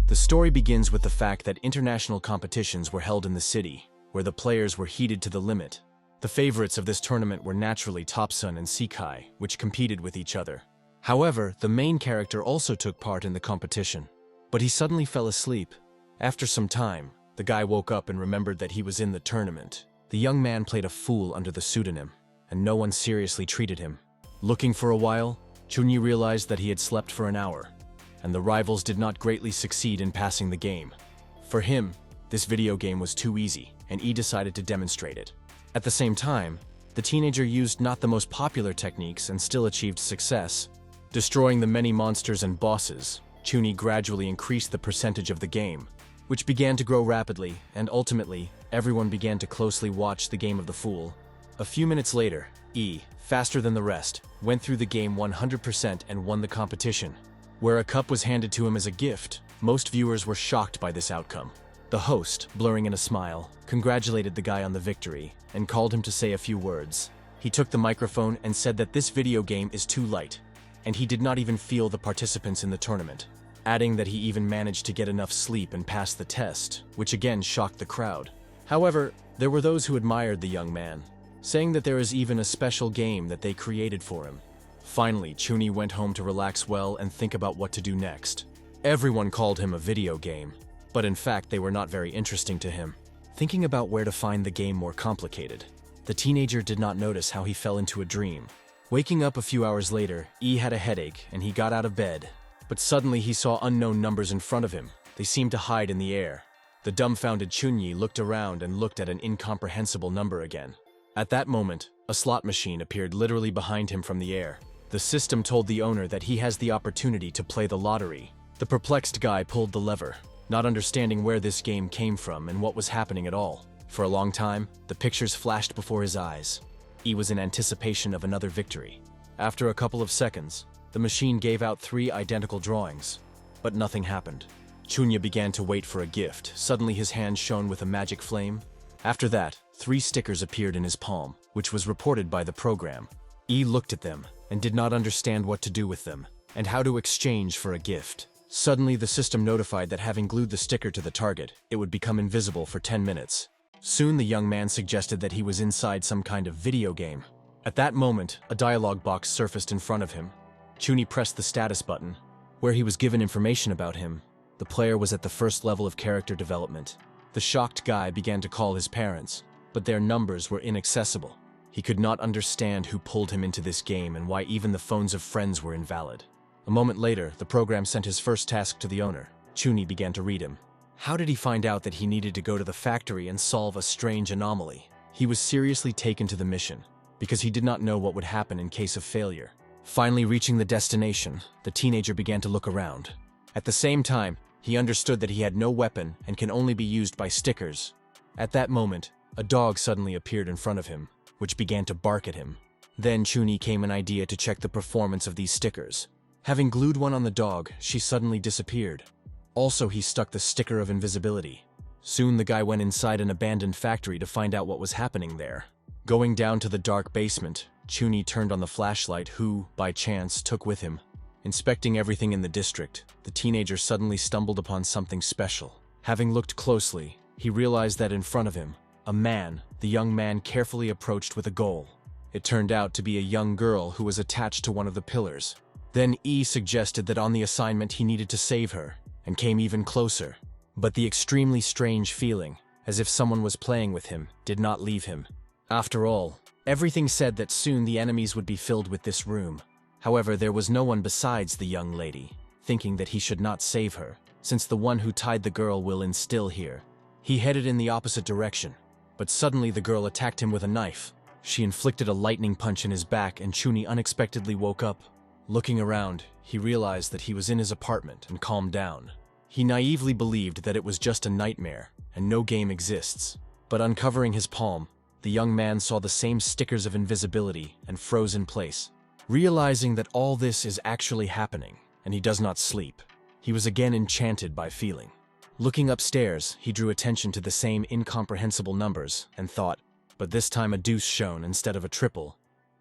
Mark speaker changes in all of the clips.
Speaker 1: The story begins with the fact that international competitions were held in the city, where the players were heated to the limit. The favorites of this tournament were naturally Topsun and Sekai, which competed with each other. However, the main character also took part in the competition, but he suddenly fell asleep. After some time, the guy woke up and remembered that he was in the tournament. The young man played a fool under the pseudonym, and no one seriously treated him. Looking for a while, Chunyi realized that he had slept for an hour, and the rivals did not greatly succeed in passing the game. For him, this video game was too easy, and he decided to demonstrate it. At the same time, the teenager used not the most popular techniques and still achieved success. Destroying the many monsters and bosses, Chunyi gradually increased the percentage of the game, which began to grow rapidly, and ultimately, everyone began to closely watch the game of the fool. A few minutes later, faster than the rest, went through the game 100% and won the competition. Where a cup was handed to him as a gift, most viewers were shocked by this outcome. The host, blurring in a smile, congratulated the guy on the victory and called him to say a few words. He took the microphone and said that this video game is too light, and he did not even feel the participants in the tournament, adding that he even managed to get enough sleep and pass the test, which again shocked the crowd. However, there were those who admired the young man, saying that there is even a special game that they created for him. Finally, Chunyi went home to relax well and think about what to do next. Everyone called him a video game, but in fact they were not very interesting to him. Thinking about where to find the game more complicated, the teenager did not notice how he fell into a dream. Waking up a few hours later, had a headache and he got out of bed. But suddenly he saw unknown numbers in front of him. They seemed to hide in the air. The dumbfounded Chunyi looked around and looked at an incomprehensible number again. At that moment, a slot machine appeared literally behind him from the air. The system told the owner that he has the opportunity to play the lottery. The perplexed guy pulled the lever, not understanding where this game came from and what was happening at all. For a long time, the pictures flashed before his eyes. He was in anticipation of another victory. After a couple of seconds, the machine gave out 3 identical drawings, but nothing happened. Chunyi began to wait for a gift. Suddenly his hand shone with a magic flame. After that, 3 stickers appeared in his palm, which was reported by the program. He looked at them and did not understand what to do with them, and how to exchange for a gift. Suddenly the system notified that having glued the sticker to the target, it would become invisible for 10 minutes. Soon the young man suggested that he was inside some kind of video game. At that moment, a dialogue box surfaced in front of him. Chunyi pressed the status button, where he was given information about him. The player was at the first level of character development. The shocked guy began to call his parents, but their numbers were inaccessible. He could not understand who pulled him into this game and why even the phones of friends were invalid. A moment later, the program sent his first task to the owner. Chunyi began to read him. How did he find out that he needed to go to the factory and solve a strange anomaly? He was seriously taken to the mission, because he did not know what would happen in case of failure. Finally reaching the destination, the teenager began to look around. At the same time, he understood that he had no weapon and can only be used by stickers. At that moment, a dog suddenly appeared in front of him, which began to bark at him. Then Chunyi came an idea to check the performance of these stickers. Having glued one on the dog, she suddenly disappeared. Also, he stuck the sticker of invisibility. Soon the guy went inside an abandoned factory to find out what was happening there. Going down to the dark basement, Chunyi turned on the flashlight who, by chance, took with him. Inspecting everything in the district, the teenager suddenly stumbled upon something special. Having looked closely, he realized that in front of him, the young man carefully approached with a goal. It turned out to be a young girl who was attached to one of the pillars. Then suggested that on the assignment he needed to save her, and came even closer. But the extremely strange feeling, as if someone was playing with him, did not leave him. After all, everything said that soon the enemies would be filled with this room. However, there was no one besides the young lady, thinking that he should not save her, since the one who tied the girl will instill here. He headed in the opposite direction, but suddenly the girl attacked him with a knife. She inflicted a lightning punch in his back and Chunyi unexpectedly woke up. Looking around, he realized that he was in his apartment and calmed down. He naively believed that it was just a nightmare and no game exists. But uncovering his palm, the young man saw the same stickers of invisibility and froze in place. Realizing that all this is actually happening, and he does not sleep, he was again enchanted by feeling. Looking upstairs, he drew attention to the same incomprehensible numbers and thought, but this time a deuce shone instead of a triple.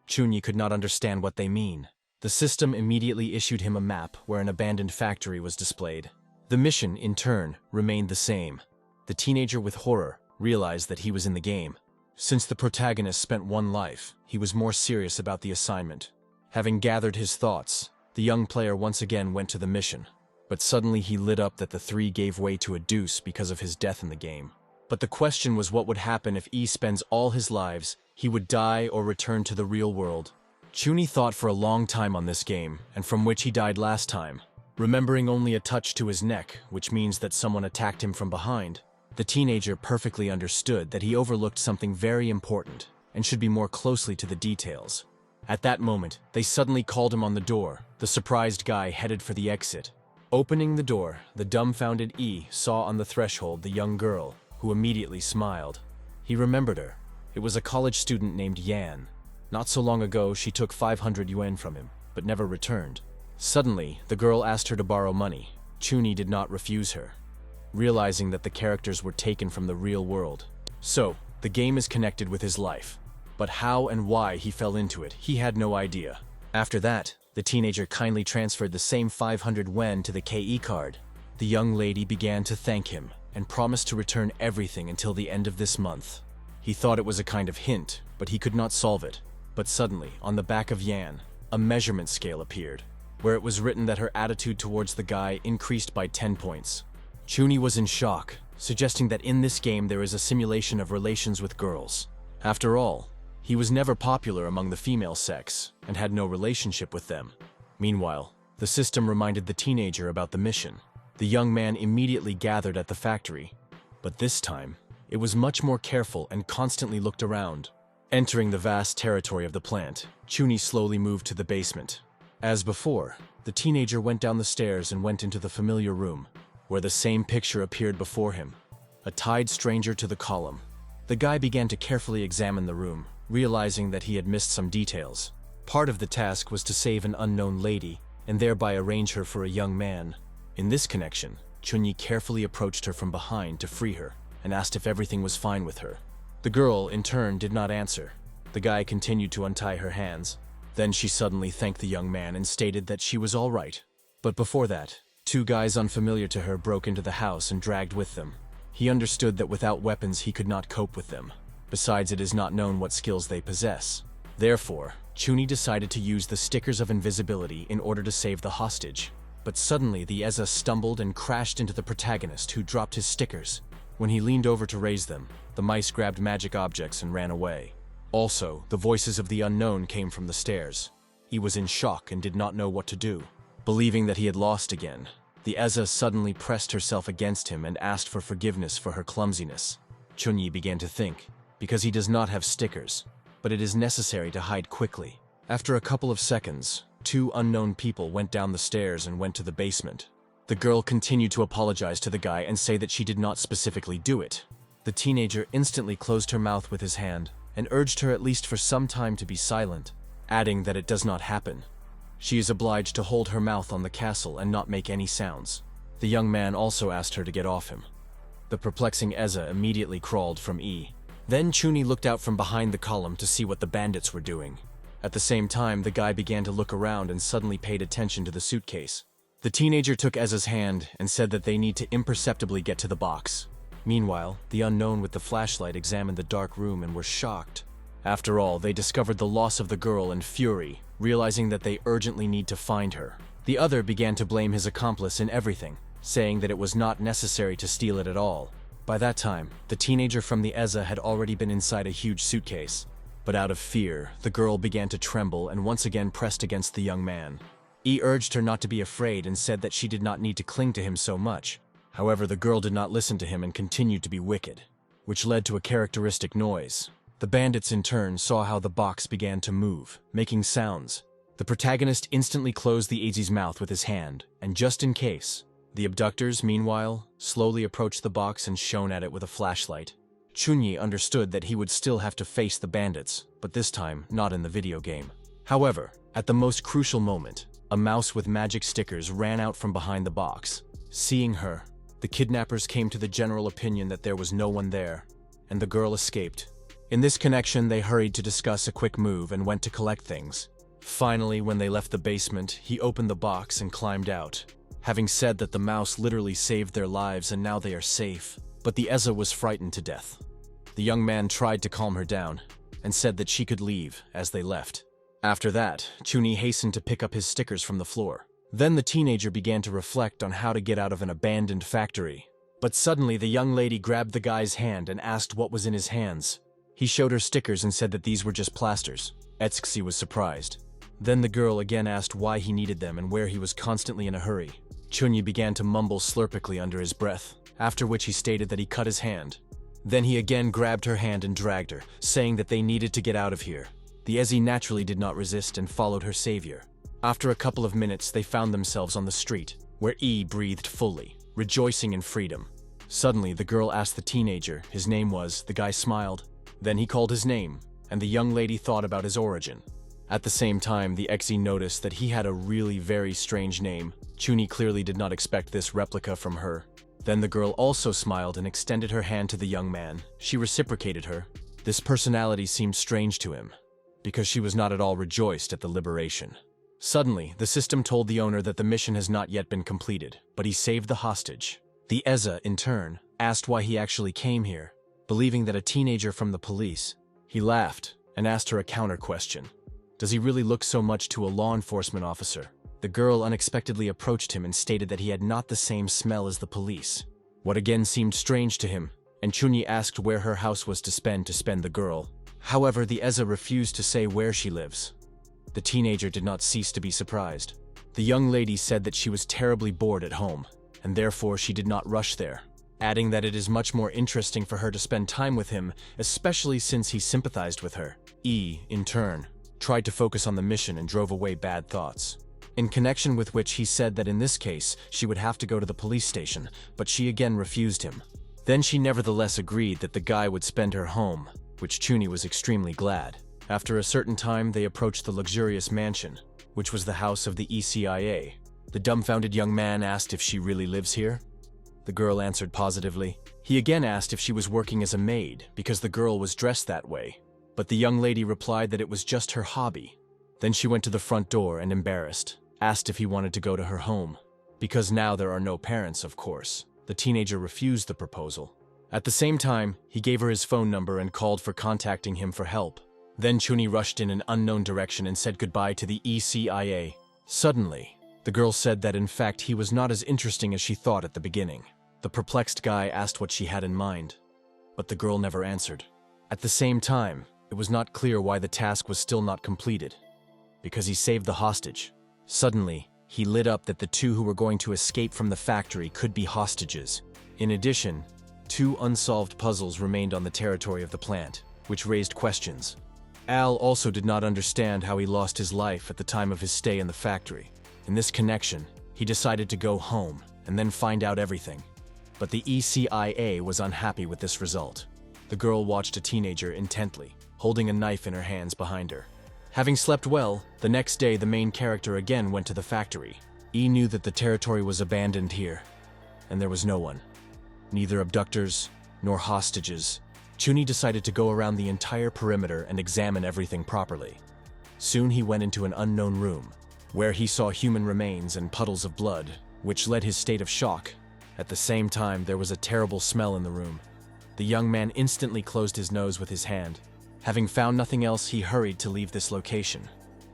Speaker 1: Chunyi could not understand what they mean. The system immediately issued him a map where an abandoned factory was displayed. The mission, in turn, remained the same. The teenager with horror realized that he was in the game. Since the protagonist spent one life, he was more serious about the assignment. Having gathered his thoughts, the young player once again went to the mission. But suddenly he lit up that the three gave way to a deuce because of his death in the game. But the question was what would happen if E spends all his lives, he would die or return to the real world. Chuni thought for a long time on this game, and from which he died last time. Remembering only a touch to his neck, which means that someone attacked him from behind, the teenager perfectly understood that he overlooked something very important and should be more closely to the details. At that moment, they suddenly called him on the door. The surprised guy headed for the exit. Opening the door, the dumbfounded E saw on the threshold the young girl, who immediately smiled. He remembered her. It was a college student named Yan. Not so long ago, she took 500 yuan from him, but never returned. Suddenly, the girl asked her to borrow money. Chuni did not refuse her, realizing that the characters were taken from the real world. So, the game is connected with his life. But how and why he fell into it, he had no idea. After that, the teenager kindly transferred the same 500 yuan to the KE card. The young lady began to thank him and promised to return everything until the end of this month. He thought it was a kind of hint, but he could not solve it. But suddenly, on the back of Yan, a measurement scale appeared, where it was written that her attitude towards the guy increased by 10 points. Chuni was in shock, suggesting that in this game there is a simulation of relations with girls. After all, he was never popular among the female sex and had no relationship with them. Meanwhile, the system reminded the teenager about the mission. The young man immediately gathered at the factory, but this time, it was much more careful and constantly looked around. Entering the vast territory of the plant, Chuni slowly moved to the basement. As before, the teenager went down the stairs and went into the familiar room, where the same picture appeared before him. A tied stranger to the column. The guy began to carefully examine the room, realizing that he had missed some details. Part of the task was to save an unknown lady, and thereby arrange her for a young man. In this connection, Chunyi carefully approached her from behind to free her, and asked if everything was fine with her. The girl, in turn, did not answer. The guy continued to untie her hands. Then she suddenly thanked the young man and stated that she was all right. But before that, two guys unfamiliar to her broke into the house and dragged with them. He understood that without weapons he could not cope with them. Besides, it is not known what skills they possess. Therefore, Chuni decided to use the stickers of invisibility in order to save the hostage. But suddenly the Eza stumbled and crashed into the protagonist, who dropped his stickers. When he leaned over to raise them, the mice grabbed magic objects and ran away. Also, the voices of the unknown came from the stairs. He was in shock and did not know what to do. Believing that he had lost again, the Eza suddenly pressed herself against him and asked for forgiveness for her clumsiness. Chunyi began to think, because he does not have stickers, but it is necessary to hide quickly. After a couple of seconds, two unknown people went down the stairs and went to the basement. The girl continued to apologize to the guy and say that she did not specifically do it. The teenager instantly closed her mouth with his hand and urged her at least for some time to be silent, adding that it does not happen. She is obliged to hold her mouth on the castle and not make any sounds. The young man also asked her to get off him. The perplexing Eza immediately crawled from E. Then Chuni looked out from behind the column to see what the bandits were doing. At the same time, the guy began to look around and suddenly paid attention to the suitcase. The teenager took Eza's hand and said that they need to imperceptibly get to the box. Meanwhile, the unknown with the flashlight examined the dark room and were shocked. After all, they discovered the loss of the girl in fury, realizing that they urgently need to find her. The other began to blame his accomplice in everything, saying that it was not necessary to steal it at all. By that time, the teenager from the Eza had already been inside a huge suitcase. But out of fear, the girl began to tremble and once again pressed against the young man. He urged her not to be afraid and said that she did not need to cling to him so much. However, the girl did not listen to him and continued to be wicked, which led to a characteristic noise. The bandits in turn saw how the box began to move, making sounds. The protagonist instantly closed the Ezi's mouth with his hand, and just in case, the abductors, meanwhile, slowly approached the box and shone at it with a flashlight. Chunyi understood that he would still have to face the bandits, but this time not in the video game. However, at the most crucial moment, a mouse with magic stickers ran out from behind the box. Seeing her, the kidnappers came to the general opinion that there was no one there, and the girl escaped. In this connection, they hurried to discuss a quick move and went to collect things. Finally, when they left the basement, he opened the box and climbed out. having said that the mouse literally saved their lives and now they are safe. But the Eza was frightened to death. The young man tried to calm her down and said that she could leave as they left. After that, Chuni hastened to pick up his stickers from the floor. Then the teenager began to reflect on how to get out of an abandoned factory. But suddenly the young lady grabbed the guy's hand and asked what was in his hands. He showed her stickers and said that these were just plasters. Etsuki was surprised. Then the girl again asked why he needed them and where he was constantly in a hurry. Chunyi began to mumble slurpically under his breath, after which he stated that he cut his hand. Then he again grabbed her hand and dragged her, saying that they needed to get out of here. The Ezi naturally did not resist and followed her savior. After a couple of minutes, they found themselves on the street, where E breathed fully, rejoicing in freedom. Suddenly, the girl asked the teenager, his name was, the guy smiled. Then he called his name, and the young lady thought about his origin. At the same time, the Exi noticed that he had a really very strange name. Chuni clearly did not expect this replica from her. Then the girl also smiled and extended her hand to the young man. She reciprocated her. This personality seemed strange to him, because she was not at all rejoiced at the liberation. Suddenly, the system told the owner that the mission has not yet been completed, but he saved the hostage. The Eza, in turn, asked why he actually came here, believing that a teenager from the police. He laughed and asked her a counter question. Does he really look so much to a law enforcement officer? The girl unexpectedly approached him and stated that he had not the same smell as the police. What again seemed strange to him, and Chunyi asked where her house was to spend the girl. However, the Eza refused to say where she lives. The teenager did not cease to be surprised. The young lady said that she was terribly bored at home, and therefore she did not rush there, adding that it is much more interesting for her to spend time with him, especially since he sympathized with her. E, in turn, tried to focus on the mission and drove away bad thoughts. In connection with which he said that in this case, she would have to go to the police station, but she again refused him. Then she nevertheless agreed that the guy would spend her home, which Chuni was extremely glad. After a certain time, they approached the luxurious mansion, which was the house of the ECIA. The dumbfounded young man asked if she really lives here. The girl answered positively. He again asked if she was working as a maid, because the girl was dressed that way. But the young lady replied that it was just her hobby. Then she went to the front door and, embarrassed, asked if he wanted to go to her home. Because now there are no parents, of course. The teenager refused the proposal. At the same time, he gave her his phone number and called for contacting him for help. Then Chuni rushed in an unknown direction and said goodbye to the ECIA. Suddenly, the girl said that in fact he was not as interesting as she thought at the beginning. The perplexed guy asked what she had in mind, but the girl never answered. At the same time, it was not clear why the task was still not completed, because he saved the hostage. Suddenly, he lit up that the two who were going to escape from the factory could be hostages. In addition, 2 unsolved puzzles remained on the territory of the plant, which raised questions. Al also did not understand how he lost his life at the time of his stay in the factory. In this connection, he decided to go home and then find out everything. But the ECIA was unhappy with this result. The girl watched a teenager intently, holding a knife in her hands behind her. Having slept well, the next day the main character again went to the factory. E knew that the territory was abandoned here, and there was no one. Neither abductors nor hostages. Chuni decided to go around the entire perimeter and examine everything properly. Soon he went into an unknown room, where he saw human remains and puddles of blood, which led his state of shock. At the same time, there was a terrible smell in the room. The young man instantly closed his nose with his hand. Having found nothing else, he hurried to leave this location.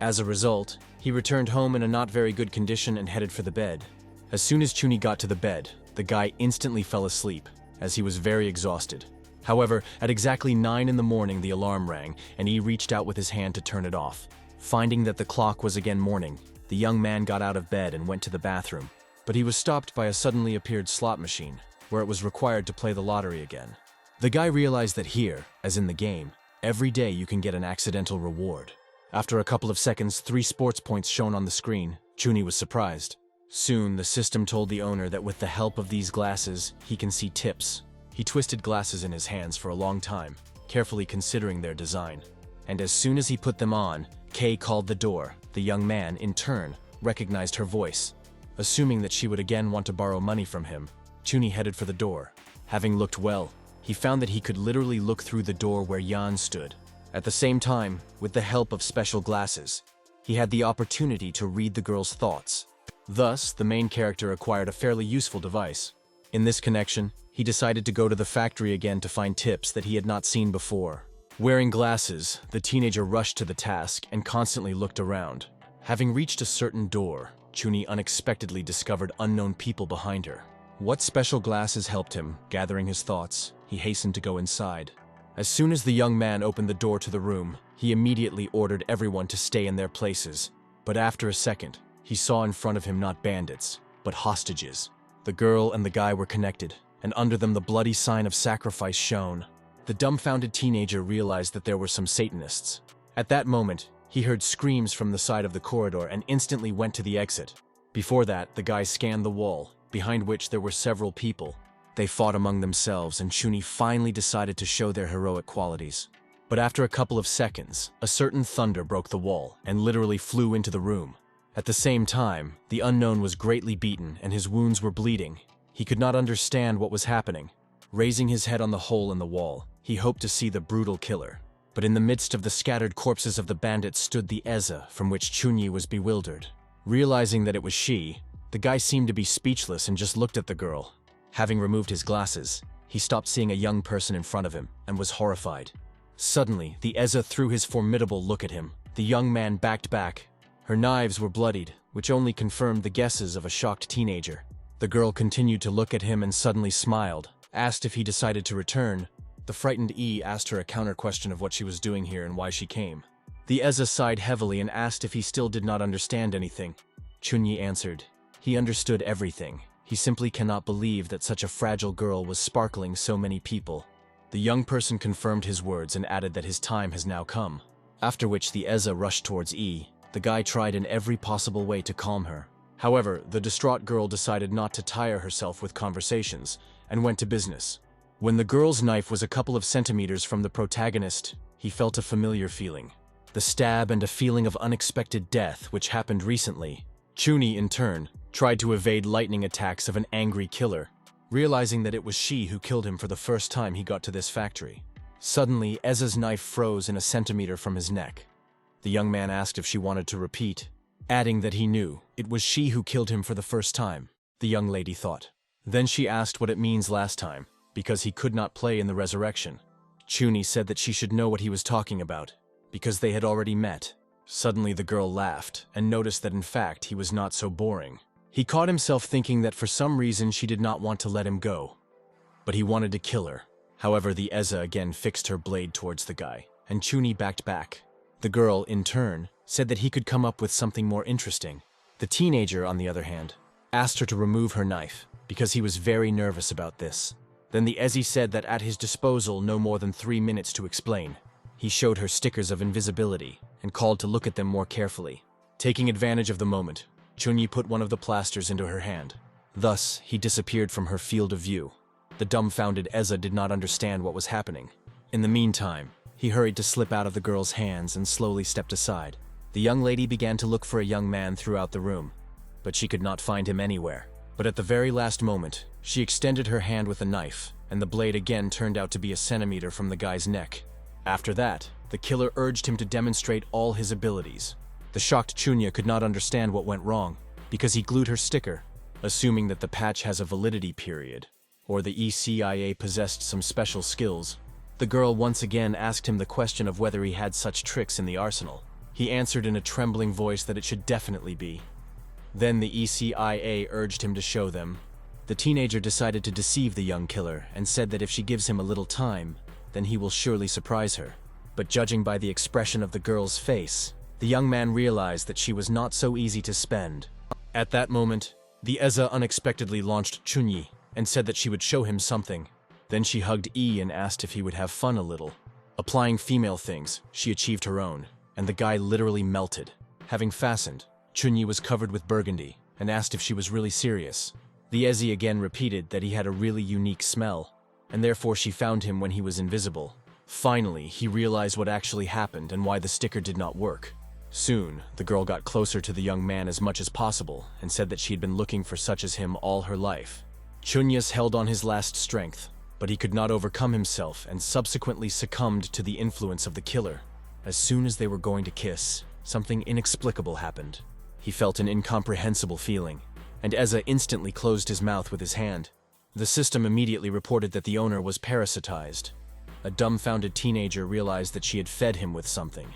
Speaker 1: As a result, he returned home in a not very good condition and headed for the bed. As soon as Chuni got to the bed, the guy instantly fell asleep, as he was very exhausted. However, at exactly 9 in the morning, the alarm rang, and he reached out with his hand to turn it off. Finding that the clock was again morning, the young man got out of bed and went to the bathroom. But he was stopped by a suddenly appeared slot machine, where it was required to play the lottery again. The guy realized that here, as in the game, every day you can get an accidental reward. After a couple of seconds, 3 sports points shown on the screen. Chuni was surprised. Soon, the system told the owner that with the help of these glasses, he can see tips. He twisted glasses in his hands for a long time, carefully considering their design. And as soon as he put them on, Kay called the door. The young man, in turn, recognized her voice. Assuming that she would again want to borrow money from him, Chuni headed for the door. Having looked well, he found that he could literally look through the door where Yan stood. At the same time, with the help of special glasses, he had the opportunity to read the girl's thoughts. Thus, the main character acquired a fairly useful device. In this connection, he decided to go to the factory again to find tips that he had not seen before. Wearing glasses, the teenager rushed to the task and constantly looked around. Having reached a certain door, Chuni unexpectedly discovered unknown people behind her. What special glasses helped him, gathering his thoughts, he hastened to go inside. As soon as the young man opened the door to the room, he immediately ordered everyone to stay in their places. But after a second, he saw in front of him not bandits, but hostages. The girl and the guy were connected, and under them the bloody sign of sacrifice shone. The dumbfounded teenager realized that there were some Satanists. At that moment, he heard screams from the side of the corridor and instantly went to the exit. Before that, the guy scanned the wall, behind which there were several people. They fought among themselves, and Chuni finally decided to show their heroic qualities. But after a couple of seconds, a certain thunder broke the wall and literally flew into the room. At the same time, the unknown was greatly beaten and his wounds were bleeding. He could not understand what was happening. Raising his head on the hole in the wall, he hoped to see the brutal killer. But in the midst of the scattered corpses of the bandits stood the Eza, from which Chunyi was bewildered. Realizing that it was she, the guy seemed to be speechless and just looked at the girl. Having removed his glasses, he stopped seeing a young person in front of him and was horrified. Suddenly, the Eza threw his formidable look at him. The young man backed back. Her knives were bloodied, which only confirmed the guesses of a shocked teenager. The girl continued to look at him and suddenly smiled, asked if he decided to return. The frightened E asked her a counter-question of what she was doing here and why she came. The Eza sighed heavily and asked if he still did not understand anything. Chunyi answered. He understood everything. He simply cannot believe that such a fragile girl was sparkling so many people. The young person confirmed his words and added that his time has now come. After which the Eza rushed towards E. The guy tried in every possible way to calm her. However, the distraught girl decided not to tire herself with conversations and went to business. When the girl's knife was a couple of centimeters from the protagonist, he felt a familiar feeling. The stab and a feeling of unexpected death which happened recently. Chuni, in turn, tried to evade lightning attacks of an angry killer, realizing that it was she who killed him for the first time he got to this factory. Suddenly, Eza's knife froze in a centimeter from his neck. The young man asked if she wanted to repeat, adding that he knew it was she who killed him for the first time, the young lady thought. Then she asked what it means last time, because he could not play in the resurrection. Chuni said that she should know what he was talking about, because they had already met. Suddenly the girl laughed and noticed that in fact he was not so boring. He caught himself thinking that for some reason she did not want to let him go. But he wanted to kill her. However, the Eza again fixed her blade towards the guy, and Chuni backed back. The girl, in turn, said that he could come up with something more interesting. The teenager, on the other hand, asked her to remove her knife, because he was very nervous about this. Then the Ezi said that at his disposal no more than 3 minutes to explain. He showed her stickers of invisibility, and called to look at them more carefully. Taking advantage of the moment, Chunyi put one of the plasters into her hand. Thus, he disappeared from her field of view. The dumbfounded Eza did not understand what was happening. In the meantime, he hurried to slip out of the girl's hands and slowly stepped aside. The young lady began to look for a young man throughout the room, but she could not find him anywhere. But at the very last moment, she extended her hand with a knife, and the blade again turned out to be a centimeter from the guy's neck. After that, the killer urged him to demonstrate all his abilities. The shocked Chunya could not understand what went wrong, because he glued her sticker, assuming that the patch has a validity period, or the ECIA possessed some special skills. The girl once again asked him the question of whether he had such tricks in the arsenal. He answered in a trembling voice that it should definitely be. Then the ECIA urged him to show them. The teenager decided to deceive the young killer and said that if she gives him a little time, then he will surely surprise her. But judging by the expression of the girl's face, the young man realized that she was not so easy to spend. At that moment, the Eza unexpectedly launched Chunyi and said that she would show him something. Then she hugged E and asked if he would have fun a little. Applying female things, she achieved her own, and the guy literally melted. Having fastened, Chunyi was covered with burgundy and asked if she was really serious. The Ezi again repeated that he had a really unique smell, and therefore she found him when he was invisible. Finally, he realized what actually happened and why the sticker did not work. Soon, the girl got closer to the young man as much as possible and said that she had been looking for such as him all her life. Chunyas held on his last strength, but he could not overcome himself and subsequently succumbed to the influence of the killer. As soon as they were going to kiss, something inexplicable happened. He felt an incomprehensible feeling, and Eza instantly closed his mouth with his hand. The system immediately reported that the owner was parasitized. A dumbfounded teenager realized that she had fed him with something.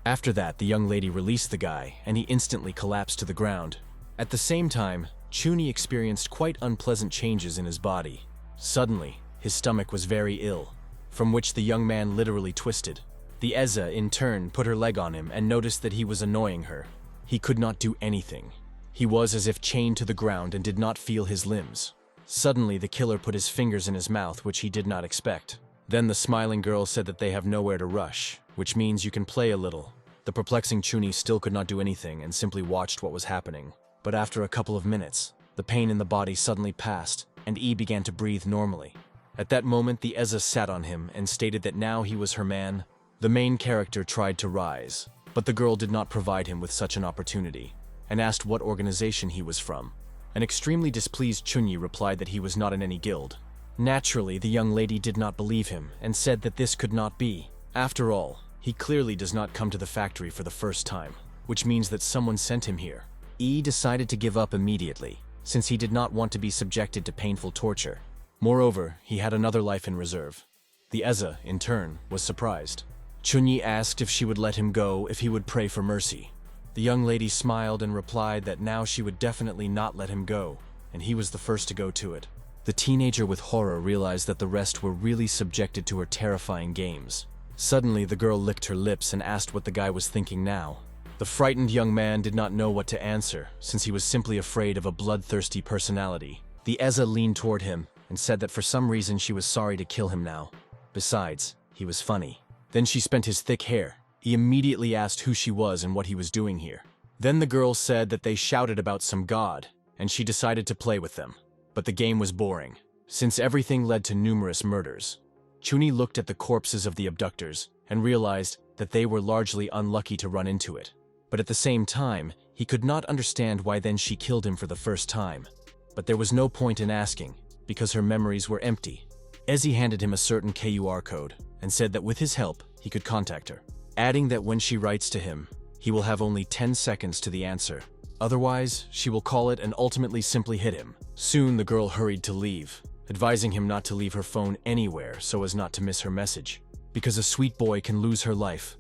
Speaker 1: After that, the young lady released the guy, and he instantly collapsed to the ground. At the same time, Chuni experienced quite unpleasant changes in his body. Suddenly, his stomach was very ill, from which the young man literally twisted. The Eza, in turn, put her leg on him and noticed that he was annoying her. He could not do anything. He was as if chained to the ground and did not feel his limbs. Suddenly, the killer put his fingers in his mouth, which he did not expect. Then the smiling girl said that they have nowhere to rush, which means you can play a little. The perplexing Chuni still could not do anything and simply watched what was happening. But after a couple of minutes, the pain in the body suddenly passed, and E began to breathe normally. At that moment, the Eza sat on him and stated that now he was her man. The main character tried to rise, but the girl did not provide him with such an opportunity, and asked what organization he was from. An extremely displeased Chunyi replied that he was not in any guild. Naturally, the young lady did not believe him and said that this could not be. After all, he clearly does not come to the factory for the first time, which means that someone sent him here. E decided to give up immediately, since he did not want to be subjected to painful torture. Moreover, he had another life in reserve. The Eza, in turn, was surprised. Chunyi asked if she would let him go if he would pray for mercy. The young lady smiled and replied that now she would definitely not let him go, and he was the first to go to it. The teenager with horror realized that the rest were really subjected to her terrifying games. Suddenly, the girl licked her lips and asked what the guy was thinking now. The frightened young man did not know what to answer, since he was simply afraid of a bloodthirsty personality. The Eza leaned toward him and said that for some reason she was sorry to kill him now. Besides, he was funny. Then she spent his thick hair. He immediately asked who she was and what he was doing here. Then the girl said that they shouted about some god, and she decided to play with them. But the game was boring, since everything led to numerous murders. Chuni looked at the corpses of the abductors and realized that they were largely unlucky to run into it. But at the same time, he could not understand why then she killed him for the first time. But there was no point in asking, because her memories were empty. Ezi handed him a certain KUR code and said that with his help, he could contact her, adding that when she writes to him, he will have only 10 seconds to the answer. Otherwise, she will call it and ultimately simply hit him. Soon, the girl hurried to leave, advising him not to leave her phone anywhere so as not to miss her message, because a sweet boy can lose her life.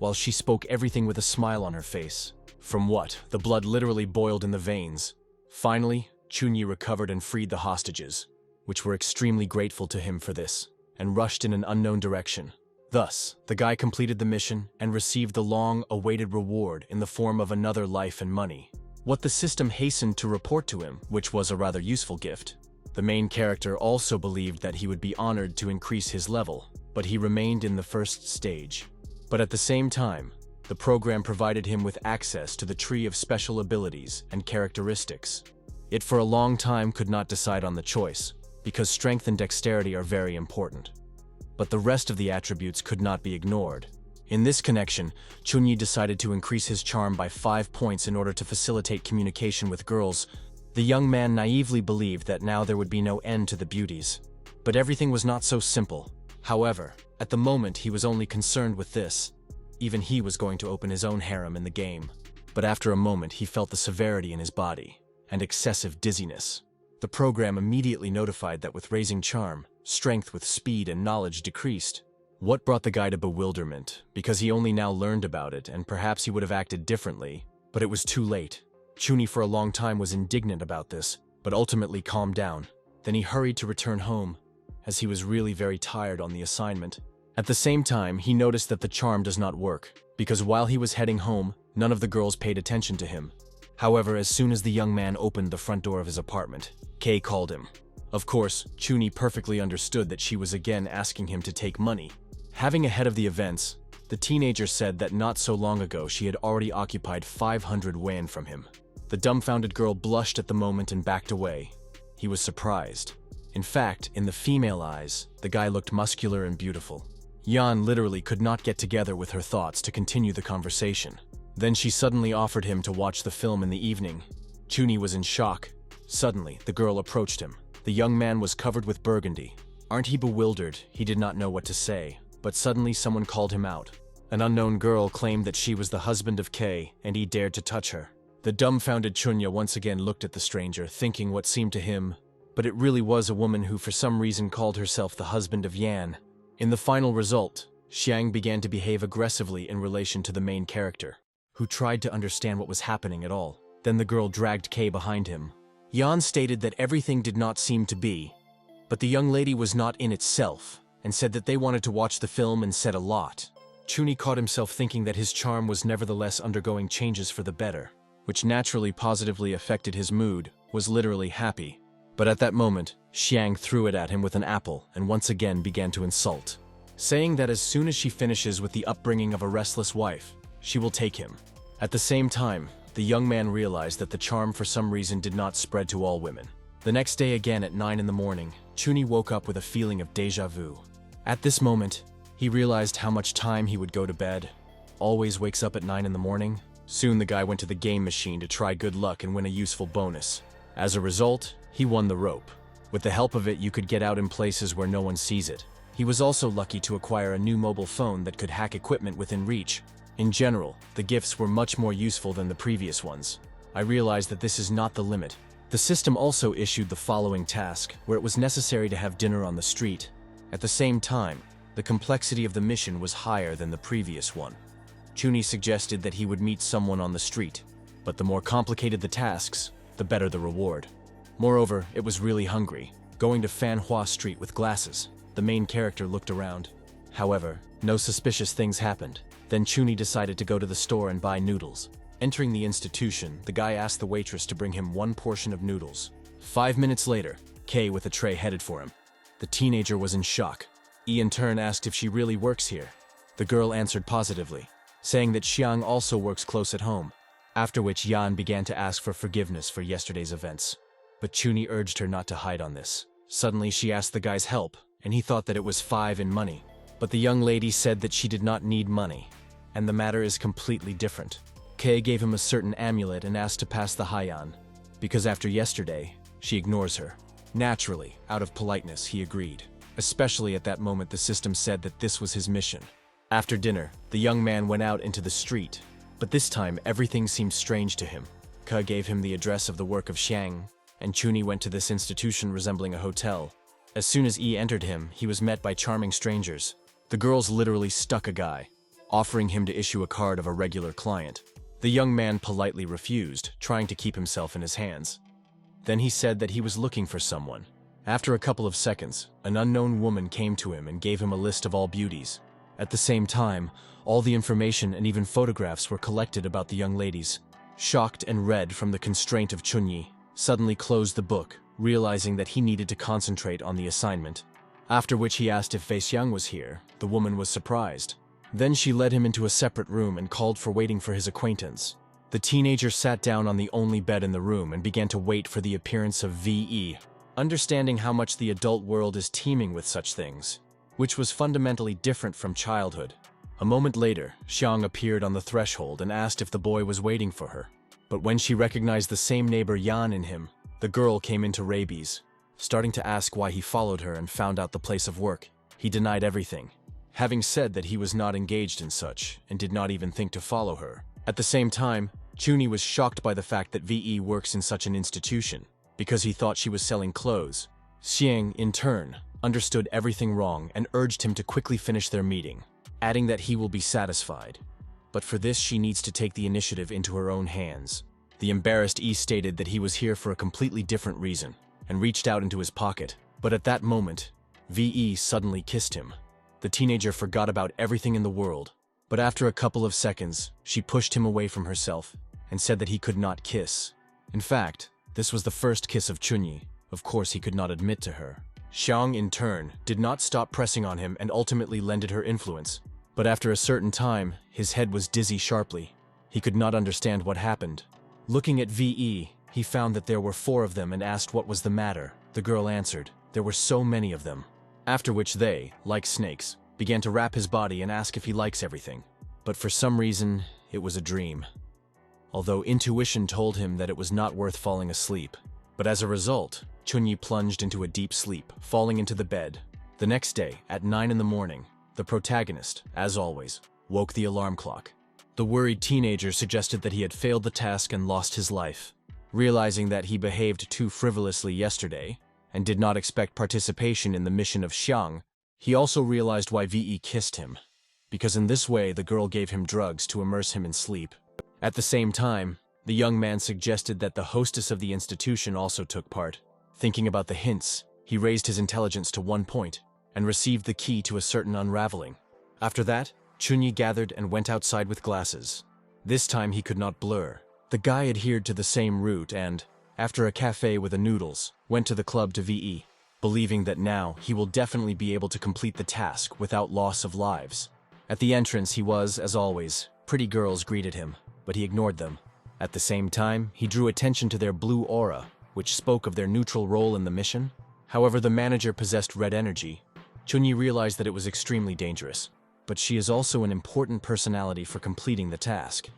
Speaker 1: While she spoke everything with a smile on her face. From what? The blood literally boiled in the veins. Finally, Chunyi recovered and freed the hostages, which were extremely grateful to him for this, and rushed in an unknown direction. Thus, the guy completed the mission and received the long-awaited reward in the form of another life and money. What the system hastened to report to him, which was a rather useful gift. The main character also believed that he would be honored to increase his level, but he remained in the first stage. But at the same time, the program provided him with access to the tree of special abilities and characteristics. It for a long time could not decide on the choice, because strength and dexterity are very important. But the rest of the attributes could not be ignored. In this connection, Chunyi decided to increase his charm by 5 points in order to facilitate communication with girls. The young man naively believed that now there would be no end to the beauties. But everything was not so simple. However, at the moment he was only concerned with this. Even he was going to open his own harem in the game. But after a moment he felt the severity in his body, and excessive dizziness. The program immediately notified that with raising charm, strength with speed and knowledge decreased. What brought the guy to bewilderment, because he only now learned about it and perhaps he would have acted differently, but it was too late. Chuni for a long time was indignant about this, but ultimately calmed down. Then he hurried to return home, as he was really very tired on the assignment. At the same time, he noticed that the charm does not work, because while he was heading home, none of the girls paid attention to him. However, as soon as the young man opened the front door of his apartment, Kay called him. Of course, Chuni perfectly understood that she was again asking him to take money. Having ahead of the events, the teenager said that not so long ago she had already occupied 500 yuan from him. The dumbfounded girl blushed at the moment and backed away. He was surprised. In fact, in the female eyes, the guy looked muscular and beautiful. Yan literally could not get together with her thoughts to continue the conversation. Then she suddenly offered him to watch the film in the evening. Chuni was in shock. Suddenly, the girl approached him. The young man was covered with burgundy. Aren't he bewildered? He did not know what to say, but suddenly someone called him out. An unknown girl claimed that she was the husband of Kay, and he dared to touch her. The dumbfounded Chunya once again looked at the stranger, thinking what seemed to him, but it really was a woman who for some reason called herself the husband of Yan. In the final result, Xiang began to behave aggressively in relation to the main character, who tried to understand what was happening at all. Then the girl dragged Kay behind him. Yan stated that everything did not seem to be, but the young lady was not in itself, and said that they wanted to watch the film and said a lot. Chuni caught himself thinking that his charm was nevertheless undergoing changes for the better, which naturally positively affected his mood, was literally happy. But at that moment, Xiang threw it at him with an apple and once again began to insult, saying that as soon as she finishes with the upbringing of a restless wife, she will take him. At the same time, the young man realized that the charm for some reason did not spread to all women. The next day again at 9 in the morning, Chuni woke up with a feeling of déjà vu. At this moment, he realized how much time he would go to bed. Always wakes up at 9 in the morning. Soon the guy went to the game machine to try good luck and win a useful bonus. As a result, he won the rope. With the help of it, you could get out in places where no one sees it. He was also lucky to acquire a new mobile phone that could hack equipment within reach. In general, the gifts were much more useful than the previous ones. I realized that this is not the limit. The system also issued the following task, where it was necessary to have dinner on the street. At the same time, the complexity of the mission was higher than the previous one. Chuni suggested that he would meet someone on the street, but the more complicated the tasks, the better the reward. Moreover, it was really hungry. Going to Manhwa Street with glasses, the main character looked around. However, no suspicious things happened. Then Chuni decided to go to the store and buy noodles. Entering the institution, the guy asked the waitress to bring him one portion of noodles. 5 minutes later, Kay with a tray headed for him. The teenager was in shock. Yi in turn asked if she really works here. The girl answered positively, saying that Xiang also works close at home. After which Yan began to ask for forgiveness for yesterday's events. But Chuni urged her not to hide on this. Suddenly she asked the guy's help, and he thought that it was 5 in money. But the young lady said that she did not need money, and the matter is completely different. Kay gave him a certain amulet and asked to pass the Haiyan, because after yesterday, she ignores her. Naturally, out of politeness, he agreed. Especially at that moment the system said that this was his mission. After dinner, the young man went out into the street, but this time everything seemed strange to him. Ke gave him the address of the work of Xiang, and Chuni went to this institution resembling a hotel. As soon as Yi entered him, he was met by charming strangers. The girls literally stuck a guy, offering him to issue a card of a regular client. The young man politely refused, trying to keep himself in his hands. Then he said that he was looking for someone. After a couple of seconds, an unknown woman came to him and gave him a list of all beauties. At the same time, all the information and even photographs were collected about the young ladies. Shocked and read from the constraint of Chunyi, suddenly closed the book, realizing that he needed to concentrate on the assignment. After which he asked if Feixiang was here. The woman was surprised. Then she led him into a separate room and called for waiting for his acquaintance. The teenager sat down on the only bed in the room and began to wait for the appearance of VE, understanding how much the adult world is teeming with such things, which was fundamentally different from childhood. A moment later, Xiang appeared on the threshold and asked if the boy was waiting for her. But when she recognized the same neighbor Yan in him, the girl came into rabies, starting to ask why he followed her and found out the place of work. He denied everything, having said that he was not engaged in such and did not even think to follow her. At the same time, Chuni was shocked by the fact that VE works in such an institution, because he thought she was selling clothes. Xiang, in turn, understood everything wrong and urged him to quickly finish their meeting, adding that he will be satisfied. But for this she needs to take the initiative into her own hands. The embarrassed E stated that he was here for a completely different reason, and reached out into his pocket. But at that moment, VE suddenly kissed him. The teenager forgot about everything in the world, but after a couple of seconds, she pushed him away from herself and said that he could not kiss. In fact, this was the first kiss of Chunyi. Of course he could not admit to her. Xiang, in turn, did not stop pressing on him and ultimately lended her influence. But after a certain time, his head was dizzy sharply. He could not understand what happened. Looking at VE, he found that there were 4 of them and asked what was the matter. The girl answered, there were so many of them. After which they, like snakes, began to wrap his body and ask if he likes everything. But for some reason, it was a dream. Although intuition told him that it was not worth falling asleep. But as a result, Chunyi plunged into a deep sleep, falling into the bed. The next day, at 9 in the morning, the protagonist, as always, woke the alarm clock. The worried teenager suggested that he had failed the task and lost his life. Realizing that he behaved too frivolously yesterday and did not expect participation in the mission of Xiang, he also realized why VE kissed him, because in this way the girl gave him drugs to immerse him in sleep. At the same time, the young man suggested that the hostess of the institution also took part. Thinking about the hints, he raised his intelligence to 1 point and received the key to a certain unraveling. After that, Chunyi gathered and went outside with glasses. This time he could not blur. The guy adhered to the same route and, after a cafe with the noodles, went to the club to VE, believing that now he will definitely be able to complete the task without loss of lives. At the entrance he was, as always, pretty girls greeted him, but he ignored them. At the same time, he drew attention to their blue aura, which spoke of their neutral role in the mission. However, the manager possessed red energy. Chunyi realized that it was extremely dangerous, but she is also an important personality for completing the task,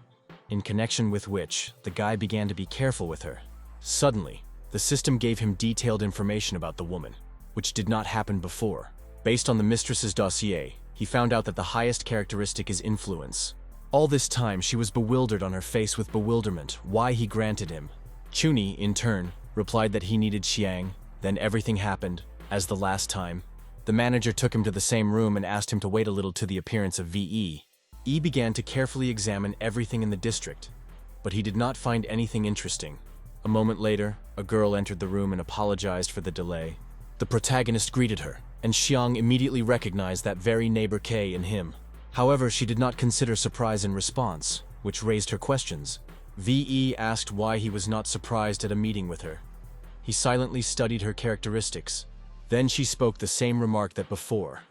Speaker 1: in connection with which the guy began to be careful with her. Suddenly, the system gave him detailed information about the woman, which did not happen before. Based on the mistress's dossier, he found out that the highest characteristic is influence. All this time, she was bewildered on her face with bewilderment why he granted him. Chunyi, in turn, replied that he needed Xiang. Then everything happened, as the last time. The manager took him to the same room and asked him to wait a little to the appearance of VE. E began to carefully examine everything in the district, but he did not find anything interesting. A moment later, a girl entered the room and apologized for the delay. The protagonist greeted her, and Xiang immediately recognized that very neighbor K in him. However, she did not consider surprise in response, which raised her questions. VE asked why he was not surprised at a meeting with her. He silently studied her characteristics. Then she spoke the same remark that before.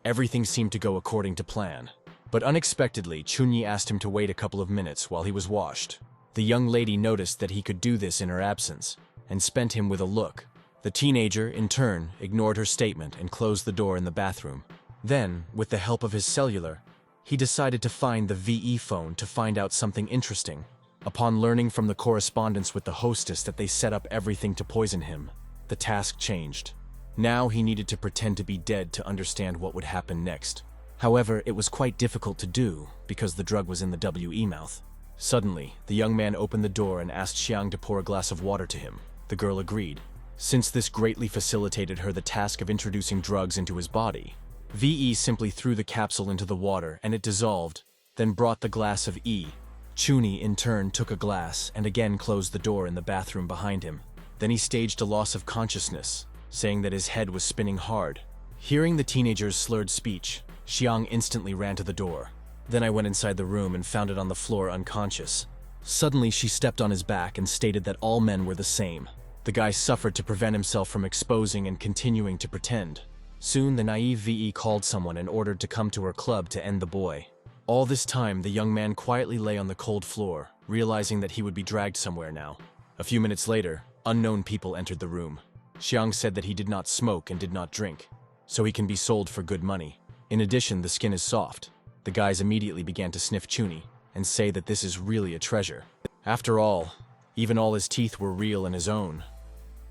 Speaker 1: Everything seemed to go according to plan. But unexpectedly, Chunyi asked him to wait a couple of minutes while he was washed. The young lady noticed that he could do this in her absence, and spent him with a look. The teenager, in turn, ignored her statement and closed the door in the bathroom. Then, with the help of his cellular, he decided to find the VE phone to find out something interesting. Upon learning from the correspondence with the hostess that they set up everything to poison him, the task changed. Now he needed to pretend to be dead to understand what would happen next. However, it was quite difficult to do because the drug was in the WE mouth. Suddenly, the young man opened the door and asked Xiang to pour a glass of water to him. The girl agreed. Since this greatly facilitated her the task of introducing drugs into his body, VE simply threw the capsule into the water and it dissolved, then brought the glass of E. Chunyi, in turn, took a glass and again closed the door in the bathroom behind him. Then he staged a loss of consciousness, saying that his head was spinning hard. Hearing the teenager's slurred speech, Xiang instantly ran to the door. Then I went inside the room and found it on the floor unconscious. Suddenly she stepped on his back and stated that all men were the same. The guy suffered to prevent himself from exposing and continuing to pretend. Soon the naive VE called someone and ordered to come to her club to end the boy. All this time the young man quietly lay on the cold floor, realizing that he would be dragged somewhere now. A few minutes later, unknown people entered the room. Xiang said that he did not smoke and did not drink, so he can be sold for good money. In addition, the skin is soft. The guys immediately began to sniff Chunyi and say that this is really a treasure. After all, even all his teeth were real and his own.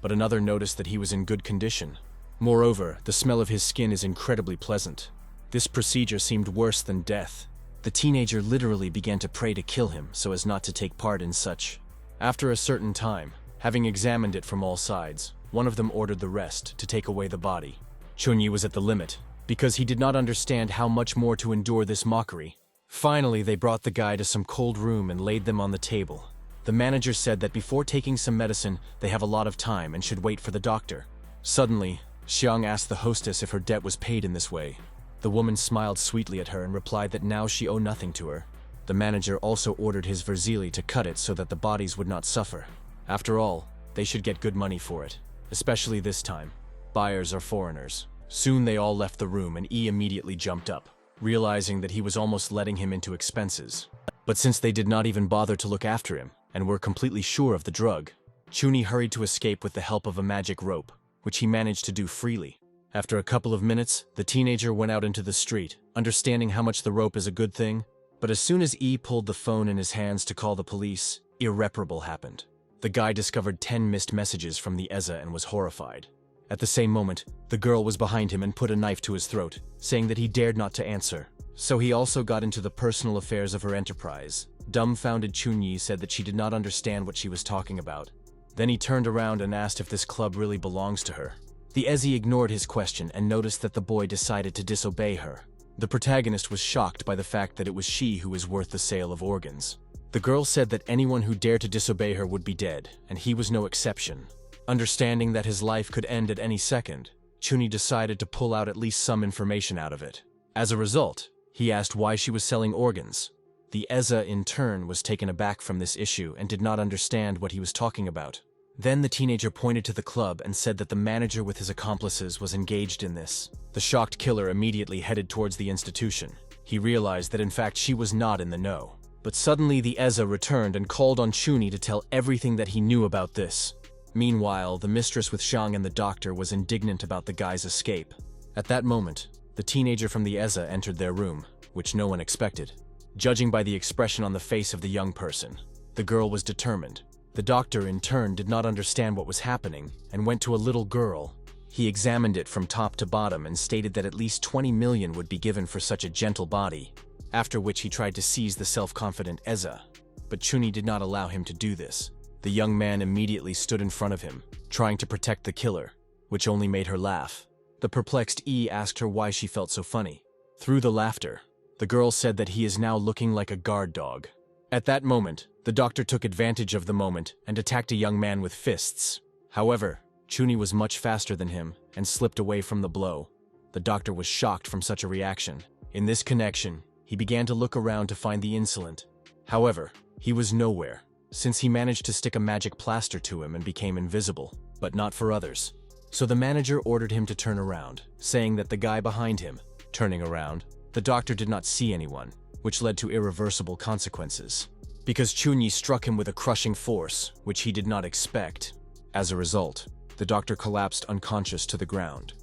Speaker 1: But another noticed that he was in good condition. Moreover, the smell of his skin is incredibly pleasant. This procedure seemed worse than death. The teenager literally began to pray to kill him so as not to take part in such. After a certain time, having examined it from all sides, one of them ordered the rest to take away the body. Chunyi was at the limit, because he did not understand how much more to endure this mockery. Finally, they brought the guy to some cold room and laid them on the table. The manager said that before taking some medicine, they have a lot of time and should wait for the doctor. Suddenly, Xiang asked the hostess if her debt was paid in this way. The woman smiled sweetly at her and replied that now she owed nothing to her. The manager also ordered his verzili to cut it so that the bodies would not suffer. After all, they should get good money for it, especially this time. Buyers are foreigners. Soon they all left the room and E immediately jumped up, realizing that he was almost letting him into expenses. But since they did not even bother to look after him and were completely sure of the drug, Chunyi hurried to escape with the help of a magic rope, which he managed to do freely. After a couple of minutes, the teenager went out into the street, understanding how much the rope is a good thing. But as soon as E pulled the phone in his hands to call the police, irreparable happened. The guy discovered 10 missed messages from the EZA and was horrified. At the same moment, the girl was behind him and put a knife to his throat, saying that he dared not to answer. So he also got into the personal affairs of her enterprise. Dumbfounded Chunyi said that she did not understand what she was talking about. Then he turned around and asked if this club really belongs to her. The Ezi ignored his question and noticed that the boy decided to disobey her. The protagonist was shocked by the fact that it was she who was worth the sale of organs. The girl said that anyone who dared to disobey her would be dead, and he was no exception. Understanding that his life could end at any second, Chunyi decided to pull out at least some information out of it. As a result, he asked why she was selling organs. The Eza, in turn, was taken aback from this issue and did not understand what he was talking about. Then the teenager pointed to the club and said that the manager with his accomplices was engaged in this. The shocked killer immediately headed towards the institution. He realized that in fact she was not in the know. But suddenly the Eza returned and called on Chunyi to tell everything that he knew about this. Meanwhile, the mistress with Xiang and the doctor was indignant about the guy's escape. At that moment, the teenager from the Eza entered their room, which no one expected. Judging by the expression on the face of the young person, the girl was determined. The doctor, in turn, did not understand what was happening and went to a little girl. He examined it from top to bottom and stated that at least 20 million would be given for such a gentle body, after which he tried to seize the self-confident Eza. But Chunyi did not allow him to do this. The young man immediately stood in front of him, trying to protect the killer, which only made her laugh. The perplexed E asked her why she felt so funny. Through the laughter, the girl said that he is now looking like a guard dog. At that moment, the doctor took advantage of the moment and attacked a young man with fists. However, Chunyi was much faster than him and slipped away from the blow. The doctor was shocked from such a reaction. In this connection, he began to look around to find the insolent. However, he was nowhere, since he managed to stick a magic plaster to him and became invisible, but not for others. So the manager ordered him to turn around, saying that the guy behind him, turning around, the doctor did not see anyone, which led to irreversible consequences. Because Chunyi struck him with a crushing force, which he did not expect. As a result, the doctor collapsed unconscious to the ground.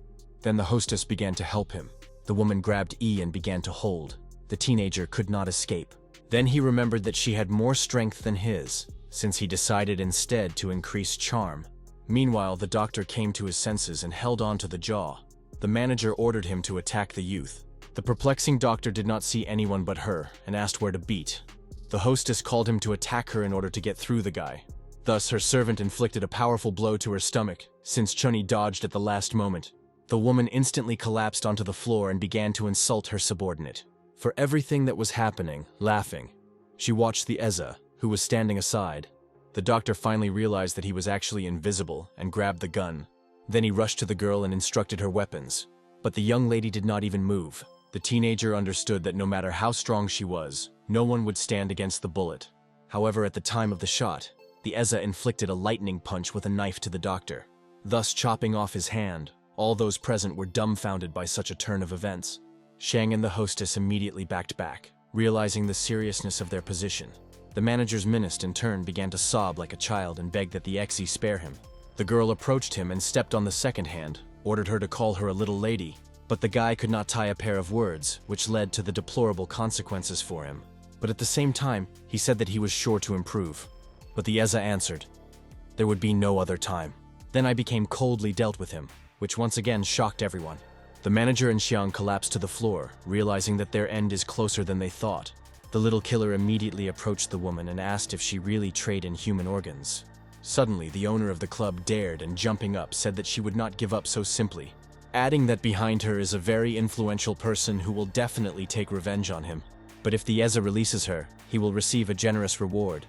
Speaker 1: Then the hostess began to help him. The woman grabbed E and began to hold. The teenager could not escape. Then he remembered that she had more strength than his, since he decided instead to increase charm. Meanwhile, the doctor came to his senses and held on to the jaw. The manager ordered him to attack the youth. The perplexing doctor did not see anyone but her and asked where to beat. The hostess called him to attack her in order to get through the guy. Thus, her servant inflicted a powerful blow to her stomach, since Chunyi dodged at the last moment. The woman instantly collapsed onto the floor and began to insult her subordinate. For everything that was happening, laughing, she watched the Eza, who was standing aside. The doctor finally realized that he was actually invisible and grabbed the gun. Then he rushed to the girl and instructed her weapons. But the young lady did not even move. The teenager understood that no matter how strong she was, no one would stand against the bullet. However, at the time of the shot, the Eza inflicted a lightning punch with a knife to the doctor, thus chopping off his hand. All those present were dumbfounded by such a turn of events. Xiang and the hostess immediately backed back, realizing the seriousness of their position. The manager's minister in turn began to sob like a child and begged that the Exi spare him. The girl approached him and stepped on the second hand, ordered her to call her a little lady. But the guy could not tie a pair of words, which led to the deplorable consequences for him. But at the same time, he said that he was sure to improve. But the Eza answered, "There would be no other time." Then I became coldly dealt with him, which once again shocked everyone. The manager and Xiang collapsed to the floor, realizing that their end is closer than they thought. The little killer immediately approached the woman and asked if she really traded in human organs. Suddenly, the owner of the club dared and jumping up said that she would not give up so simply, adding that behind her is a very influential person who will definitely take revenge on him. But if the Eza releases her, he will receive a generous reward.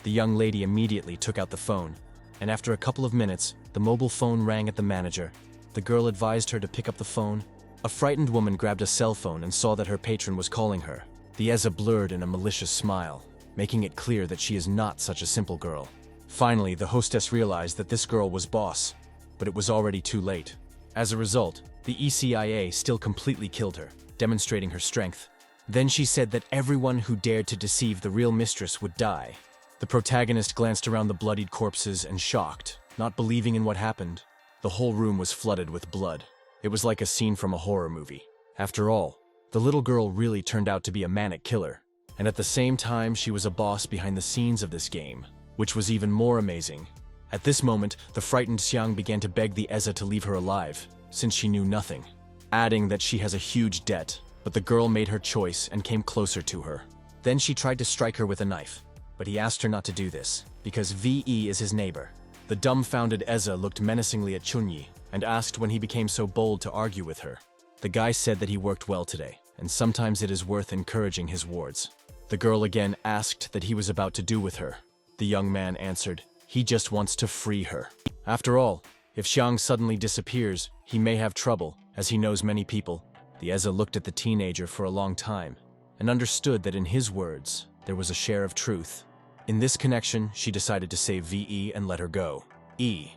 Speaker 1: The young lady immediately took out the phone, and after a couple of minutes, the mobile phone rang at the manager. The girl advised her to pick up the phone. A frightened woman grabbed a cell phone and saw that her patron was calling her. The Eza blurred in a malicious smile, making it clear that she is not such a simple girl. Finally, the hostess realized that this girl was boss, but it was already too late. As a result, the ECIA still completely killed her, demonstrating her strength. Then she said that everyone who dared to deceive the real mistress would die. The protagonist glanced around the bloodied corpses and shocked, not believing in what happened. The whole room was flooded with blood. It was like a scene from a horror movie. After all, the little girl really turned out to be a manic killer. And at the same time, she was a boss behind the scenes of this game, which was even more amazing. At this moment, the frightened Xiang began to beg the Eza to leave her alive, since she knew nothing, adding that she has a huge debt. but the girl made her choice and came closer to her. Then she tried to strike her with a knife, but he asked her not to do this, because VE is his neighbor. The dumbfounded Eza looked menacingly at Chunyi and asked when he became so bold to argue with her. The guy said that he worked well today, and sometimes it is worth encouraging his wards. The girl again asked that he was about to do with her. The young man answered, he just wants to free her. After all, if Xiang suddenly disappears, he may have trouble, as he knows many people. The Eza looked at the teenager for a long time, and understood that in his words, there was a share of truth. In this connection, she decided to save VE and let her go. He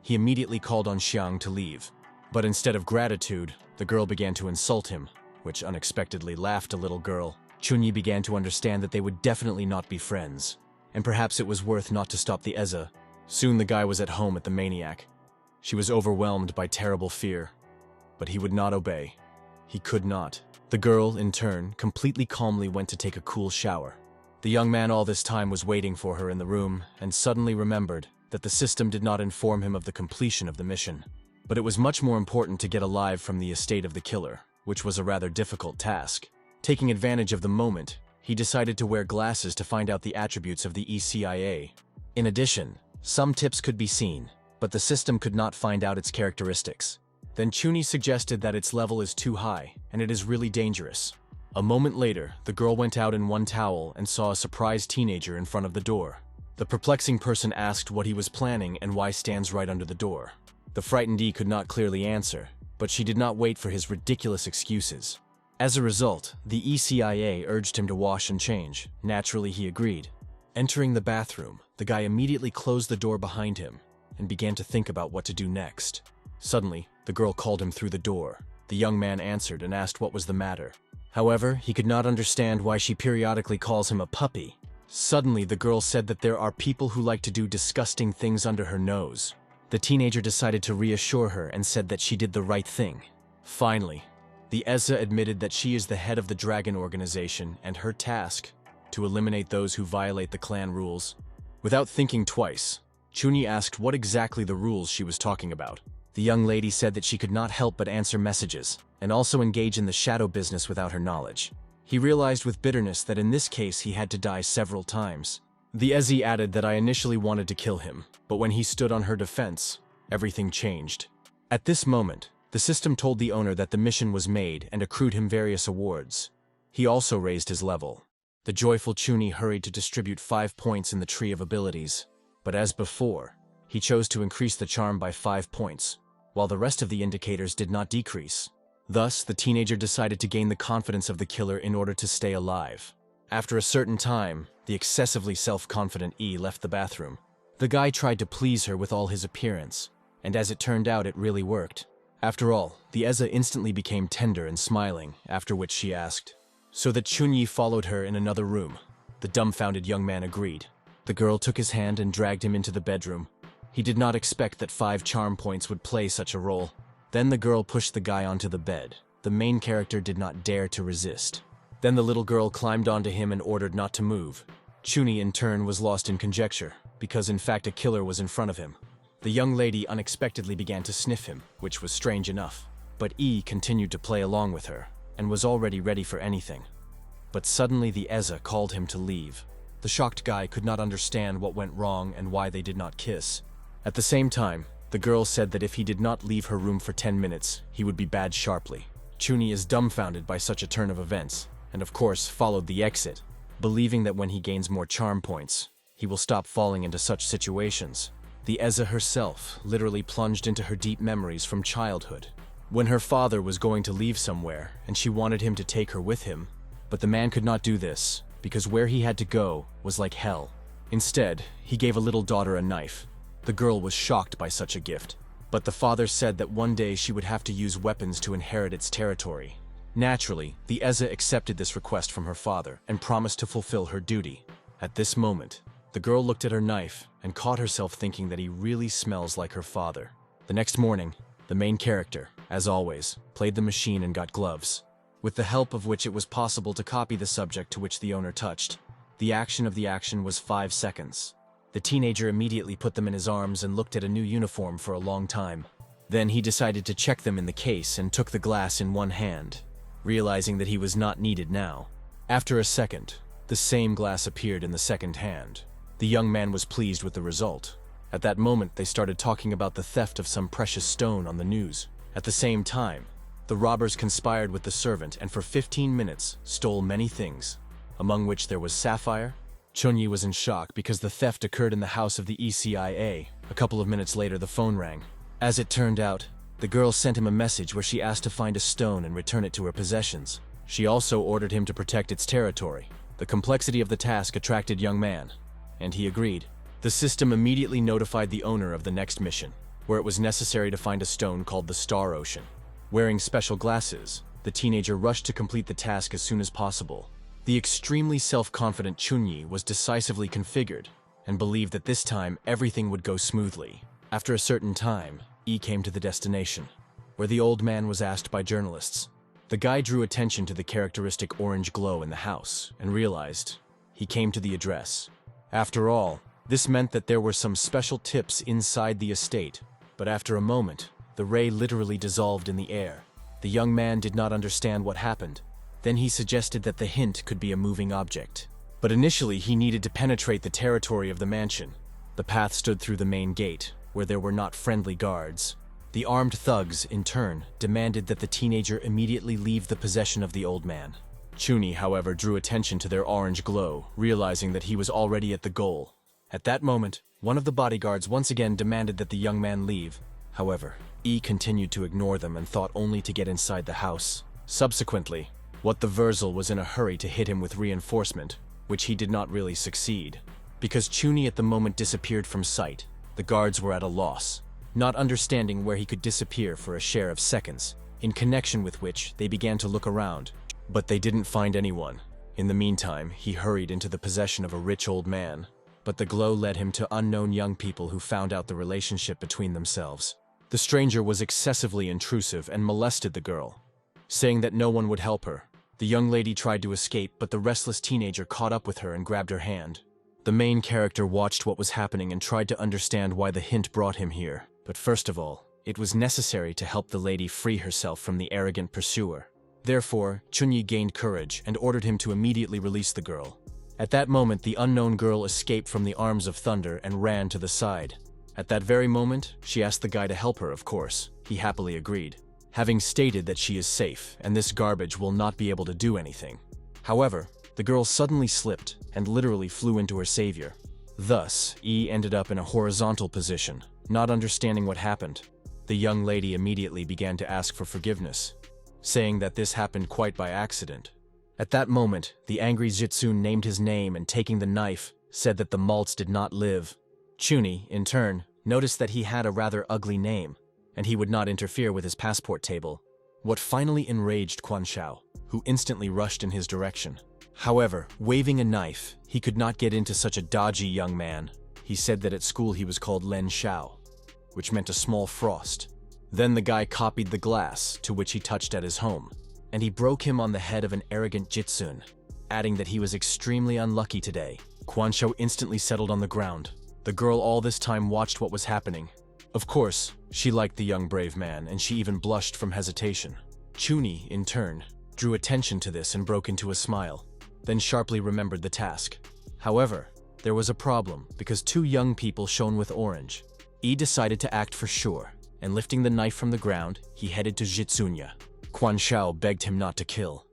Speaker 1: immediately called on Xiang to leave. But instead of gratitude, the girl began to insult him, which unexpectedly laughed a little girl. Chunyi began to understand that they would definitely not be friends, and perhaps it was worth not to stop the Eza. Soon the guy was at home at the maniac. She was overwhelmed by terrible fear, but he would not obey. He could not. The girl, in turn, completely calmly went to take a cool shower. The young man all this time was waiting for her in the room and suddenly remembered that the system did not inform him of the completion of the mission. But it was much more important to get alive from the estate of the killer, which was a rather difficult task. Taking advantage of the moment, he decided to wear glasses to find out the attributes of the ECIA. In addition, some tips could be seen, but the system could not find out its characteristics. Then Chunyi suggested that its level is too high, and it is really dangerous. A moment later, the girl went out in one towel and saw a surprised teenager in front of the door. The perplexing person asked what he was planning and why stands right under the door. The frightened E could not clearly answer, but she did not wait for his ridiculous excuses. As a result, the ECIA urged him to wash and change. Naturally, he agreed. Entering the bathroom, the guy immediately closed the door behind him and began to think about what to do next. Suddenly, the girl called him through the door. The young man answered and asked what was the matter. However, he could not understand why she periodically calls him a puppy. Suddenly, the girl said that there are people who like to do disgusting things under her nose. The teenager decided to reassure her and said that she did the right thing. Finally, the Eza admitted that she is the head of the Dragon organization and her task to eliminate those who violate the clan rules. Without thinking twice, Chunyi asked what exactly the rules she was talking about. The young lady said that she could not help but answer messages and also engage in the shadow business without her knowledge. He realized with bitterness that in this case he had to die several times. The Ezi added that I initially wanted to kill him, but when he stood on her defense, everything changed. At this moment, the system told the owner that the mission was made and accrued him various awards. He also raised his level. The joyful Chunyi hurried to distribute 5 points in the tree of abilities, but as before, he chose to increase the charm by 5 points, while the rest of the indicators did not decrease. Thus, the teenager decided to gain the confidence of the killer in order to stay alive. After a certain time, the excessively self-confident E left the bathroom. The guy tried to please her with all his appearance, and as it turned out, it really worked. After all, the Eza instantly became tender and smiling, after which she asked, so that Chunyi followed her in another room. The dumbfounded young man agreed. The girl took his hand and dragged him into the bedroom. He did not expect that 5 charm points would play such a role. Then the girl pushed the guy onto the bed. The main character did not dare to resist. Then the little girl climbed onto him and ordered not to move. Chunyi in turn was lost in conjecture, because in fact a killer was in front of him. The young lady unexpectedly began to sniff him, which was strange enough. But E continued to play along with her, and was already ready for anything. But suddenly the Eza called him to leave. The shocked guy could not understand what went wrong and why they did not kiss. At the same time, the girl said that if he did not leave her room for 10 minutes, he would be bad sharply. Chunyi is dumbfounded by such a turn of events, and of course followed the exit, believing that when he gains more charm points, he will stop falling into such situations. The Eza herself literally plunged into her deep memories from childhood, when her father was going to leave somewhere and she wanted him to take her with him, but the man could not do this because where he had to go was like hell. Instead, he gave a little daughter a knife. The girl was shocked by such a gift, but the father said that one day she would have to use weapons to inherit its territory. Naturally, the Eza accepted this request from her father and promised to fulfill her duty. At this moment, the girl looked at her knife and caught herself thinking that he really smells like her father. The next morning, the main character, as always, played the machine and got gloves, with the help of which it was possible to copy the subject to which the owner touched. The action of the action was 5 seconds. The teenager immediately put them in his arms and looked at a new uniform for a long time. Then he decided to check them in the case and took the glass in one hand. realizing that he was not needed now. After a second, the same glass appeared in the second hand. The young man was pleased with the result. At that moment, they started talking about the theft of some precious stone on the news. At the same time, the robbers conspired with the servant and for 15 minutes stole many things, among which there was sapphire. Chunyi was in shock because the theft occurred in the house of the ECIA. A couple of minutes later, the phone rang. As it turned out, the girl sent him a message where she asked to find a stone and return it to her possessions. She also ordered him to protect its territory. The complexity of the task attracted young man, and he agreed. The system immediately notified the owner of the next mission, where it was necessary to find a stone called the Star Ocean. Wearing special glasses, the teenager rushed to complete the task as soon as possible. The extremely self-confident Chunyi was decisively configured and believed that this time everything would go smoothly. After a certain time, E came to the destination, where the old man was asked by journalists. The guy drew attention to the characteristic orange glow in the house and realized he came to the address. After all, this meant that there were some special tips inside the estate, but after a moment, the ray literally dissolved in the air. The young man did not understand what happened. Then he suggested that the hint could be a moving object. But initially, he needed to penetrate the territory of the mansion. The path stood through the main gate, where there were not friendly guards. The armed thugs, in turn, demanded that the teenager immediately leave the possession of the old man. Chunyi, however, drew attention to their orange glow, realizing that he was already at the goal. At that moment, one of the bodyguards once again demanded that the young man leave. However, E continued to ignore them and thought only to get inside the house. Subsequently, What the Verzel was in a hurry to hit him with reinforcement, which he did not really succeed. Because Chunyi at the moment disappeared from sight, the guards were at a loss, not understanding where he could disappear for a share of seconds, in connection with which they began to look around. But they didn't find anyone. In the meantime, he hurried into the possession of a rich old man, but the glow led him to unknown young people who found out the relationship between themselves. The stranger was excessively intrusive and molested the girl, saying that no one would help her. The young lady tried to escape, but the restless teenager caught up with her and grabbed her hand. The main character watched what was happening and tried to understand why the hint brought him here. But first of all, it was necessary to help the lady free herself from the arrogant pursuer. Therefore, Chunyi gained courage and ordered him to immediately release the girl. At that moment, the unknown girl escaped from the arms of thunder and ran to the side. At that very moment, she asked the guy to help her, of course. He happily agreed, having stated that she is safe and this garbage will not be able to do anything. However, the girl suddenly slipped and literally flew into her savior. Thus, E ended up in a horizontal position, not understanding what happened. The young lady immediately began to ask for forgiveness, saying that this happened quite by accident. At that moment, the angry Jitsun named his name and taking the knife, said that the malts did not live. Chunyi, in turn, noticed that he had a rather ugly name, and he would not interfere with his passport table. What finally enraged Quan Shao, who instantly rushed in his direction. However, waving a knife, he could not get into such a dodgy young man. He said that at school he was called Len Shao, which meant a small frost. Then the guy copied the glass, to which he touched at his home, and he broke him on the head of an arrogant Jitsun, adding that he was extremely unlucky today. Quan Shao instantly settled on the ground. The girl all this time watched what was happening. Of course, she liked the young brave man, and she even blushed from hesitation. Chunyi, in turn, drew attention to this and broke into a smile, then sharply remembered the task. However, there was a problem, because two young people shone with orange. E decided to act for sure, and lifting the knife from the ground, he headed to Jitsunya. Quan Shao begged him not to kill.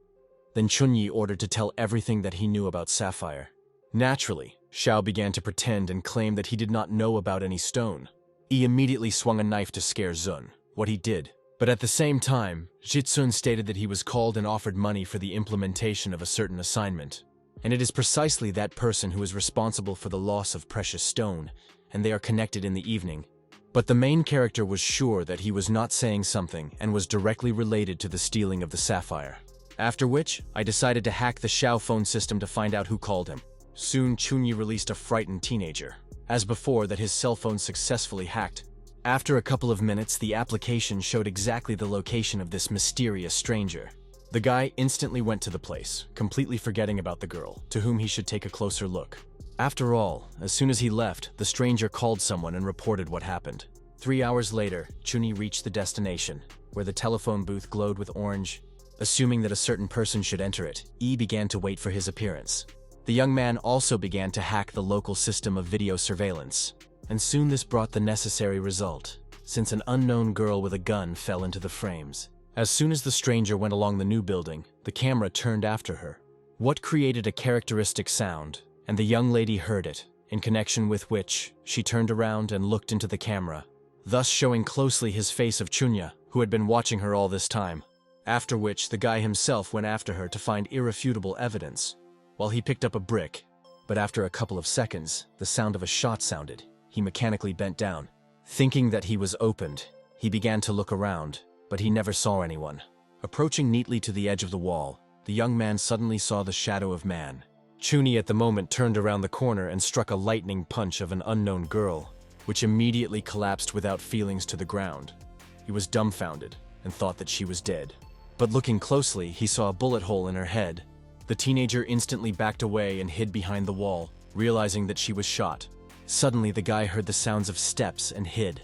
Speaker 1: Then Chunyi ordered to tell everything that he knew about Sapphire. Naturally, Shao began to pretend and claim that he did not know about any stone. E immediately swung a knife to scare Zun, what he did. But at the same time, Jitsun stated that he was called and offered money for the implementation of a certain assignment. And it is precisely that person who is responsible for the loss of precious stone, and they are connected in the evening. But the main character was sure that he was not saying something and was directly related to the stealing of the sapphire. After which, I decided to hack the Shao phone system to find out who called him. Soon, Chunyi released a frightened teenager, as before that his cell phone successfully hacked. After a couple of minutes, the application showed exactly the location of this mysterious stranger. The guy instantly went to the place, completely forgetting about the girl, to whom he should take a closer look. After all, as soon as he left, the stranger called someone and reported what happened. 3 hours later, Chunyi reached the destination, where the telephone booth glowed with orange. Assuming that a certain person should enter it, E began to wait for his appearance. The young man also began to hack the local system of video surveillance, and soon this brought the necessary result, since an unknown girl with a gun fell into the frames. As soon as the stranger went along the new building, the camera turned after her. What created a characteristic sound, and the young lady heard it, in connection with which she turned around and looked into the camera, thus showing closely his face of Chunya, who had been watching her all this time. After which, the guy himself went after her to find irrefutable evidence, while he picked up a brick. But after a couple of seconds, the sound of a shot sounded. He mechanically bent down. Thinking that he was opened, he began to look around, but he never saw anyone. Approaching neatly to the edge of the wall, the young man suddenly saw the shadow of man. Chuni at the moment turned around the corner and struck a lightning punch of an unknown girl, which immediately collapsed without feelings to the ground. He was dumbfounded and thought that she was dead. But looking closely, he saw a bullet hole in her head. The teenager instantly backed away and hid behind the wall, realizing that she was shot. Suddenly, the guy heard the sounds of steps and hid.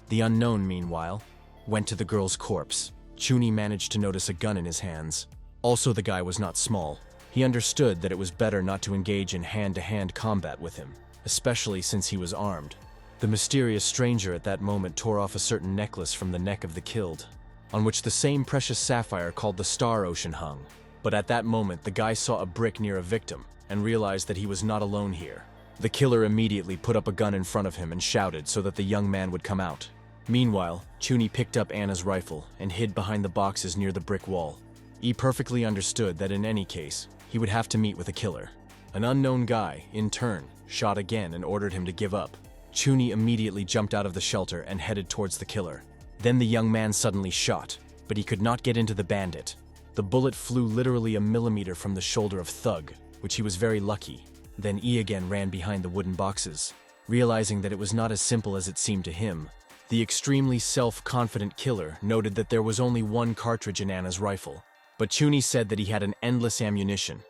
Speaker 1: The unknown, meanwhile, went to the girl's corpse. Chuni managed to notice a gun in his hands. Also, the guy was not small. He understood that it was better not to engage in hand-to-hand combat with him, especially since he was armed. The mysterious stranger at that moment tore off a certain necklace from the neck of the killed, on which the same precious sapphire called the Star Ocean hung. But at that moment, the guy saw a brick near a victim and realized that he was not alone here. The killer immediately put up a gun in front of him and shouted so that the young man would come out. Meanwhile, Chuni picked up Anna's rifle and hid behind the boxes near the brick wall. He perfectly understood that in any case, he would have to meet with a killer. An unknown guy, in turn, shot again and ordered him to give up. Chuni immediately jumped out of the shelter and headed towards the killer. Then the young man suddenly shot, but he could not get into the bandit. The bullet flew literally a millimeter from the shoulder of Thug, which he was very lucky. Then E again ran behind the wooden boxes. Realizing that it was not as simple as it seemed to him, the extremely self-confident killer noted that there was only one cartridge in Anna's rifle, but Chuni said that he had an endless ammunition.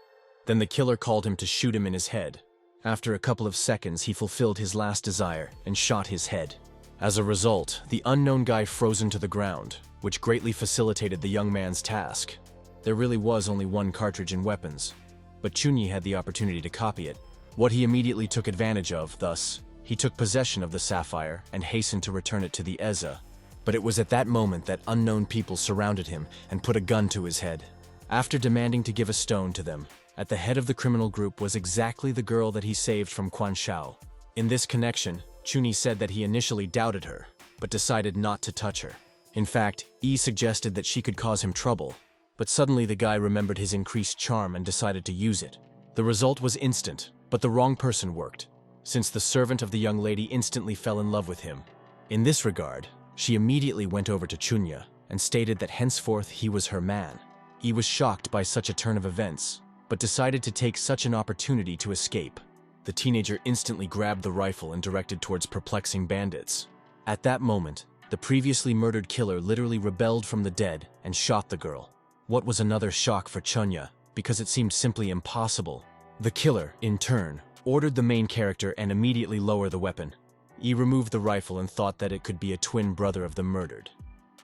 Speaker 1: Then the killer called him to shoot him in his head. After a couple of seconds, he fulfilled his last desire and shot his head. As a result, the unknown guy frozen to the ground, which greatly facilitated the young man's task. There really was only one cartridge in weapons, but Chunyi had the opportunity to copy it. What he immediately took advantage of, thus, he took possession of the sapphire and hastened to return it to the Eza. But it was at that moment that unknown people surrounded him and put a gun to his head. After demanding to give a stone to them, at the head of the criminal group was exactly the girl that he saved from Quan Shao. In this connection, Chuni said that he initially doubted her, but decided not to touch her. In fact, Yi suggested that she could cause him trouble, but suddenly the guy remembered his increased charm and decided to use it. The result was instant, but the wrong person worked, since the servant of the young lady instantly fell in love with him. In this regard, she immediately went over to Chunya and stated that henceforth he was her man. Yi was shocked by such a turn of events, but decided to take such an opportunity to escape. The teenager instantly grabbed the rifle and directed towards perplexing bandits. At that moment, the previously murdered killer literally rebelled from the dead and shot the girl. What was another shock for Chunya, because it seemed simply impossible. The killer, in turn, ordered the main character and immediately lower the weapon. He removed the rifle and thought that it could be a twin brother of the murdered,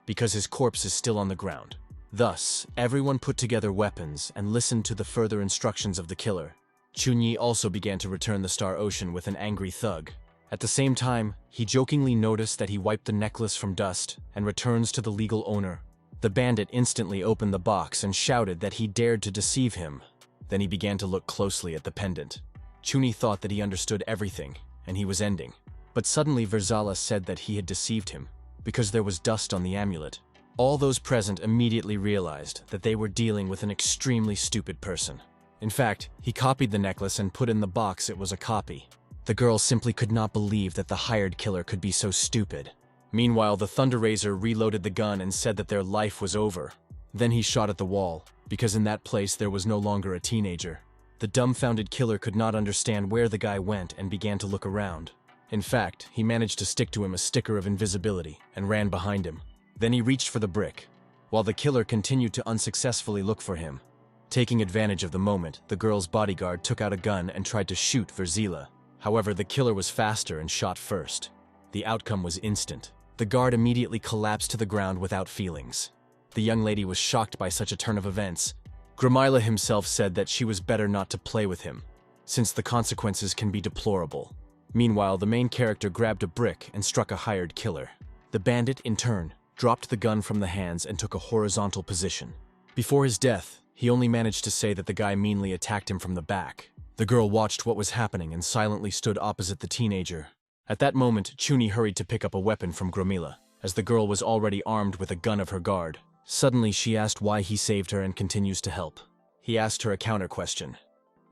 Speaker 1: because his corpse is still on the ground. Thus, everyone put together weapons and listened to the further instructions of the killer. Chunyi also began to return the Star Ocean with an angry thug. At the same time, he jokingly noticed that he wiped the necklace from dust and returns to the legal owner. The bandit instantly opened the box and shouted that he dared to deceive him. Then he began to look closely at the pendant. Chuni thought that he understood everything, and he was ending. But suddenly Verzala said that he had deceived him, because there was dust on the amulet. All those present immediately realized that they were dealing with an extremely stupid person. In fact, he copied the necklace and put in the box it was a copy. The girl simply could not believe that the hired killer could be so stupid. Meanwhile, the Thunder Raiser reloaded the gun and said that their life was over. Then he shot at the wall, because in that place there was no longer a teenager. The dumbfounded killer could not understand where the guy went and began to look around. In fact, he managed to stick to him a sticker of invisibility and ran behind him. Then he reached for the brick, while the killer continued to unsuccessfully look for him. Taking advantage of the moment, the girl's bodyguard took out a gun and tried to shoot Verzila. However, the killer was faster and shot first. The outcome was instant. The guard immediately collapsed to the ground without feelings. The young lady was shocked by such a turn of events. Gramila himself said that she was better not to play with him, since the consequences can be deplorable. Meanwhile, the main character grabbed a brick and struck a hired killer. The bandit, in turn, dropped the gun from the hands and took a horizontal position. Before his death, he only managed to say that the guy meanly attacked him from the back. The girl watched what was happening and silently stood opposite the teenager. At that moment, Chuni hurried to pick up a weapon from Gramila, as the girl was already armed with a gun of her guard. Suddenly, she asked why he saved her and continues to help. He asked her a counter question.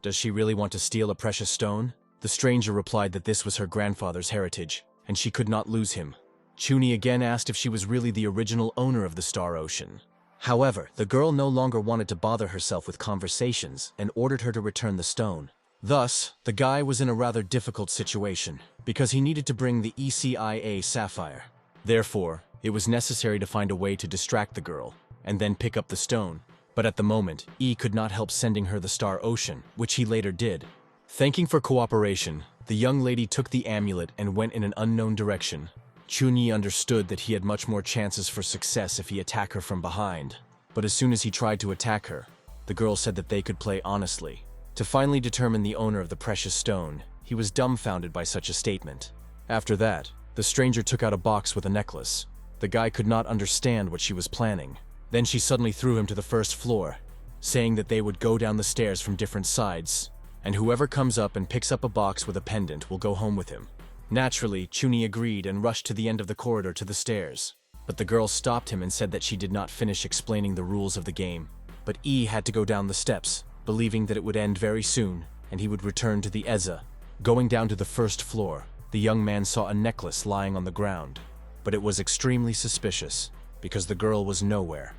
Speaker 1: Does she really want to steal a precious stone? The stranger replied that this was her grandfather's heritage, and she could not lose him. Chuni again asked if she was really the original owner of the Star Ocean. However, the girl no longer wanted to bother herself with conversations and ordered her to return the stone. Thus, the guy was in a rather difficult situation, because he needed to bring the ECIA sapphire. Therefore, it was necessary to find a way to distract the girl, and then pick up the stone. But at the moment, E could not help sending her the Star Ocean, which he later did. Thanking for cooperation, the young lady took the amulet and went in an unknown direction. Chunyi understood that he had much more chances for success if he attacked her from behind. But as soon as he tried to attack her, the girl said that they could play honestly. To finally determine the owner of the precious stone, he was dumbfounded by such a statement. After that, the stranger took out a box with a necklace. The guy could not understand what she was planning. Then she suddenly threw him to the first floor, saying that they would go down the stairs from different sides, and whoever comes up and picks up a box with a pendant will go home with him. Naturally, Chuni agreed and rushed to the end of the corridor to the stairs. But the girl stopped him and said that she did not finish explaining the rules of the game. But E had to go down the steps, believing that it would end very soon, and he would return to the Eza. Going down to the first floor, the young man saw a necklace lying on the ground. But it was extremely suspicious, because the girl was nowhere,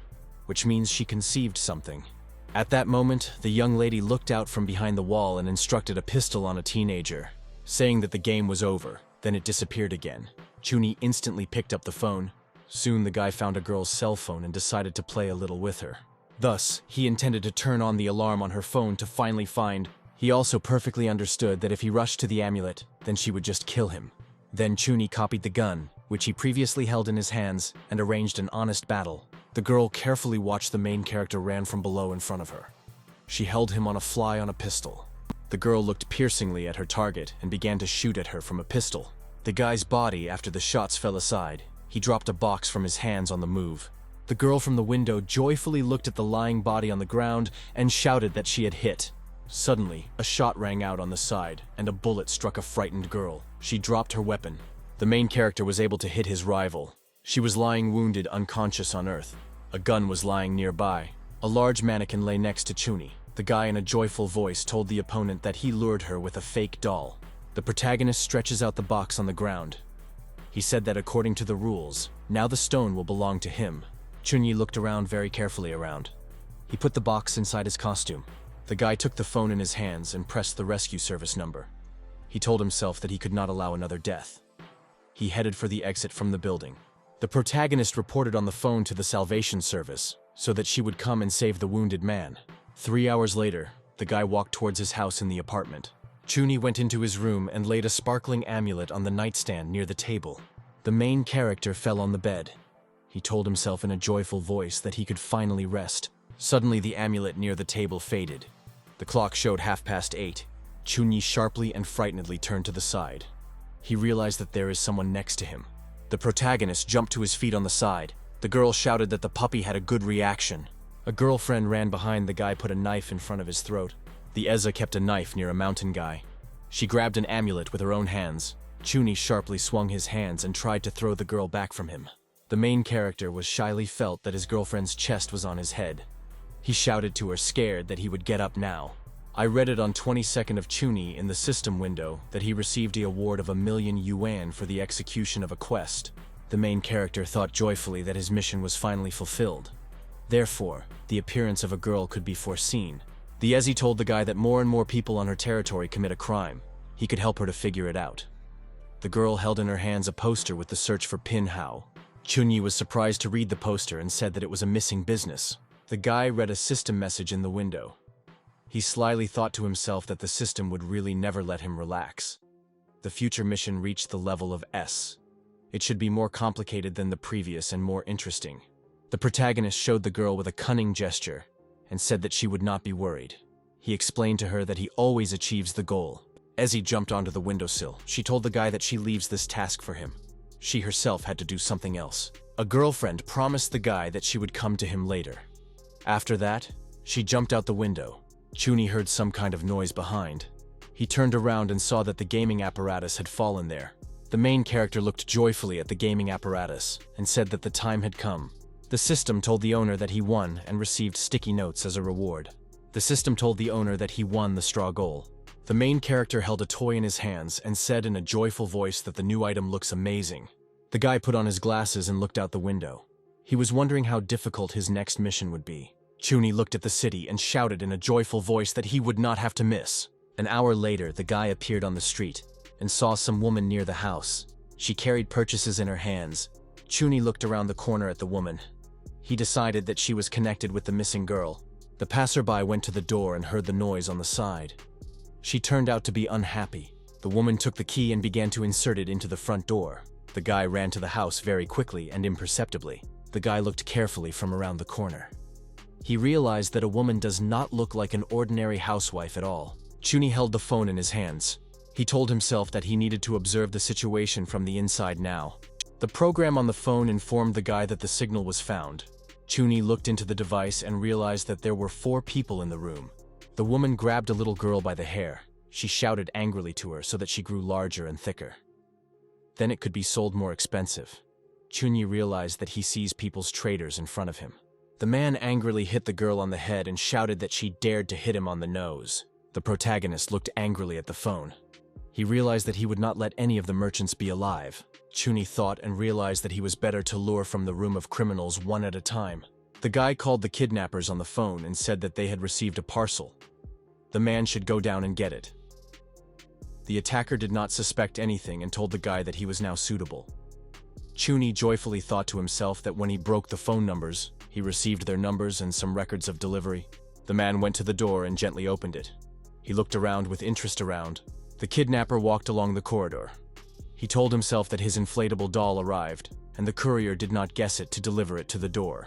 Speaker 1: which means she conceived something. At that moment, the young lady looked out from behind the wall and instructed a pistol on a teenager, saying that the game was over. Then it disappeared again. Chuni instantly picked up the phone. Soon the guy found a girl's cell phone and decided to play a little with her. Thus, he intended to turn on the alarm on her phone to finally find. He also perfectly understood that if he rushed to the amulet, then she would just kill him. Then Chuni copied the gun, which he previously held in his hands, and arranged an honest battle. The girl carefully watched the main character ran from below in front of her. She held him on a fly on a pistol. The girl looked piercingly at her target and began to shoot at her from a pistol. The guy's body, after the shots fell aside, he dropped a box from his hands on the move. The girl from the window joyfully looked at the lying body on the ground and shouted that she had hit. Suddenly, a shot rang out on the side, and a bullet struck a frightened girl. She dropped her weapon. The main character was able to hit his rival. She was lying wounded, unconscious on earth. A gun was lying nearby. A large mannequin lay next to Chuni. The guy in a joyful voice told the opponent that he lured her with a fake doll. The protagonist stretches out the box on the ground. He said that according to the rules, now the stone will belong to him. Chunyi looked around very carefully around. He put the box inside his costume. The guy took the phone in his hands and pressed the rescue service number. He told himself that he could not allow another death. He headed for the exit from the building. The protagonist reported on the phone to the salvation service, so that she would come and save the wounded man. 3 hours later, the guy walked towards his house in the apartment. Chuni went into his room and laid a sparkling amulet on the nightstand near the table. The main character fell on the bed. He told himself in a joyful voice that he could finally rest. Suddenly, the amulet near the table faded. The clock showed 8:30. Chunyi sharply and frightenedly turned to the side. He realized that there is someone next to him. The protagonist jumped to his feet on the side. The girl shouted that the puppy had a good reaction. A girlfriend ran behind the guy, put a knife in front of his throat. The Eza kept a knife near a mountain guy. She grabbed an amulet with her own hands. Chuni sharply swung his hands and tried to throw the girl back from him. The main character was shyly felt that his girlfriend's chest was on his head. He shouted to her, scared, that he would get up now. I read it on 22nd of Chuni in the system window that he received the award of 1,000,000 yuan for the execution of a quest. The main character thought joyfully that his mission was finally fulfilled. Therefore, the appearance of a girl could be foreseen. The Ezi told the guy that more and more people on her territory commit a crime. He could help her to figure it out. The girl held in her hands a poster with the search for Pinhao. Chunyi was surprised to read the poster and said that it was a missing business. The guy read a system message in the window. He slyly thought to himself that the system would really never let him relax. The future mission reached the level of S. It should be more complicated than the previous and more interesting. The protagonist showed the girl with a cunning gesture and said that she would not be worried. He explained to her that he always achieves the goal. As he jumped onto the windowsill, she told the guy that she leaves this task for him. She herself had to do something else. A girlfriend promised the guy that she would come to him later. After that, she jumped out the window. Chuni heard some kind of noise behind. He turned around and saw that the gaming apparatus had fallen there. The main character looked joyfully at the gaming apparatus and said that the time had come. The system told the owner that he won and received sticky notes as a reward. The system told the owner that he won the straw goal. The main character held a toy in his hands and said in a joyful voice that the new item looks amazing. The guy put on his glasses and looked out the window. He was wondering how difficult his next mission would be. Chuni looked at the city and shouted in a joyful voice that he would not have to miss. An hour later, the guy appeared on the street and saw some woman near the house. She carried purchases in her hands. Chuni looked around the corner at the woman. He decided that she was connected with the missing girl. The passerby went to the door and heard the noise on the side. She turned out to be unhappy. The woman took the key and began to insert it into the front door. The guy ran to the house very quickly and imperceptibly. The guy looked carefully from around the corner. He realized that a woman does not look like an ordinary housewife at all. Chuni held the phone in his hands. He told himself that he needed to observe the situation from the inside now. The program on the phone informed the guy that the signal was found. Chuni looked into the device and realized that there were 4 people in the room. The woman grabbed a little girl by the hair. She shouted angrily to her so that she grew larger and thicker. Then it could be sold more expensive. Chuni realized that he sees people's traders in front of him. The man angrily hit the girl on the head and shouted that she dared to hit him on the nose. The protagonist looked angrily at the phone. He realized that he would not let any of the merchants be alive. Chuni thought and realized that he was better to lure from the room of criminals one at a time. The guy called the kidnappers on the phone and said that they had received a parcel. The man should go down and get it. The attacker did not suspect anything and told the guy that he was now suitable. Chuni joyfully thought to himself that when he broke the phone numbers, he received their numbers and some records of delivery. The man went to the door and gently opened it. He looked around with interest around. The kidnapper walked along the corridor. He told himself that his inflatable doll arrived, and the courier did not guess it to deliver it to the door.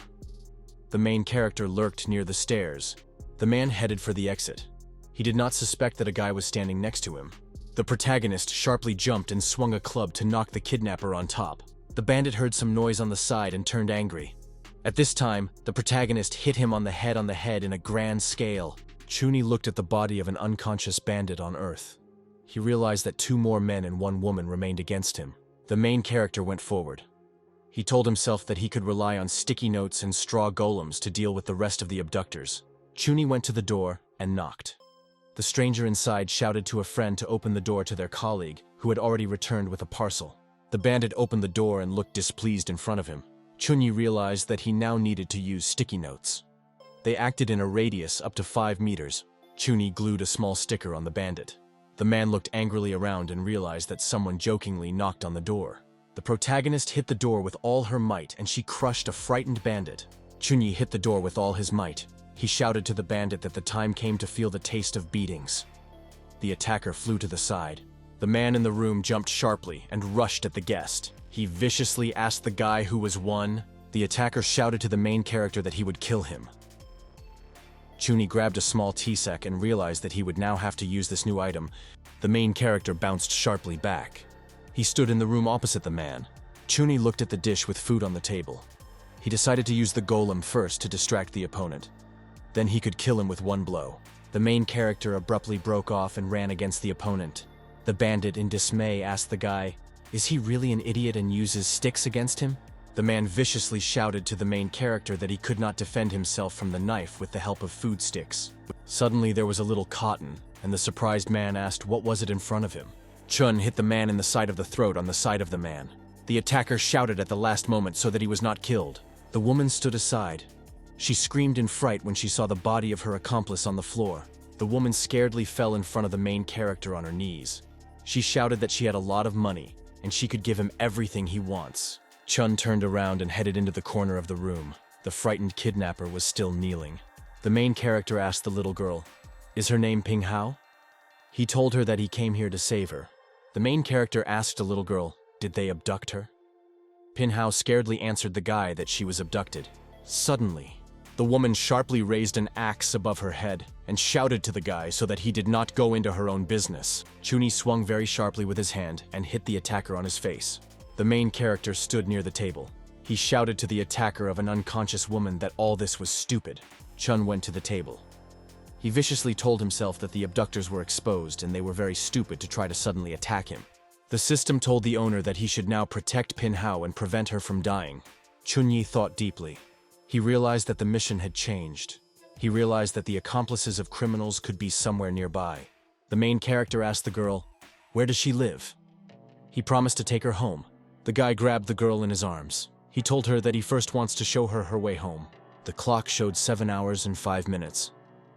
Speaker 1: The main character lurked near the stairs. The man headed for the exit. He did not suspect that a guy was standing next to him. The protagonist sharply jumped and swung a club to knock the kidnapper on top. The bandit heard some noise on the side and turned angry. At this time, the protagonist hit him on the head in a grand scale. Chuni looked at the body of an unconscious bandit on Earth. He realized that 2 more men and 1 woman remained against him. The main character went forward. He told himself that he could rely on sticky notes and straw golems to deal with the rest of the abductors. Chuni went to the door and knocked. The stranger inside shouted to a friend to open the door to their colleague, who had already returned with a parcel. The bandit opened the door and looked displeased in front of him. Chuni realized that he now needed to use sticky notes. They acted in a radius up to 5 meters. Chuni glued a small sticker on the bandit. The man looked angrily around and realized that someone jokingly knocked on the door. The protagonist hit the door with all her might and she crushed a frightened bandit. Chuni hit the door with all his might. He shouted to the bandit that the time came to feel the taste of beatings. The attacker flew to the side. The man in the room jumped sharply and rushed at the guest. He viciously asked the guy who was won. The attacker shouted to the main character that he would kill him. Chuni grabbed a small tea sack and realized that he would now have to use this new item. The main character bounced sharply back. He stood in the room opposite the man. Chuni looked at the dish with food on the table. He decided to use the golem first to distract the opponent. Then he could kill him with 1 blow. The main character abruptly broke off and ran against the opponent. The bandit, in dismay, asked the guy, "Is he really an idiot and uses sticks against him?" The man viciously shouted to the main character that he could not defend himself from the knife with the help of food sticks. Suddenly there was a little cotton, and the surprised man asked what was it in front of him. Chun hit the man in the side of the throat on the side of the man. The attacker shouted at the last moment so that he was not killed. The woman stood aside. She screamed in fright when she saw the body of her accomplice on the floor. The woman scaredly fell in front of the main character on her knees. She shouted that she had a lot of money, and she could give him everything he wants. Chun turned around and headed into the corner of the room. The frightened kidnapper was still kneeling. The main character asked the little girl, "Is her name Pinhao?" He told her that he came here to save her. The main character asked the little girl, "Did they abduct her?" Pinhao scaredly answered the guy that she was abducted. Suddenly, the woman sharply raised an axe above her head and shouted to the guy so that he did not go into her own business. Chuni swung very sharply with his hand and hit the attacker on his face. The main character stood near the table. He shouted to the attacker of an unconscious woman that all this was stupid. Chun went to the table. He viciously told himself that the abductors were exposed and they were very stupid to try to suddenly attack him. The system told the owner that he should now protect Pinhao and prevent her from dying. Chunyi thought deeply. He realized that the mission had changed. He realized that the accomplices of criminals could be somewhere nearby. The main character asked the girl, "Where does she live?" He promised to take her home. The guy grabbed the girl in his arms. He told her that he first wants to show her her way home. The clock showed 7 hours and 5 minutes.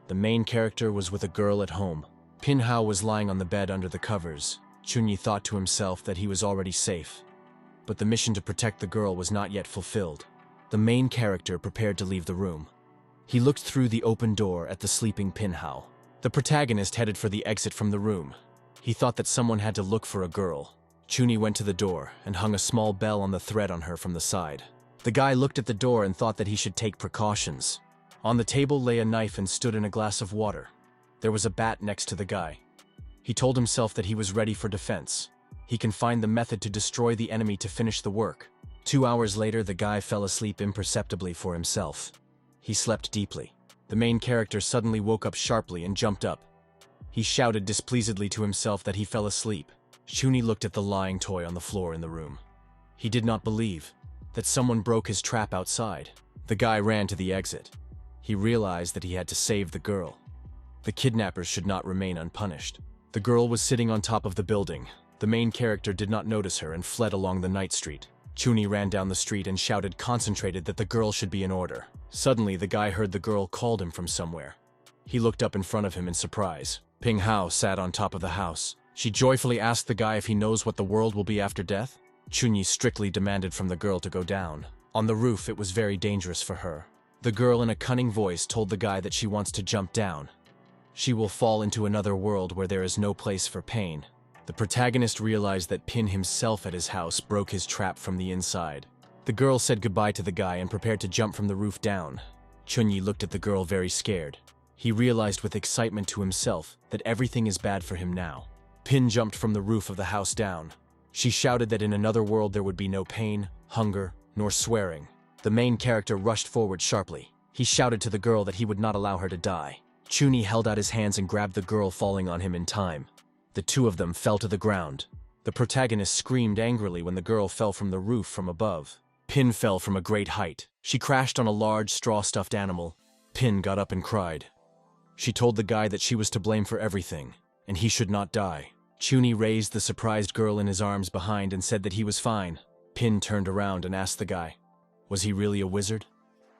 Speaker 1: The main character was with a girl at home. Pinhao was lying on the bed under the covers. Chunyi thought to himself that he was already safe. But the mission to protect the girl was not yet fulfilled. The main character prepared to leave the room. He looked through the open door at the sleeping Pinhao. The protagonist headed for the exit from the room. He thought that someone had to look for a girl. Chuni went to the door and hung a small bell on the thread on her from the side. The guy looked at the door and thought that he should take precautions. On the table lay a knife and stood in a glass of water. There was a bat next to the guy. He told himself that he was ready for defense. He can find the method to destroy the enemy to finish the work. 2 hours later, the guy fell asleep imperceptibly for himself. He slept deeply. The main character suddenly woke up sharply and jumped up. He shouted displeasedly to himself that he fell asleep. Chuni looked at the lying toy on the floor in the room. He did not believe that someone broke his trap outside. The guy ran to the exit. He realized that he had to save the girl. The kidnappers should not remain unpunished. The girl was sitting on top of the building. The main character did not notice her and fled along the night street. Chuni ran down the street and shouted concentrated that the girl should be in order. Suddenly, the guy heard the girl called him from somewhere. He looked up in front of him in surprise. Pinhao sat on top of the house. She joyfully asked the guy if he knows what the world will be after death. Chunyi strictly demanded from the girl to go down. On the roof, it was very dangerous for her. The girl in a cunning voice told the guy that she wants to jump down. She will fall into another world where there is no place for pain. The protagonist realized that Pin himself at his house broke his trap from the inside. The girl said goodbye to the guy and prepared to jump from the roof down. Chunyi looked at the girl very scared. He realized with excitement to himself that everything is bad for him now. Pin jumped from the roof of the house down. She shouted that in another world there would be no pain, hunger, nor swearing. The main character rushed forward sharply. He shouted to the girl that he would not allow her to die. Chuni held out his hands and grabbed the girl, falling on him in time. The two of them fell to the ground. The protagonist screamed angrily when the girl fell from the roof from above. Pin fell from a great height. She crashed on a large straw-stuffed animal. Pin got up and cried. She told the guy that she was to blame for everything, and he should not die. Chuni raised the surprised girl in his arms behind and said that he was fine. Pin turned around and asked the guy, was he really a wizard?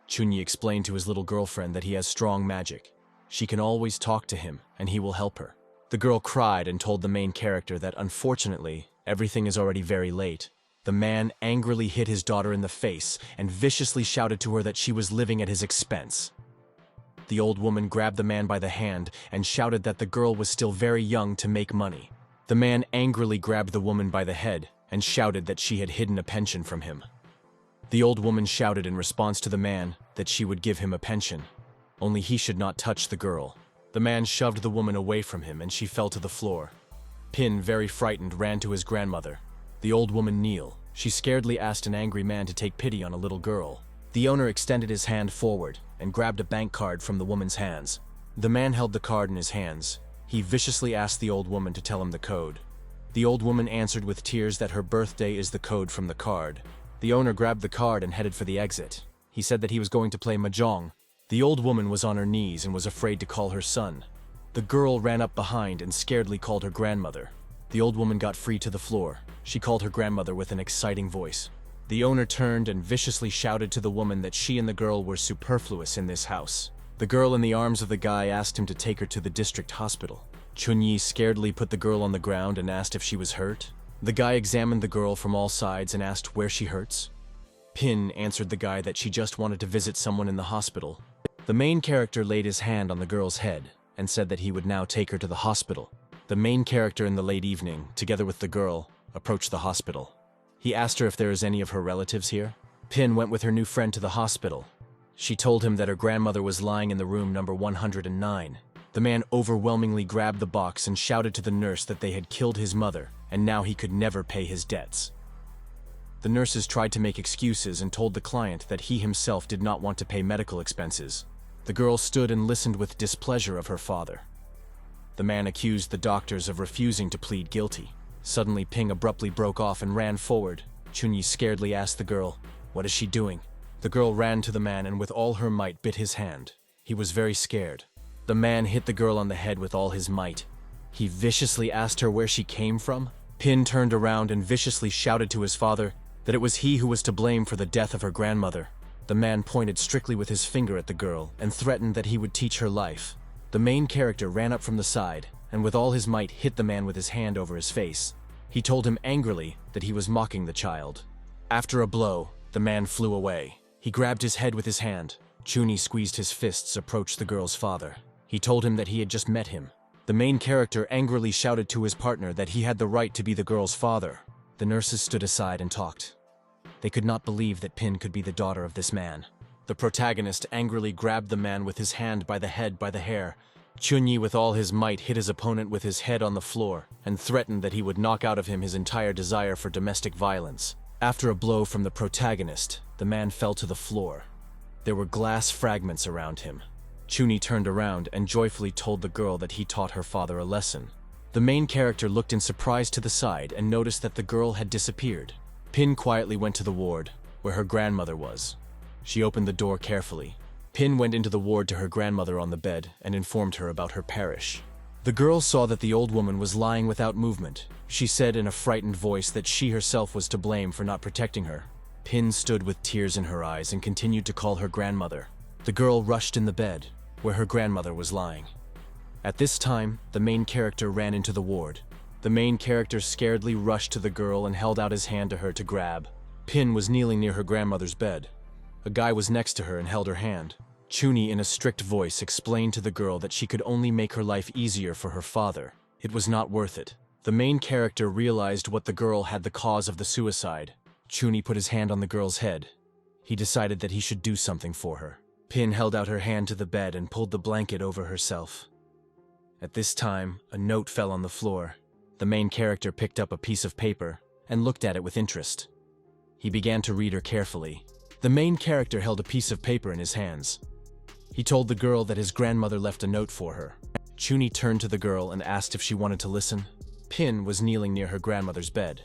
Speaker 1: Chuni explained to his little girlfriend that he has strong magic. She can always talk to him, and he will help her. The girl cried and told the main character that, unfortunately, everything is already very late. The man angrily hit his daughter in the face and viciously shouted to her that she was living at his expense. The old woman grabbed the man by the hand and shouted that the girl was still very young to make money. The man angrily grabbed the woman by the head and shouted that she had hidden a pension from him. The old woman shouted in response to the man that she would give him a pension, only he should not touch the girl. The man shoved the woman away from him and she fell to the floor. Pin, very frightened, ran to his grandmother. The old woman kneeled. She scaredly asked an angry man to take pity on a little girl. The owner extended his hand forward and grabbed a bank card from the woman's hands. The man held the card in his hands. He viciously asked the old woman to tell him the code. The old woman answered with tears that her birthday is the code from the card. The owner grabbed the card and headed for the exit. He said that he was going to play mahjong. The old woman was on her knees and was afraid to call her son. The girl ran up behind and scaredly called her grandmother. The old woman got free to the floor. She called her grandmother with an exciting voice. The owner turned and viciously shouted to the woman that she and the girl were superfluous in this house. The girl in the arms of the guy asked him to take her to the district hospital. Chunyi scaredly put the girl on the ground and asked if she was hurt. The guy examined the girl from all sides and asked where she hurts. Pin answered the guy that she just wanted to visit someone in the hospital. The main character laid his hand on the girl's head and said that he would now take her to the hospital. The main character in the late evening, together with the girl, approached the hospital. He asked her if there is any of her relatives here. Pin went with her new friend to the hospital. She told him that her grandmother was lying in the room number 109. The man overwhelmingly grabbed the box and shouted to the nurse that they had killed his mother, and now he could never pay his debts. The nurses tried to make excuses and told the client that he himself did not want to pay medical expenses. The girl stood and listened with displeasure of her father. The man accused the doctors of refusing to plead guilty. Suddenly, Ping abruptly broke off and ran forward. Chunyi scaredly asked the girl, "What is she doing?" The girl ran to the man and with all her might bit his hand. He was very scared. The man hit the girl on the head with all his might. He viciously asked her where she came from. Pin turned around and viciously shouted to his father that it was he who was to blame for the death of her grandmother. The man pointed strictly with his finger at the girl and threatened that he would teach her life. The main character ran up from the side and with all his might hit the man with his hand over his face. He told him angrily that he was mocking the child. After a blow, the man flew away. He grabbed his head with his hand. Chunyi squeezed his fists, approached the girl's father. He told him that he had just met him. The main character angrily shouted to his partner that he had the right to be the girl's father. The nurses stood aside and talked. They could not believe that Pin could be the daughter of this man. The protagonist angrily grabbed the man with his hand by the head by the hair. Chunyi with all his might hit his opponent with his head on the floor and threatened that he would knock out of him his entire desire for domestic violence. After a blow from the protagonist, the man fell to the floor. There were glass fragments around him. Chunyi turned around and joyfully told the girl that he taught her father a lesson. The main character looked in surprise to the side and noticed that the girl had disappeared. Pin quietly went to the ward, where her grandmother was. She opened the door carefully. Pin went into the ward to her grandmother on the bed and informed her about her parish. The girl saw that the old woman was lying without movement. She said in a frightened voice that she herself was to blame for not protecting her. Pin stood with tears in her eyes and continued to call her grandmother. The girl rushed in the bed, where her grandmother was lying. At this time, the main character ran into the ward. The main character scaredly rushed to the girl and held out his hand to her to grab. Pin was kneeling near her grandmother's bed. A guy was next to her and held her hand. Chunyi, in a strict voice, explained to the girl that she could only make her life easier for her father. It was not worth it. The main character realized what the girl had the cause of the suicide. Chunyi put his hand on the girl's head. He decided that he should do something for her. Pin held out her hand to the bed and pulled the blanket over herself. At this time, a note fell on the floor. The main character picked up a piece of paper and looked at it with interest. He began to read her carefully. The main character held a piece of paper in his hands. He told the girl that his grandmother left a note for her. Chunyi turned to the girl and asked if she wanted to listen. Pin was kneeling near her grandmother's bed.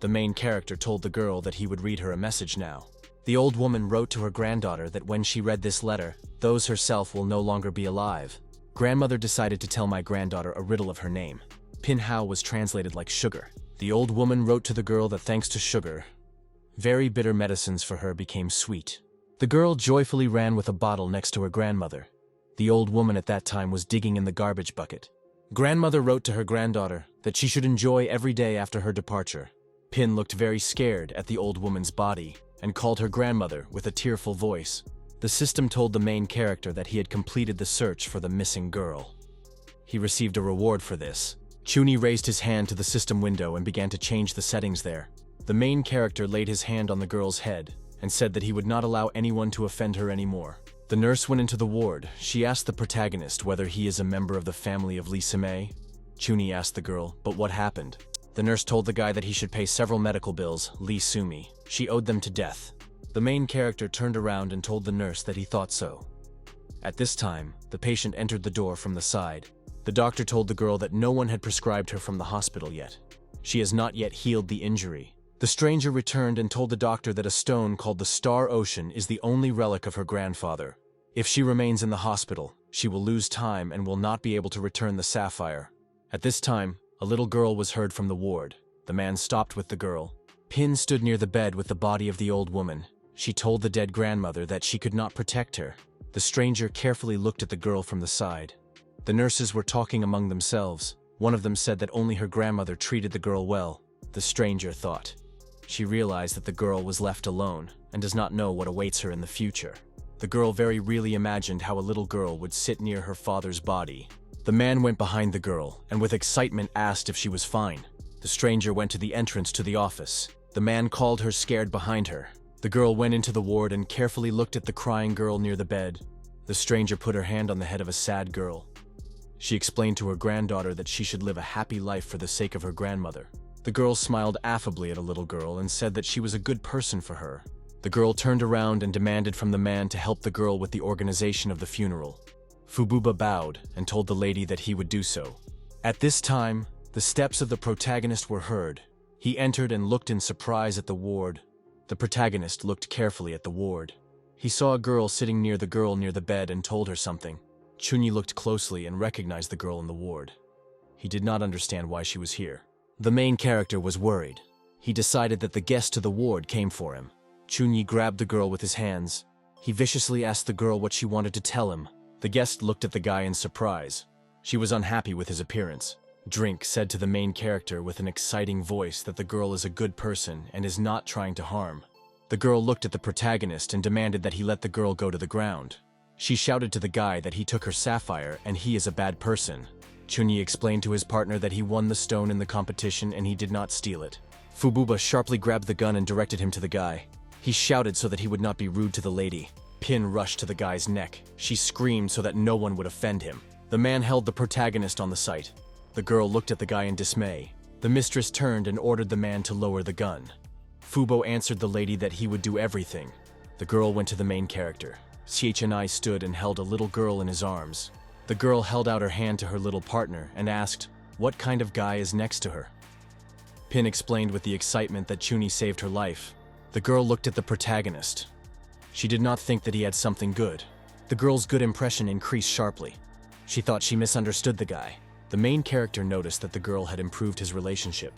Speaker 1: The main character told the girl that he would read her a message now. The old woman wrote to her granddaughter that when she read this letter, those herself will no longer be alive. Grandmother decided to tell my granddaughter a riddle of her name. Pinhao was translated like sugar. The old woman wrote to the girl that thanks to sugar, very bitter medicines for her became sweet. The girl joyfully ran with a bottle next to her grandmother. The old woman at that time was digging in the garbage bucket. Grandmother wrote to her granddaughter that she should enjoy every day after her departure. Pin looked very scared at the old woman's body and called her grandmother with a tearful voice. The system told the main character that he had completed the search for the missing girl. He received a reward for this. Chunyi raised his hand to the system window and began to change the settings there. The main character laid his hand on the girl's head and said that he would not allow anyone to offend her anymore. The nurse went into the ward. She asked the protagonist whether he is a member of the family of Lee Sime. Chunyi asked the girl, but what happened? The nurse told the guy that he should pay several medical bills, Lee Sumi. She owed them to death. The main character turned around and told the nurse that he thought so. At this time, the patient entered the door from the side. The doctor told the girl that no one had prescribed her from the hospital yet. She has not yet healed the injury. The stranger returned and told the doctor that a stone called the Star Ocean is the only relic of her grandfather. If she remains in the hospital, she will lose time and will not be able to return the sapphire. At this time, a little girl was heard from the ward. The man stopped with the girl. Pin stood near the bed with the body of the old woman. She told the dead grandmother that she could not protect her. The stranger carefully looked at the girl from the side. The nurses were talking among themselves. One of them said that only her grandmother treated the girl well. The stranger thought. She realized that the girl was left alone and does not know what awaits her in the future. The girl very really imagined how a little girl would sit near her father's body. The man went behind the girl and with excitement asked if she was fine. The stranger went to the entrance to the office. The man called her scared behind her. The girl went into the ward and carefully looked at the crying girl near the bed. The stranger put her hand on the head of a sad girl. She explained to her granddaughter that she should live a happy life for the sake of her grandmother. The girl smiled affably at a little girl and said that she was a good person for her. The girl turned around and demanded from the man to help the girl with the organization of the funeral. Fububa bowed and told the lady that he would do so. At this time, the steps of the protagonist were heard. He entered and looked in surprise at the ward. The protagonist looked carefully at the ward. He saw a girl sitting near the bed and told her something. Chunyi looked closely and recognized the girl in the ward. He did not understand why she was here. The main character was worried. He decided that the guest to the ward came for him. Chunyi grabbed the girl with his hands. He viciously asked the girl what she wanted to tell him. The guest looked at the guy in surprise. She was unhappy with his appearance. Drink said to the main character with an exciting voice that the girl is a good person and is not trying to harm. The girl looked at the protagonist and demanded that he let the girl go to the ground. She shouted to the guy that he took her sapphire and he is a bad person. Chunyi explained to his partner that he won the stone in the competition and he did not steal it. Fububa sharply grabbed the gun and directed him to the guy. He shouted so that he would not be rude to the lady. Pin rushed to the guy's neck. She screamed so that no one would offend him. The man held the protagonist on the sight. The girl looked at the guy in dismay. The mistress turned and ordered the man to lower the gun. Fubo answered the lady that he would do everything. The girl went to the main character. Chiechenai stood and held a little girl in his arms. The girl held out her hand to her little partner and asked, "What kind of guy is next to her?" Pin explained with the excitement that Chunyi saved her life. The girl looked at the protagonist. She did not think that he had something good. The girl's good impression increased sharply. She thought she misunderstood the guy. The main character noticed that the girl had improved his relationship.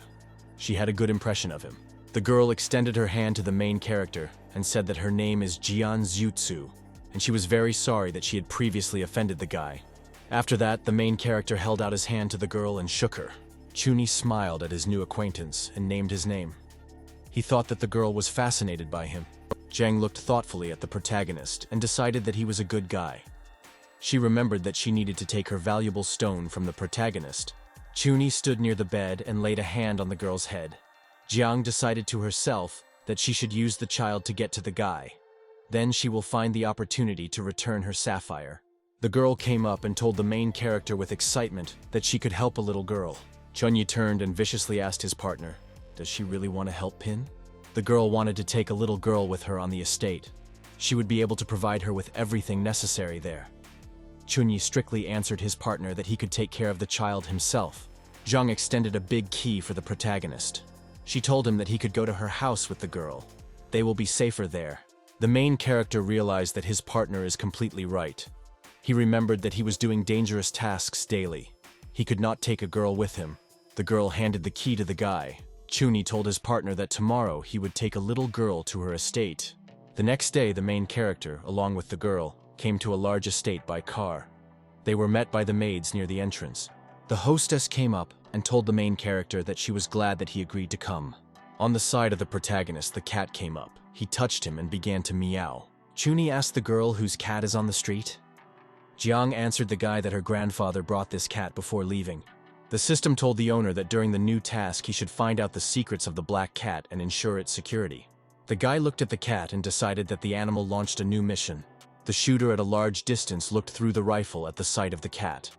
Speaker 1: She had a good impression of him. The girl extended her hand to the main character and said that her name is Jian Zutsu, and she was very sorry that she had previously offended the guy. After that, the main character held out his hand to the girl and shook her. Chunyi smiled at his new acquaintance and named his name. He thought that the girl was fascinated by him. Zhang looked thoughtfully at the protagonist and decided that he was a good guy. She remembered that she needed to take her valuable stone from the protagonist. Chunyi stood near the bed and laid a hand on the girl's head. Jiang decided to herself that she should use the child to get to the guy. Then she will find the opportunity to return her sapphire. The girl came up and told the main character with excitement that she could help a little girl. Chunyi turned and viciously asked his partner, "Does she really want to help Pin?" The girl wanted to take a little girl with her on the estate. She would be able to provide her with everything necessary there. Chunyi strictly answered his partner that he could take care of the child himself. Zhang extended a big key for the protagonist. She told him that he could go to her house with the girl. They will be safer there. The main character realized that his partner is completely right. He remembered that he was doing dangerous tasks daily. He could not take a girl with him. The girl handed the key to the guy. Chunyi told his partner that tomorrow he would take a little girl to her estate. The next day, the main character, along with the girl, came to a large estate by car. They were met by the maids near the entrance. The hostess came up and told the main character that she was glad that he agreed to come. On the side of the protagonist, the cat came up. He touched him and began to meow. Chunyi asked the girl whose cat is on the street. Jiang answered the guy that her grandfather brought this cat before leaving. The system told the owner that during the new task he should find out the secrets of the black cat and ensure its security. The guy looked at the cat and decided that the animal launched a new mission. The shooter at a large distance looked through the rifle at the sight of the cat.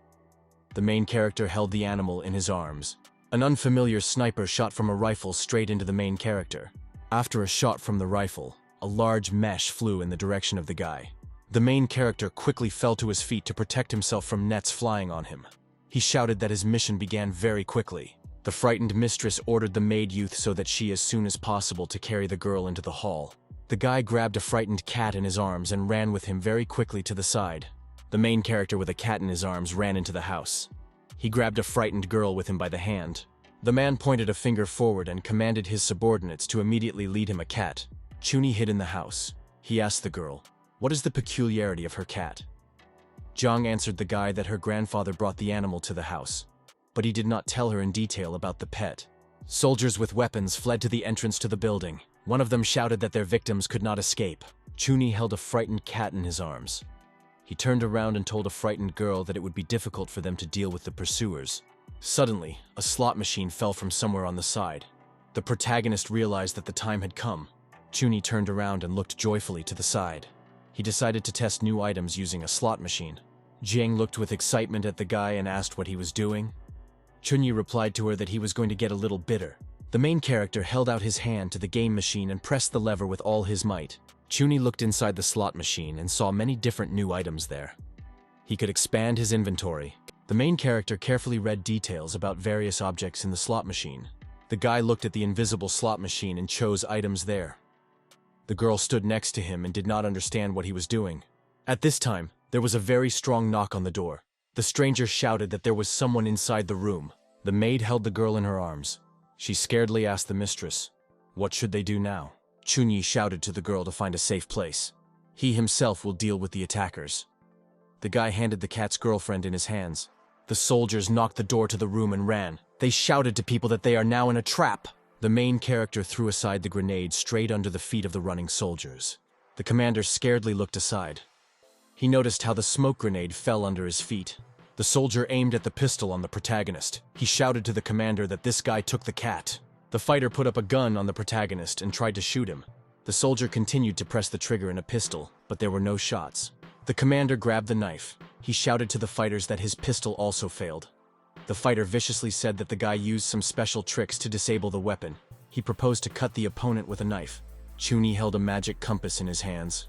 Speaker 1: The main character held the animal in his arms. An unfamiliar sniper shot from a rifle straight into the main character. After a shot from the rifle, a large mesh flew in the direction of the guy. The main character quickly fell to his feet to protect himself from nets flying on him. He shouted that his mission began very quickly. The frightened mistress ordered the maid youth so that she as soon as possible to carry the girl into the hall. The guy grabbed a frightened cat in his arms and ran with him very quickly to the side. The main character with a cat in his arms ran into the house. He grabbed a frightened girl with him by the hand. The man pointed a finger forward and commanded his subordinates to immediately lead him a cat. Chunyi hid in the house. He asked the girl, "What is the peculiarity of her cat?" Zhang answered the guy that her grandfather brought the animal to the house, but he did not tell her in detail about the pet. Soldiers with weapons fled to the entrance to the building. One of them shouted that their victims could not escape. Chunyi held a frightened cat in his arms. He turned around and told a frightened girl that it would be difficult for them to deal with the pursuers. Suddenly, a slot machine fell from somewhere on the side. The protagonist realized that the time had come. Chunyi turned around and looked joyfully to the side. He decided to test new items using a slot machine. Jiang looked with excitement at the guy and asked what he was doing. Chunyi replied to her that he was going to get a little bitter. The main character held out his hand to the game machine and pressed the lever with all his might. Chunyi looked inside the slot machine and saw many different new items there. He could expand his inventory. The main character carefully read details about various objects in the slot machine. The guy looked at the invisible slot machine and chose items there. The girl stood next to him and did not understand what he was doing. At this time, there was a very strong knock on the door. The stranger shouted that there was someone inside the room. The maid held the girl in her arms. She scaredly asked the mistress, "What should they do now?" Chunyi shouted to the girl to find a safe place. He himself will deal with the attackers. The guy handed the cat's girlfriend in his hands. The soldiers knocked the door to the room and ran. They shouted to people that they are now in a trap. The main character threw aside the grenade straight under the feet of the running soldiers. The commander scaredly looked aside. He noticed how the smoke grenade fell under his feet. The soldier aimed at the pistol on the protagonist. He shouted to the commander that this guy took the cat. The fighter put up a gun on the protagonist and tried to shoot him. The soldier continued to press the trigger in a pistol, but there were no shots. The commander grabbed the knife. He shouted to the fighters that his pistol also failed. The fighter viciously said that the guy used some special tricks to disable the weapon. He proposed to cut the opponent with a knife. Chunyi held a magic compass in his hands.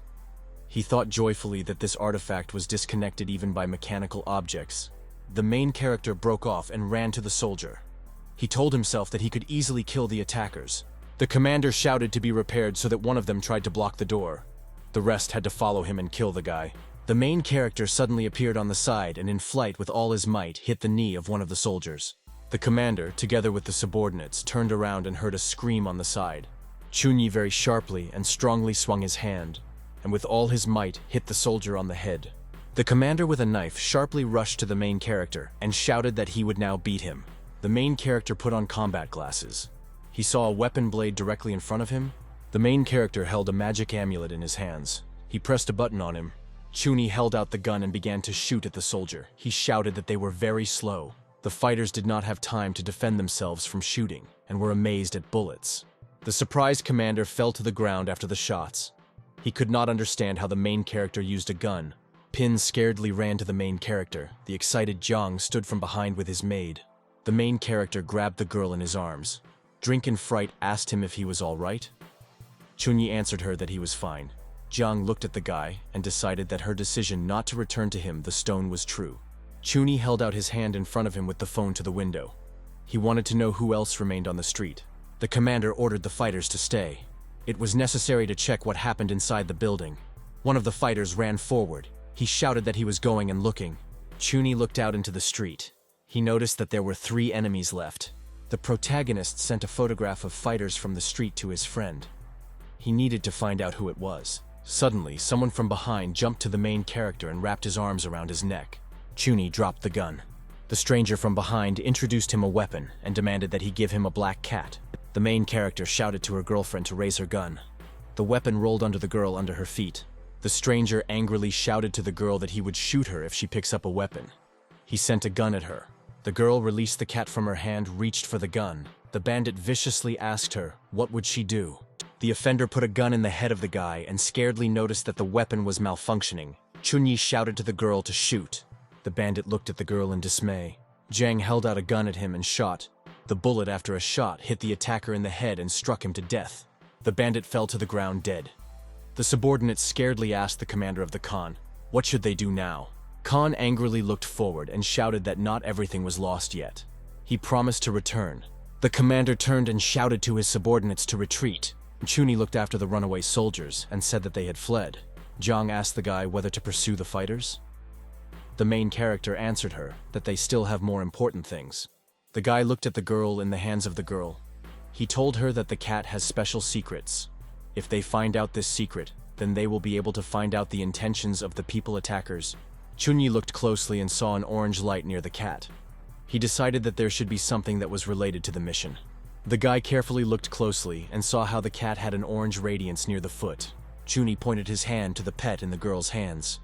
Speaker 1: He thought joyfully that this artifact was disconnected even by mechanical objects. The main character broke off and ran to the soldier. He told himself that he could easily kill the attackers. The commander shouted to be repaired so that one of them tried to block the door. The rest had to follow him and kill the guy. The main character suddenly appeared on the side and in flight with all his might hit the knee of one of the soldiers. The commander, together with the subordinates, turned around and heard a scream on the side. Chunyi very sharply and strongly swung his hand, and with all his might hit the soldier on the head. The commander with a knife sharply rushed to the main character and shouted that he would now beat him. The main character put on combat glasses. He saw a weapon blade directly in front of him. The main character held a magic amulet in his hands. He pressed a button on him. Chunyi held out the gun and began to shoot at the soldier. He shouted that they were very slow. The fighters did not have time to defend themselves from shooting and were amazed at bullets. The surprised commander fell to the ground after the shots. He could not understand how the main character used a gun. Pin scaredly ran to the main character. The excited Jiang stood from behind with his maid. The main character grabbed the girl in his arms. Drink in Fright asked him if he was all right. Chunyi answered her that he was fine. Jiang looked at the guy and decided that her decision not to return to him the stone was true. Chunyi held out his hand in front of him with the phone to the window. He wanted to know who else remained on the street. The commander ordered the fighters to stay. It was necessary to check what happened inside the building. One of the fighters ran forward. He shouted that he was going and looking. Chunyi looked out into the street. He noticed that there were 3 enemies left. The protagonist sent a photograph of fighters from the street to his friend. He needed to find out who it was. Suddenly, someone from behind jumped to the main character and wrapped his arms around his neck. Chunyi dropped the gun. The stranger from behind introduced him a weapon and demanded that he give him a black cat. The main character shouted to her girlfriend to raise her gun. The weapon rolled under the girl under her feet. The stranger angrily shouted to the girl that he would shoot her if she picks up a weapon. He sent a gun at her. The girl released the cat from her hand, reached for the gun. The bandit viciously asked her, what would she do? The offender put a gun in the head of the guy and scaredly noticed that the weapon was malfunctioning. Chunyi shouted to the girl to shoot. The bandit looked at the girl in dismay. Jiang held out a gun at him and shot. The bullet after a shot hit the attacker in the head and struck him to death. The bandit fell to the ground dead. The subordinates scaredly asked the commander of the Khan, what should they do now? Khan angrily looked forward and shouted that not everything was lost yet. He promised to return. The commander turned and shouted to his subordinates to retreat. Chunyi looked after the runaway soldiers and said that they had fled. Jiang asked the guy whether to pursue the fighters. The main character answered her that they still have more important things. The guy looked at the girl in the hands of the girl. He told her that the cat has special secrets. If they find out this secret, then they will be able to find out the intentions of the people attackers. Chunyi looked closely and saw an orange light near the cat. He decided that there should be something that was related to the mission. The guy carefully looked closely and saw how the cat had an orange radiance near the foot. Chunyi pointed his hand to the pet in the girl's hands.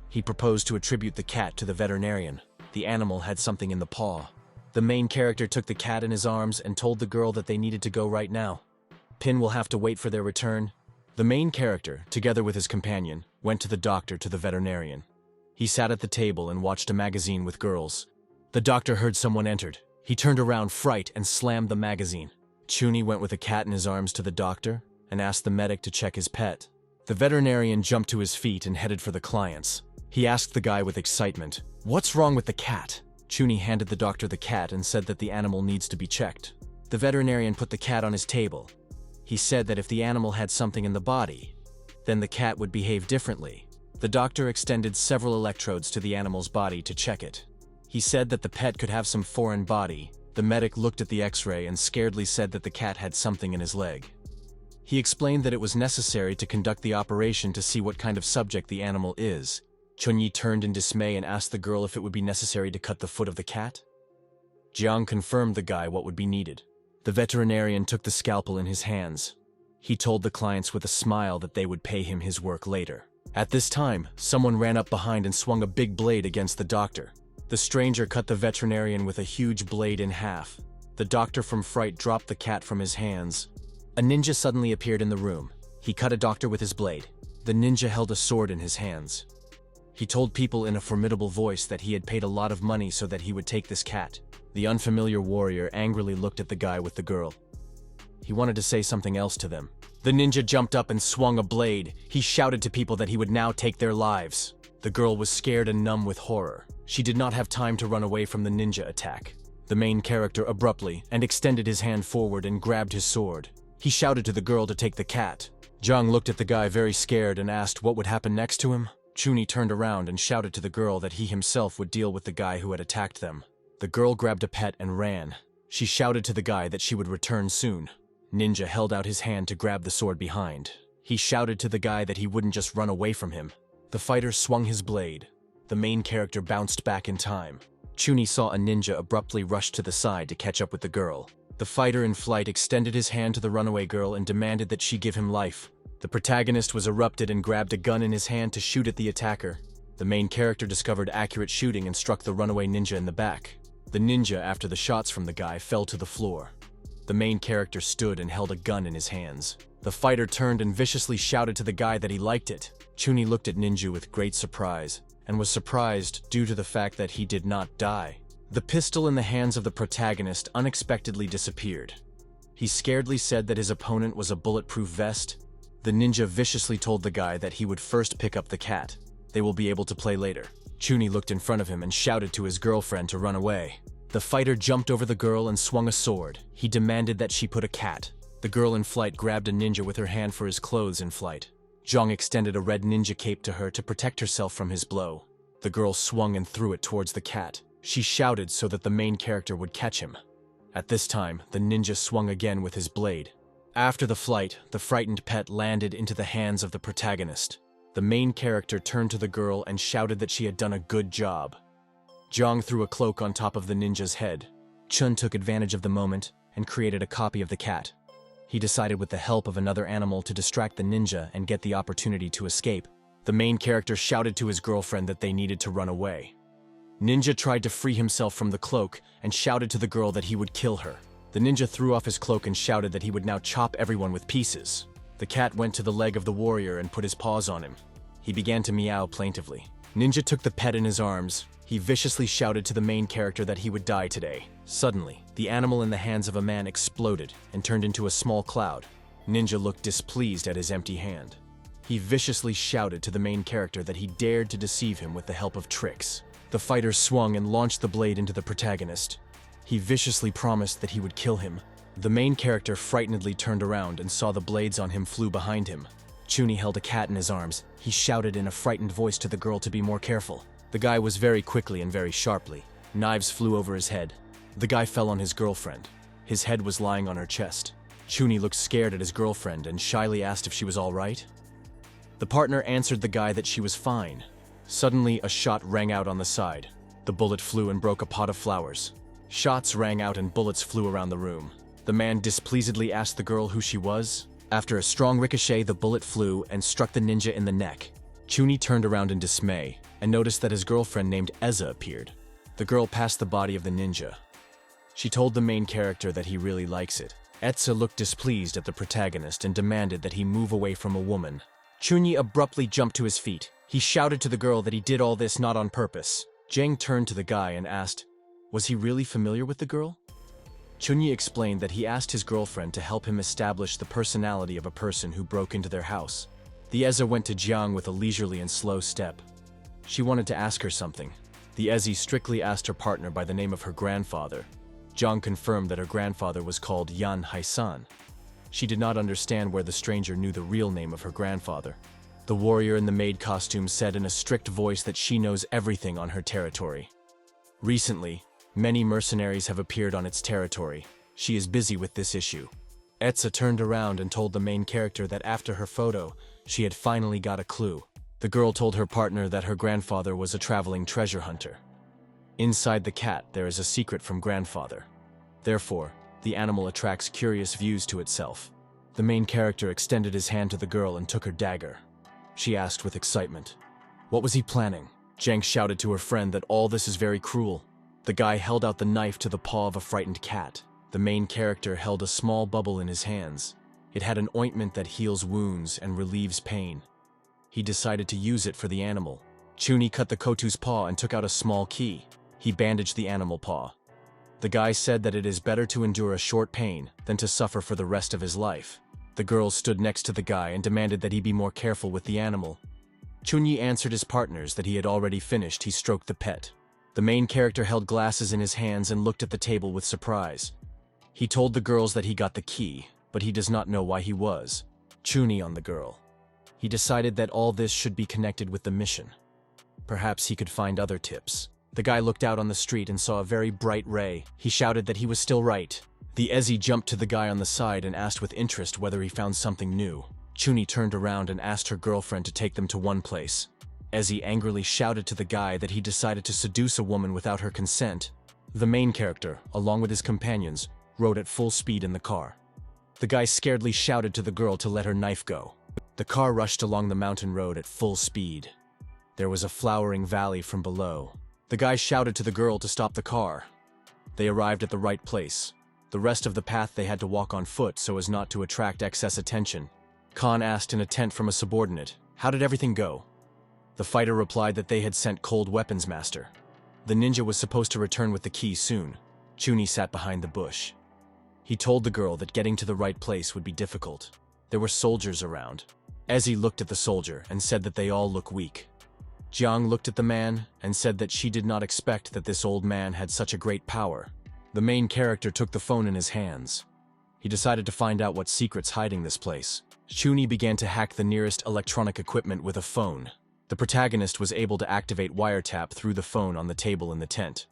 Speaker 1: He proposed to attribute the cat to the veterinarian. The animal had something in the paw. The main character took the cat in his arms and told the girl that they needed to go right now. Pin will have to wait for their return. The main character, together with his companion, went to the doctor to the veterinarian. He sat at the table and watched a magazine with girls. The doctor heard someone entered. He turned around, fright, and slammed the magazine. Chuni went with a cat in his arms to the doctor and asked the medic to check his pet. The veterinarian jumped to his feet and headed for the clients. He asked the guy with excitement, "What's wrong with the cat?" Chuni handed the doctor the cat and said that the animal needs to be checked. The veterinarian put the cat on his table. He said that if the animal had something in the body, then the cat would behave differently. The doctor extended several electrodes to the animal's body to check it. He said that the pet could have some foreign body. The medic looked at the x-ray and scaredly said that the cat had something in his leg. He explained that it was necessary to conduct the operation to see what kind of subject the animal is. Chunyi turned in dismay and asked the girl if it would be necessary to cut the foot of the cat. Jiang confirmed the guy what would be needed. The veterinarian took the scalpel in his hands. He told the clients with a smile that they would pay him his work later. At this time, someone ran up behind and swung a big blade against the doctor. The stranger cut the veterinarian with a huge blade in half. The doctor from fright dropped the cat from his hands. A ninja suddenly appeared in the room. He cut a doctor with his blade. The ninja held a sword in his hands. He told people in a formidable voice that he had paid a lot of money so that he would take this cat. The unfamiliar warrior angrily looked at the guy with the girl. He wanted to say something else to them. The ninja jumped up and swung a blade. He shouted to people that he would now take their lives. The girl was scared and numb with horror. She did not have time to run away from the ninja attack. The main character abruptly and extended his hand forward and grabbed his sword. He shouted to the girl to take the cat. Jiang looked at the guy very scared and asked what would happen next to him. Chuni turned around and shouted to the girl that he himself would deal with the guy who had attacked them. The girl grabbed a pet and ran. She shouted to the guy that she would return soon. Ninja held out his hand to grab the sword behind. He shouted to the guy that he wouldn't just run away from him. The fighter swung his blade. The main character bounced back in time. Chuni saw a ninja abruptly rush to the side to catch up with the girl. The fighter in flight extended his hand to the runaway girl and demanded that she give him life. The protagonist was erupted and grabbed a gun in his hand to shoot at the attacker. The main character discovered accurate shooting and struck the runaway ninja in the back. The ninja, after the shots from the guy, fell to the floor. The main character stood and held a gun in his hands. The fighter turned and viciously shouted to the guy that he liked it. Chuni looked at Ninja with great surprise, and was surprised due to the fact that he did not die. The pistol in the hands of the protagonist unexpectedly disappeared. He scaredly said that his opponent was a bulletproof vest. The ninja viciously told the guy that he would first pick up the cat. They will be able to play later. Chuni looked in front of him and shouted to his girlfriend to run away. The fighter jumped over the girl and swung a sword. He demanded that she put a cat. The girl in flight grabbed a ninja with her hand for his clothes in flight. Zhang extended a red ninja cape to her to protect herself from his blow. The girl swung and threw it towards the cat. She shouted so that the main character would catch him. At this time, the ninja swung again with his blade. After the flight, the frightened pet landed into the hands of the protagonist. The main character turned to the girl and shouted that she had done a good job. Zhang threw a cloak on top of the ninja's head. Chun took advantage of the moment and created a copy of the cat. He decided with the help of another animal to distract the ninja and get the opportunity to escape. The main character shouted to his girlfriend that they needed to run away. Ninja tried to free himself from the cloak and shouted to the girl that he would kill her. The ninja threw off his cloak and shouted that he would now chop everyone with pieces. The cat went to the leg of the warrior and put his paws on him. He began to meow plaintively. Ninja took the pet in his arms. He viciously shouted to the main character that he would die today. Suddenly, the animal in the hands of a man exploded and turned into a small cloud. Ninja looked displeased at his empty hand. He viciously shouted to the main character that he dared to deceive him with the help of tricks. The fighter swung and launched the blade into the protagonist. He viciously promised that he would kill him. The main character frightenedly turned around and saw the blades on him flew behind him. Chuni held a cat in his arms. He shouted in a frightened voice to the girl to be more careful. The guy was very quickly and very sharply. Knives flew over his head. The guy fell on his girlfriend. His head was lying on her chest. Chuni looked scared at his girlfriend and shyly asked if she was all right. The partner answered the guy that she was fine. Suddenly, a shot rang out on the side. The bullet flew and broke a pot of flowers. Shots rang out and bullets flew around the room. The man displeasedly asked the girl who she was. After a strong ricochet, the bullet flew and struck the ninja in the neck. Chuni turned around in dismay and noticed that his girlfriend named Eza appeared. The girl passed the body of the ninja. She told the main character that he really likes it. Etsa looked displeased at the protagonist and demanded that he move away from a woman. Chunyi abruptly jumped to his feet. He shouted to the girl that he did all this not on purpose. Zhang turned to the guy and asked, was he really familiar with the girl? Chunyi explained that he asked his girlfriend to help him establish the personality of a person who broke into their house. The Eza went to Jiang with a leisurely and slow step. She wanted to ask her something. The Ezi strictly asked her partner by the name of her grandfather. Jiang confirmed that her grandfather was called Yan Haisan. She did not understand where the stranger knew the real name of her grandfather. The warrior in the maid costume said in a strict voice that she knows everything on her territory. Recently, many mercenaries have appeared on its territory. She is busy with this issue. Etsa turned around and told the main character that after her photo, she had finally got a clue. The girl told her partner that her grandfather was a traveling treasure hunter. Inside the cat, there is a secret from grandfather. Therefore, the animal attracts curious views to itself. The main character extended his hand to the girl and took her dagger. She asked with excitement, what was he planning? Zhang shouted to her friend that all this is very cruel. The guy held out the knife to the paw of a frightened cat. The main character held a small bubble in his hands. It had an ointment that heals wounds and relieves pain. He decided to use it for the animal. Chunyi cut the Kotu's paw and took out a small key. He bandaged the animal paw. The guy said that it is better to endure a short pain than to suffer for the rest of his life. The girl stood next to the guy and demanded that he be more careful with the animal. Chunyi answered his partners that he had already finished. He stroked the pet. The main character held glasses in his hands and looked at the table with surprise. He told the girls that he got the key, but he does not know why he was. Chunyi on the girl. He decided that all this should be connected with the mission. Perhaps he could find other tips. The guy looked out on the street and saw a very bright ray. He shouted that he was still right. The Ezi jumped to the guy on the side and asked with interest whether he found something new. Chunyi turned around and asked her girlfriend to take them to one place. Ezi angrily shouted to the guy that he decided to seduce a woman without her consent. The main character, along with his companions, rode at full speed in the car. The guy scaredly shouted to the girl to let her knife go. The car rushed along the mountain road at full speed. There was a flowering valley from below. The guy shouted to the girl to stop the car. They arrived at the right place. The rest of the path they had to walk on foot so as not to attract excess attention. Khan asked in a tent from a subordinate, "How did everything go?" The fighter replied that they had sent cold weapons master. The ninja was supposed to return with the key soon. Chunyi sat behind the bush. He told the girl that getting to the right place would be difficult. There were soldiers around. Ezi looked at the soldier and said that they all look weak. Jiang looked at the man and said that she did not expect that this old man had such a great power. The main character took the phone in his hands. He decided to find out what secrets hiding this place. Chunyi began to hack the nearest electronic equipment with a phone. The protagonist was able to activate wiretap through the phone on the table in the tent.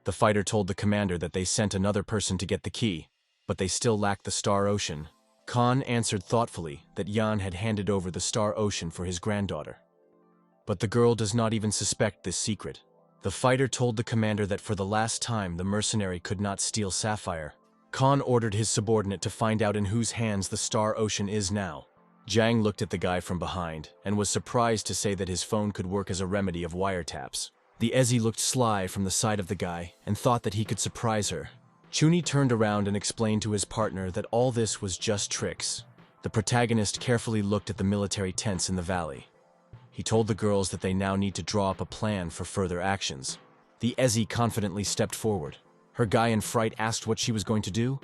Speaker 1: The fighter told the commander that they sent another person to get the key, but they still lacked the Star Ocean. Khan answered thoughtfully that Yan had handed over the Star Ocean for his granddaughter. But the girl does not even suspect this secret. The fighter told the commander that for the last time the mercenary could not steal Sapphire. Khan ordered his subordinate to find out in whose hands the Star Ocean is now. Jiang looked at the guy from behind and was surprised to say that his phone could work as a remedy of wiretaps. The Ezi looked sly from the side of the guy and thought that he could surprise her. Chunyi turned around and explained to his partner that all this was just tricks. The protagonist carefully looked at the military tents in the valley. He told the girls that they now need to draw up a plan for further actions. The Ezi confidently stepped forward. Her guy in fright asked what she was going to do.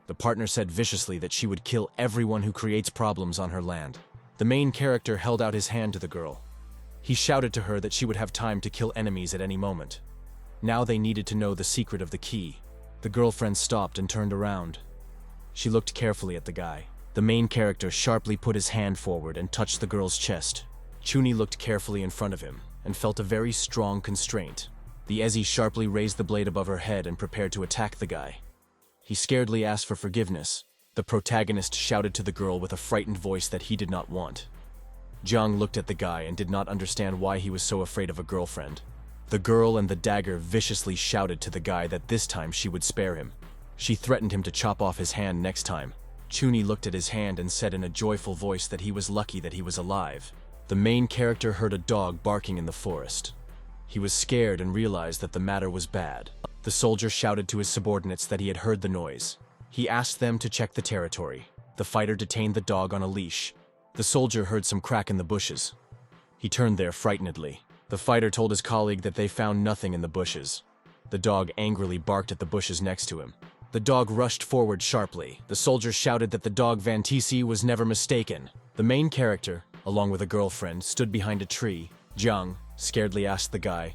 Speaker 1: The partner said viciously that she would kill everyone who creates problems on her land. The main character held out his hand to the girl. He shouted to her that she would have time to kill enemies at any moment. Now they needed to know the secret of the key. The girlfriend stopped and turned around. She looked carefully at the guy. The main character sharply put his hand forward and touched the girl's chest. Chunyi looked carefully in front of him and felt a very strong constraint. The Ezi sharply raised the blade above her head and prepared to attack the guy. He scaredly asked for forgiveness. The protagonist shouted to the girl with a frightened voice that he did not want. Jiang looked at the guy and did not understand why he was so afraid of a girlfriend. The girl and the dagger viciously shouted to the guy that this time she would spare him. She threatened him to chop off his hand next time. Chunyi looked at his hand and said in a joyful voice that he was lucky that he was alive. The main character heard a dog barking in the forest. He was scared and realized that the matter was bad. The soldier shouted to his subordinates that he had heard the noise. He asked them to check the territory. The fighter detained the dog on a leash. The soldier heard some crack in the bushes. He turned there frightenedly. The fighter told his colleague that they found nothing in the bushes. The dog angrily barked at the bushes next to him. The dog rushed forward sharply. The soldier shouted that the dog Vantisi was never mistaken. The main character, along with a girlfriend, stood behind a tree. Jiang scaredly asked the guy,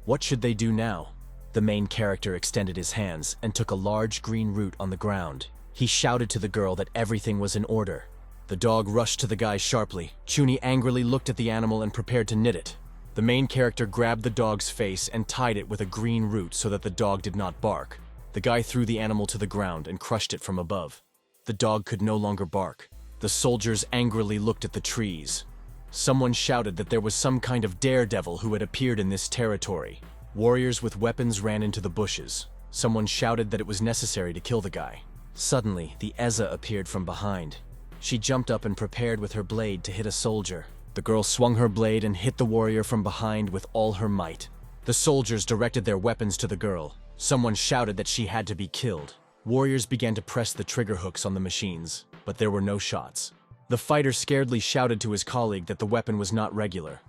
Speaker 1: "What should they do now?" The main character extended his hands and took a large green root on the ground. He shouted to the girl that everything was in order. The dog rushed to the guy sharply. Chuni angrily looked at the animal and prepared to knit it. The main character grabbed the dog's face and tied it with a green root so that the dog did not bark. The guy threw the animal to the ground and crushed it from above. The dog could no longer bark. The soldiers angrily looked at the trees. Someone shouted that there was some kind of daredevil who had appeared in this territory. Warriors with weapons ran into the bushes. Someone shouted that it was necessary to kill the guy. Suddenly, the Eza appeared from behind. She jumped up and prepared with her blade to hit a soldier. The girl swung her blade and hit the warrior from behind with all her might. The soldiers directed their weapons to the girl. Someone shouted that she had to be killed. Warriors began to press the trigger hooks on the machines, but there were no shots. The fighter scaredly shouted to his colleague that the weapon was not regular.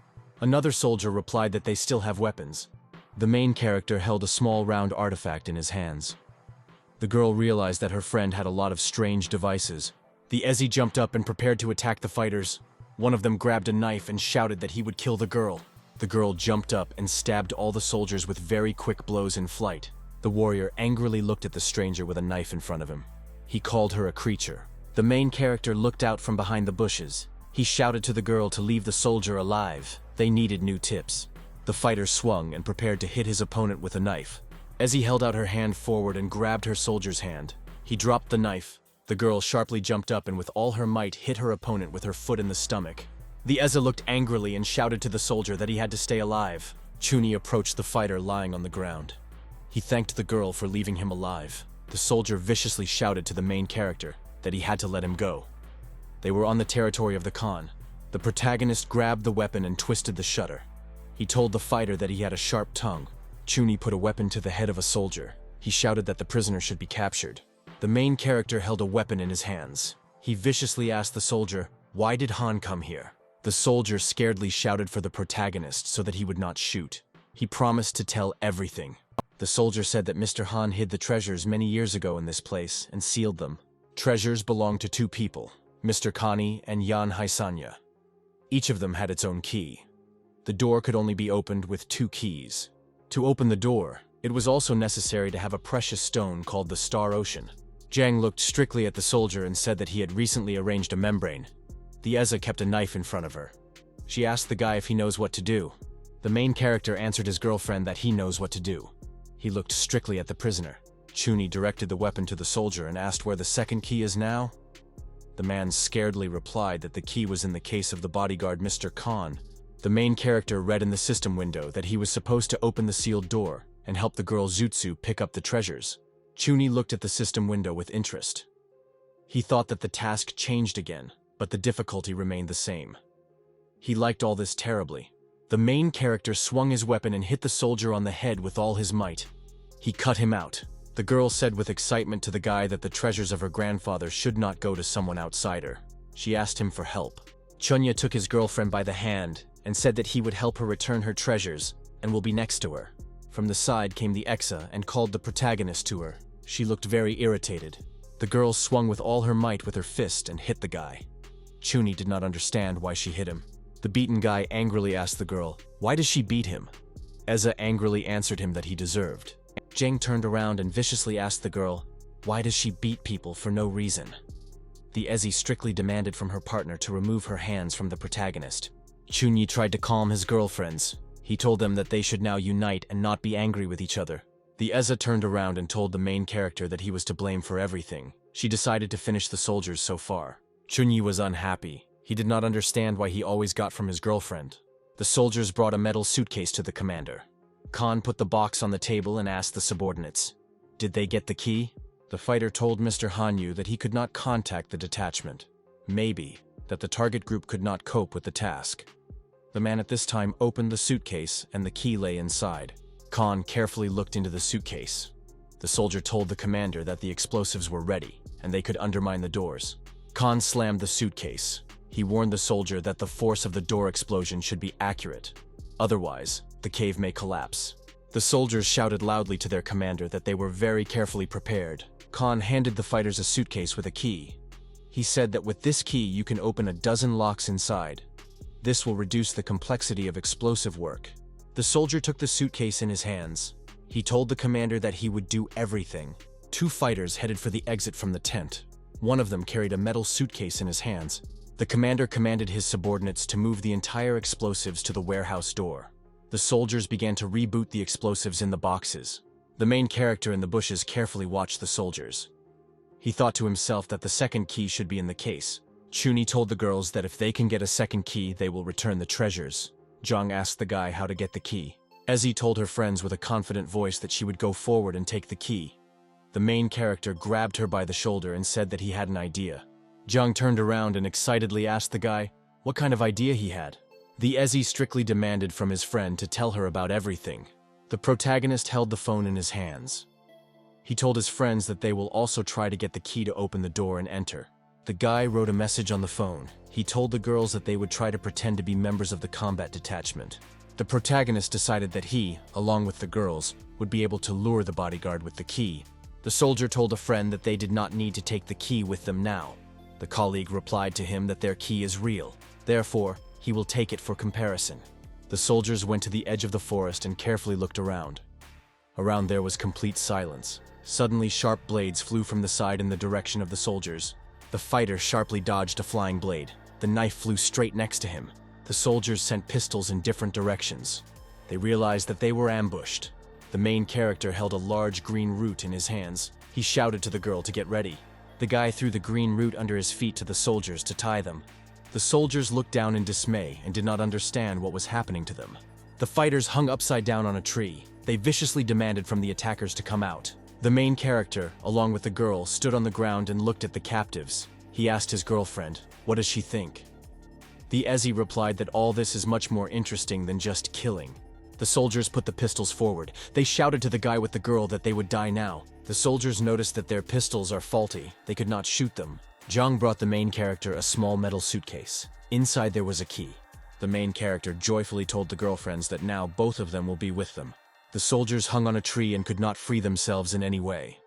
Speaker 1: Another soldier replied that they still have weapons. The main character held a small round artifact in his hands. The girl realized that her friend had a lot of strange devices. The Ezi jumped up and prepared to attack the fighters. One of them grabbed a knife and shouted that he would kill the girl. The girl jumped up and stabbed all the soldiers with very quick blows in flight. The warrior angrily looked at the stranger with a knife in front of him. He called her a creature. The main character looked out from behind the bushes. He shouted to the girl to leave the soldier alive. They needed new tips. The fighter swung and prepared to hit his opponent with a knife. Ezi held out her hand forward and grabbed her soldier's hand. He dropped the knife. The girl sharply jumped up and with all her might hit her opponent with her foot in the stomach. The Eza looked angrily and shouted to the soldier that he had to stay alive. Chuni approached the fighter lying on the ground. He thanked the girl for leaving him alive. The soldier viciously shouted to the main character that he had to let him go. They were on the territory of the Khan. The protagonist grabbed the weapon and twisted the shutter. He told the fighter that he had a sharp tongue. Chuni put a weapon to the head of a soldier. He shouted that the prisoner should be captured. The main character held a weapon in his hands. He viciously asked the soldier, "Why did Han come here?" The soldier scaredly shouted for the protagonist so that he would not shoot. He promised to tell everything. The soldier said that Mr. Han hid the treasures many years ago in this place and sealed them. Treasures belonged to two people, Mr. Kani and Yan Haisanya. Each of them had its own key. The door could only be opened with two keys. To open the door, it was also necessary to have a precious stone called the Star Ocean. Jiang looked strictly at the soldier and said that he had recently arranged a membrane. The Eza kept a knife in front of her. She asked the guy if he knows what to do. The main character answered his girlfriend that he knows what to do. He looked strictly at the prisoner. Chuni directed the weapon to the soldier and asked where the second key is now. The man scaredly replied that the key was in the case of the bodyguard Mr. Khan. The main character read in the system window that he was supposed to open the sealed door and help the girl Zutsu pick up the treasures. Chuni looked at the system window with interest. He thought that the task changed again, but the difficulty remained the same. He liked all this terribly. The main character swung his weapon and hit the soldier on the head with all his might. He cut him out. The girl said with excitement to the guy that the treasures of her grandfather should not go to someone outsider. She asked him for help. Chunya took his girlfriend by the hand and said that he would help her return her treasures and will be next to her. From the side came the Exa and called the protagonist to her. She looked very irritated. The girl swung with all her might with her fist and hit the guy. Chuni did not understand why she hit him. The beaten guy angrily asked the girl, "Why does she beat him?" Eza angrily answered him that he deserved. Jiang turned around and viciously asked the girl, "Why does she beat people for no reason?" The Ezi strictly demanded from her partner to remove her hands from the protagonist. Chunyi tried to calm his girlfriends. He told them that they should now unite and not be angry with each other. The Eza turned around and told the main character that he was to blame for everything. She decided to finish the soldiers so far. Chunyi was unhappy. He did not understand why he always got from his girlfriend. The soldiers brought a metal suitcase to the commander. Khan put the box on the table and asked the subordinates, "Did they get the key?" The fighter told Mr. Hanyu that he could not contact the detachment. Maybe that the target group could not cope with the task. The man at this time opened the suitcase and the key lay inside. Khan carefully looked into the suitcase. The soldier told the commander that the explosives were ready, and they could undermine the doors. Khan slammed the suitcase. He warned the soldier that the force of the door explosion should be accurate. Otherwise, the cave may collapse. The soldiers shouted loudly to their commander that they were very carefully prepared. Khan handed the fighters a suitcase with a key. He said that with this key you can open a dozen locks inside. This will reduce the complexity of explosive work. The soldier took the suitcase in his hands. He told the commander that he would do everything. 2 fighters headed for the exit from the tent. One of them carried a metal suitcase in his hands. The commander commanded his subordinates to move the entire explosives to the warehouse door. The soldiers began to reboot the explosives in the boxes. The main character in the bushes carefully watched the soldiers. He thought to himself that the second key should be in the case. Chunyi told the girls that if they can get a second key, they will return the treasures. Zhang asked the guy how to get the key. Ezzy told her friends with a confident voice that she would go forward and take the key. The main character grabbed her by the shoulder and said that he had an idea. Zhang turned around and excitedly asked the guy what kind of idea he had. The Ezzy strictly demanded from his friend to tell her about everything. The protagonist held the phone in his hands. He told his friends that they will also try to get the key to open the door and enter. The guy wrote a message on the phone. He told the girls that they would try to pretend to be members of the combat detachment. The protagonist decided that he, along with the girls, would be able to lure the bodyguard with the key. The soldier told a friend that they did not need to take the key with them now. The colleague replied to him that their key is real. Therefore, he will take it for comparison. The soldiers went to the edge of the forest and carefully looked around. Around there was complete silence. Suddenly, sharp blades flew from the side in the direction of the soldiers. The fighter sharply dodged a flying blade. The knife flew straight next to him. The soldiers sent pistols in different directions. They realized that they were ambushed. The main character held a large green root in his hands. He shouted to the girl to get ready. The guy threw the green root under his feet to the soldiers to tie them. The soldiers looked down in dismay and did not understand what was happening to them. The fighters hung upside down on a tree. They viciously demanded from the attackers to come out. The main character, along with the girl, stood on the ground and looked at the captives. He asked his girlfriend, "What does she think?" The Ezzy replied that all this is much more interesting than just killing. The soldiers put the pistols forward. They shouted to the guy with the girl that they would die now. The soldiers noticed that their pistols are faulty. They could not shoot them. Zhang brought the main character a small metal suitcase. Inside there was a key. The main character joyfully told the girlfriends that now both of them will be with them. The soldiers hung on a tree and could not free themselves in any way.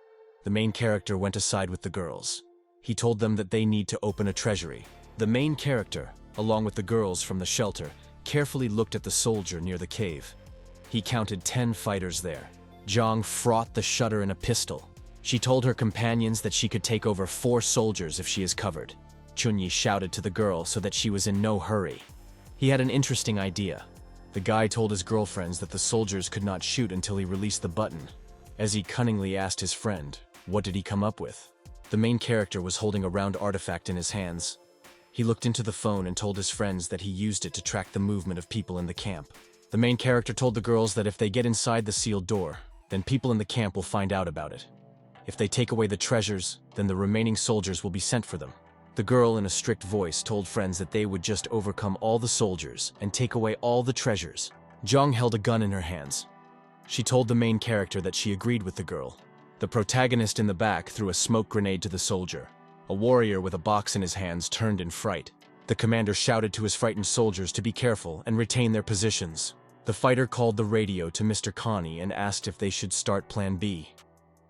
Speaker 1: The main character went aside with the girls. He told them that they need to open a treasury. The main character, along with the girls from the shelter, carefully looked at the soldier near the cave. He counted 10 fighters there. Zhang fraught the shutter in a pistol. She told her companions that she could take over 4 soldiers if she is covered. Chunyi shouted to the girl so that she was in no hurry. He had an interesting idea. The guy told his girlfriends that the soldiers could not shoot until he released the button. As he cunningly asked his friend, what did he come up with? The main character was holding a round artifact in his hands. He looked into the phone and told his friends that he used it to track the movement of people in the camp. The main character told the girls that if they get inside the sealed door, then people in the camp will find out about it. If they take away the treasures, then the remaining soldiers will be sent for them. The girl, in a strict voice, told friends that they would just overcome all the soldiers and take away all the treasures. Zhang held a gun in her hands. She told the main character that she agreed with the girl. The protagonist in the back threw a smoke grenade to the soldier. A warrior with a box in his hands turned in fright. The commander shouted to his frightened soldiers to be careful and retain their positions. The fighter called the radio to Mr. Connie and asked if they should start Plan B.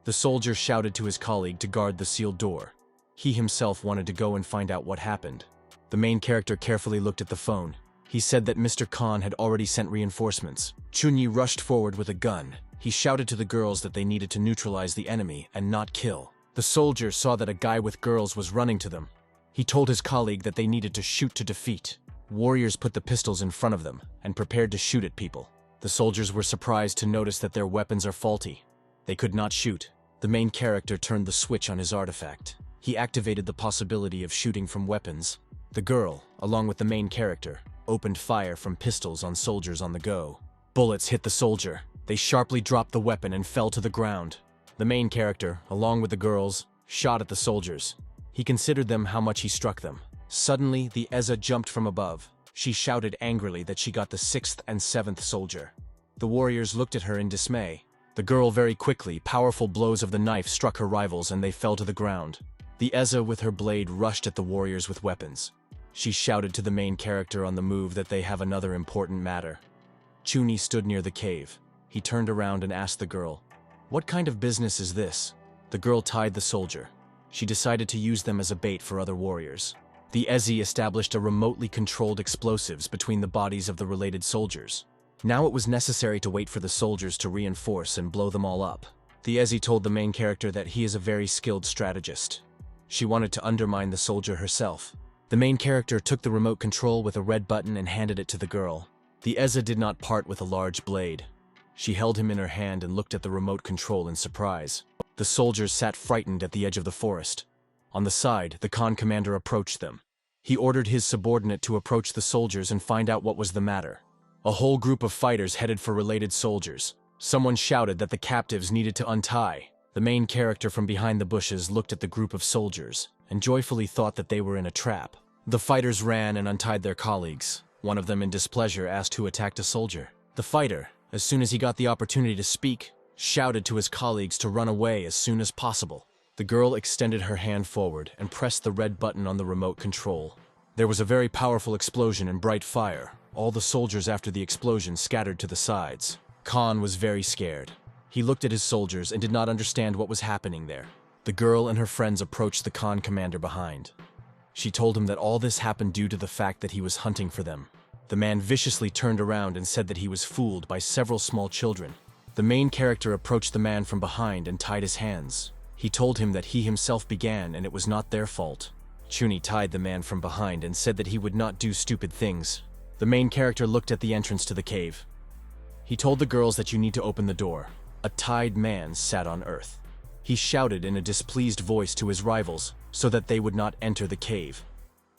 Speaker 1: The soldier shouted to his colleague to guard the sealed door. He himself wanted to go and find out what happened. The main character carefully looked at the phone. He said that Mr. Khan had already sent reinforcements. Chunyi rushed forward with a gun. He shouted to the girls that they needed to neutralize the enemy and not kill. The soldier saw that a guy with girls was running to them. He told his colleague that they needed to shoot to defeat. Warriors put the pistols in front of them and prepared to shoot at people. The soldiers were surprised to notice that their weapons are faulty. They could not shoot. The main character turned the switch on his artifact. He activated the possibility of shooting from weapons. The girl, along with the main character, opened fire from pistols on soldiers on the go. Bullets hit the soldier. They sharply dropped the weapon and fell to the ground. The main character, along with the girls, shot at the soldiers. He considered them how much he struck them. Suddenly, the Eza jumped from above. She shouted angrily that she got the 6th and 7th soldier. The warriors looked at her in dismay. The girl very quickly, powerful blows of the knife struck her rivals and they fell to the ground. The Eza with her blade rushed at the warriors with weapons. She shouted to the main character on the move that they have another important matter. Chuni stood near the cave. He turned around and asked the girl, "What kind of business is this?" The girl tied the soldier. She decided to use them as a bait for other warriors. The Ezi established a remotely controlled explosives between the bodies of the related soldiers. Now it was necessary to wait for the soldiers to reinforce and blow them all up. The Ezi told the main character that he is a very skilled strategist. She wanted to undermine the soldier herself. The main character took the remote control with a red button and handed it to the girl. The Eza did not part with a large blade. She held him in her hand and looked at the remote control in surprise. The soldiers sat frightened at the edge of the forest. On the side, the Khan commander approached them. He ordered his subordinate to approach the soldiers and find out what was the matter. A whole group of fighters headed for related soldiers. Someone shouted that the captives needed to untie. The main character from behind the bushes looked at the group of soldiers and joyfully thought that they were in a trap. The fighters ran and untied their colleagues. One of them in displeasure asked who attacked a soldier. The fighter, as soon as he got the opportunity to speak, shouted to his colleagues to run away as soon as possible. The girl extended her hand forward and pressed the red button on the remote control. There was a very powerful explosion and bright fire. All the soldiers after the explosion scattered to the sides. Khan was very scared. He looked at his soldiers and did not understand what was happening there. The girl and her friends approached the Khan commander behind. She told him that all this happened due to the fact that he was hunting for them. The man viciously turned around and said that he was fooled by several small children. The main character approached the man from behind and tied his hands. He told him that he himself began and it was not their fault. Chuni tied the man from behind and said that he would not do stupid things. The main character looked at the entrance to the cave. He told the girls that you need to open the door. A tied man sat on earth. He shouted in a displeased voice to his rivals so that they would not enter the cave.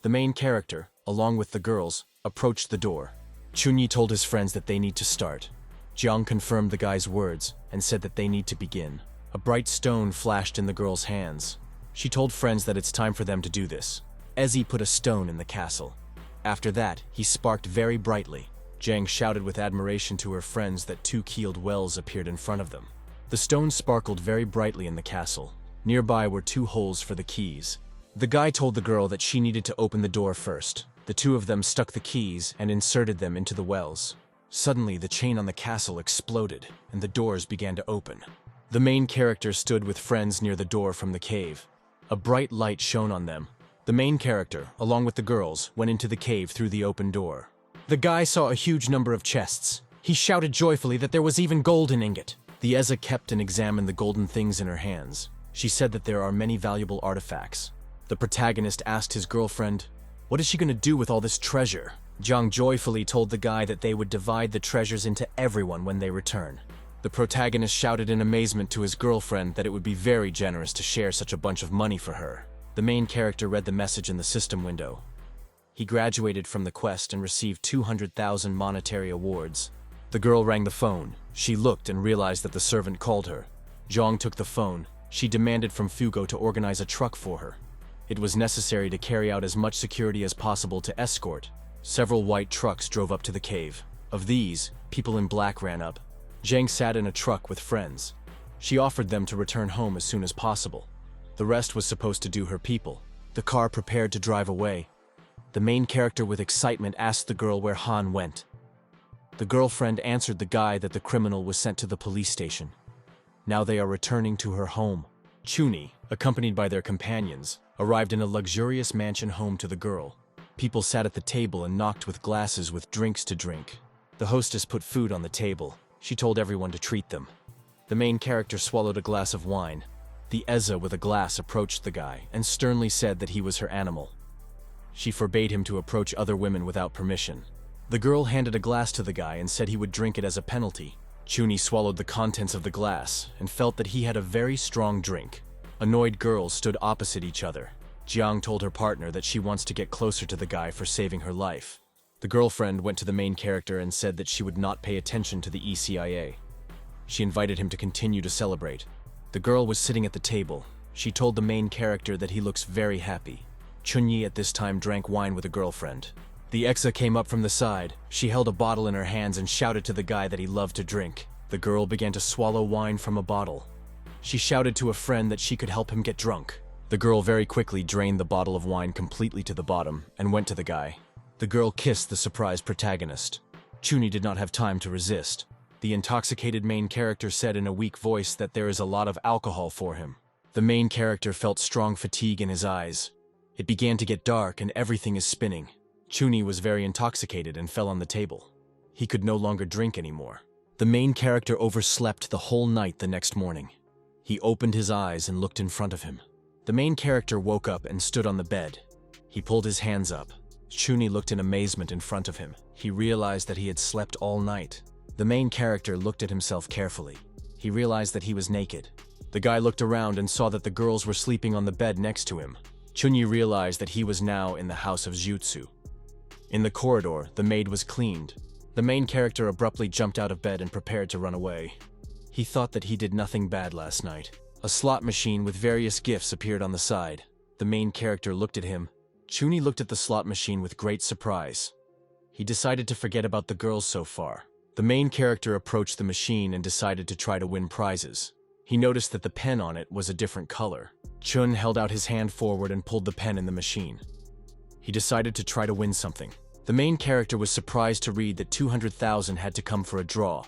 Speaker 1: The main character, along with the girls, approached the door. Chunyi told his friends that they need to start. Jiang confirmed the guy's words and said that they need to begin. A bright stone flashed in the girl's hands. She told friends that it's time for them to do this. Ezi put a stone in the castle. After that, he sparked very brightly. Jiang shouted with admiration to her friends that two keeled wells appeared in front of them. The stone sparkled very brightly in the castle. Nearby were two holes for the keys. The guy told the girl that she needed to open the door first. The two of them stuck the keys and inserted them into the wells. Suddenly, the chain on the castle exploded, and the doors began to open. The main character stood with friends near the door from the cave. A bright light shone on them. The main character, along with the girls, went into the cave through the open door. The guy saw a huge number of chests. He shouted joyfully that there was even gold in ingot. The Eza kept and examined the golden things in her hands. She said that there are many valuable artifacts. The protagonist asked his girlfriend, "What is she going to do with all this treasure?" Jiang joyfully told the guy that they would divide the treasures into everyone when they return. The protagonist shouted in amazement to his girlfriend that it would be very generous to share such a bunch of money for her. The main character read the message in the system window. He graduated from the quest and received 200,000 monetary awards. The girl rang the phone. She looked and realized that the servant called her. Jiang took the phone. She demanded from Fugo to organize a truck for her. It was necessary to carry out as much security as possible to escort. Several white trucks drove up to the cave. Of these, people in black ran up. Jiang sat in a truck with friends. She offered them to return home as soon as possible. The rest was supposed to do her people. The car prepared to drive away. The main character with excitement asked the girl where Han went. The girlfriend answered the guy that the criminal was sent to the police station. Now they are returning to her home. Chuni, accompanied by their companions, arrived in a luxurious mansion home to the girl. People sat at the table and knocked with glasses with drinks to drink. The hostess put food on the table. She told everyone to treat them. The main character swallowed a glass of wine. The Eza with a glass approached the guy and sternly said that he was her animal. She forbade him to approach other women without permission. The girl handed a glass to the guy and said he would drink it as a penalty. Chuni swallowed the contents of the glass and felt that he had a very strong drink. Annoyed girls stood opposite each other. Jiang told her partner that she wants to get closer to the guy for saving her life. The girlfriend went to the main character and said that she would not pay attention to the ECIA. She invited him to continue to celebrate. The girl was sitting at the table. She told the main character that he looks very happy. Chunyi at this time drank wine with a girlfriend. The Exa came up from the side. She held a bottle in her hands and shouted to the guy that he loved to drink. The girl began to swallow wine from a bottle. She shouted to a friend that she could help him get drunk. The girl very quickly drained the bottle of wine completely to the bottom and went to the guy. The girl kissed the surprised protagonist. Chuni did not have time to resist. The intoxicated main character said in a weak voice that there is a lot of alcohol for him. The main character felt strong fatigue in his eyes. It began to get dark and everything is spinning. Chuni was very intoxicated and fell on the table. He could no longer drink anymore. The main character overslept the whole night the next morning. He opened his eyes and looked in front of him. The main character woke up and stood on the bed. He pulled his hands up. Chuni looked in amazement in front of him. He realized that he had slept all night. The main character looked at himself carefully. He realized that he was naked. The guy looked around and saw that the girls were sleeping on the bed next to him. Chunyi realized that he was now in the house of Jutsu. In the corridor, the maid was cleaned. The main character abruptly jumped out of bed and prepared to run away. He thought that he did nothing bad last night. A slot machine with various gifts appeared on the side. The main character looked at him. Chuni looked at the slot machine with great surprise. He decided to forget about the girls so far. The main character approached the machine and decided to try to win prizes. He noticed that the pen on it was a different color. Chun held out his hand forward and pulled the pen in the machine. He decided to try to win something. The main character was surprised to read that 200,000 had to come for a draw.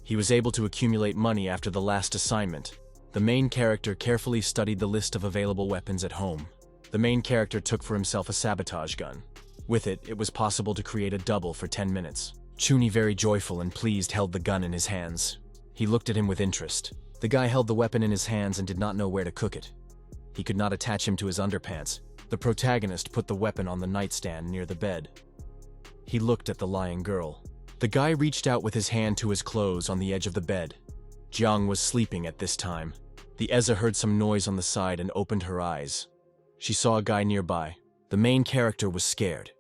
Speaker 1: He was able to accumulate money after the last assignment. The main character carefully studied the list of available weapons at home. The main character took for himself a sabotage gun. With it, it was possible to create a double for 10 minutes. Chuni, very joyful and pleased, held the gun in his hands. He looked at him with interest. The guy held the weapon in his hands and did not know where to cook it. He could not attach him to his underpants. The protagonist put the weapon on the nightstand near the bed. He looked at the lying girl. The guy reached out with his hand to his clothes on the edge of the bed. Jiang was sleeping at this time. The Eza heard some noise on the side and opened her eyes. She saw a guy nearby. The main character was scared.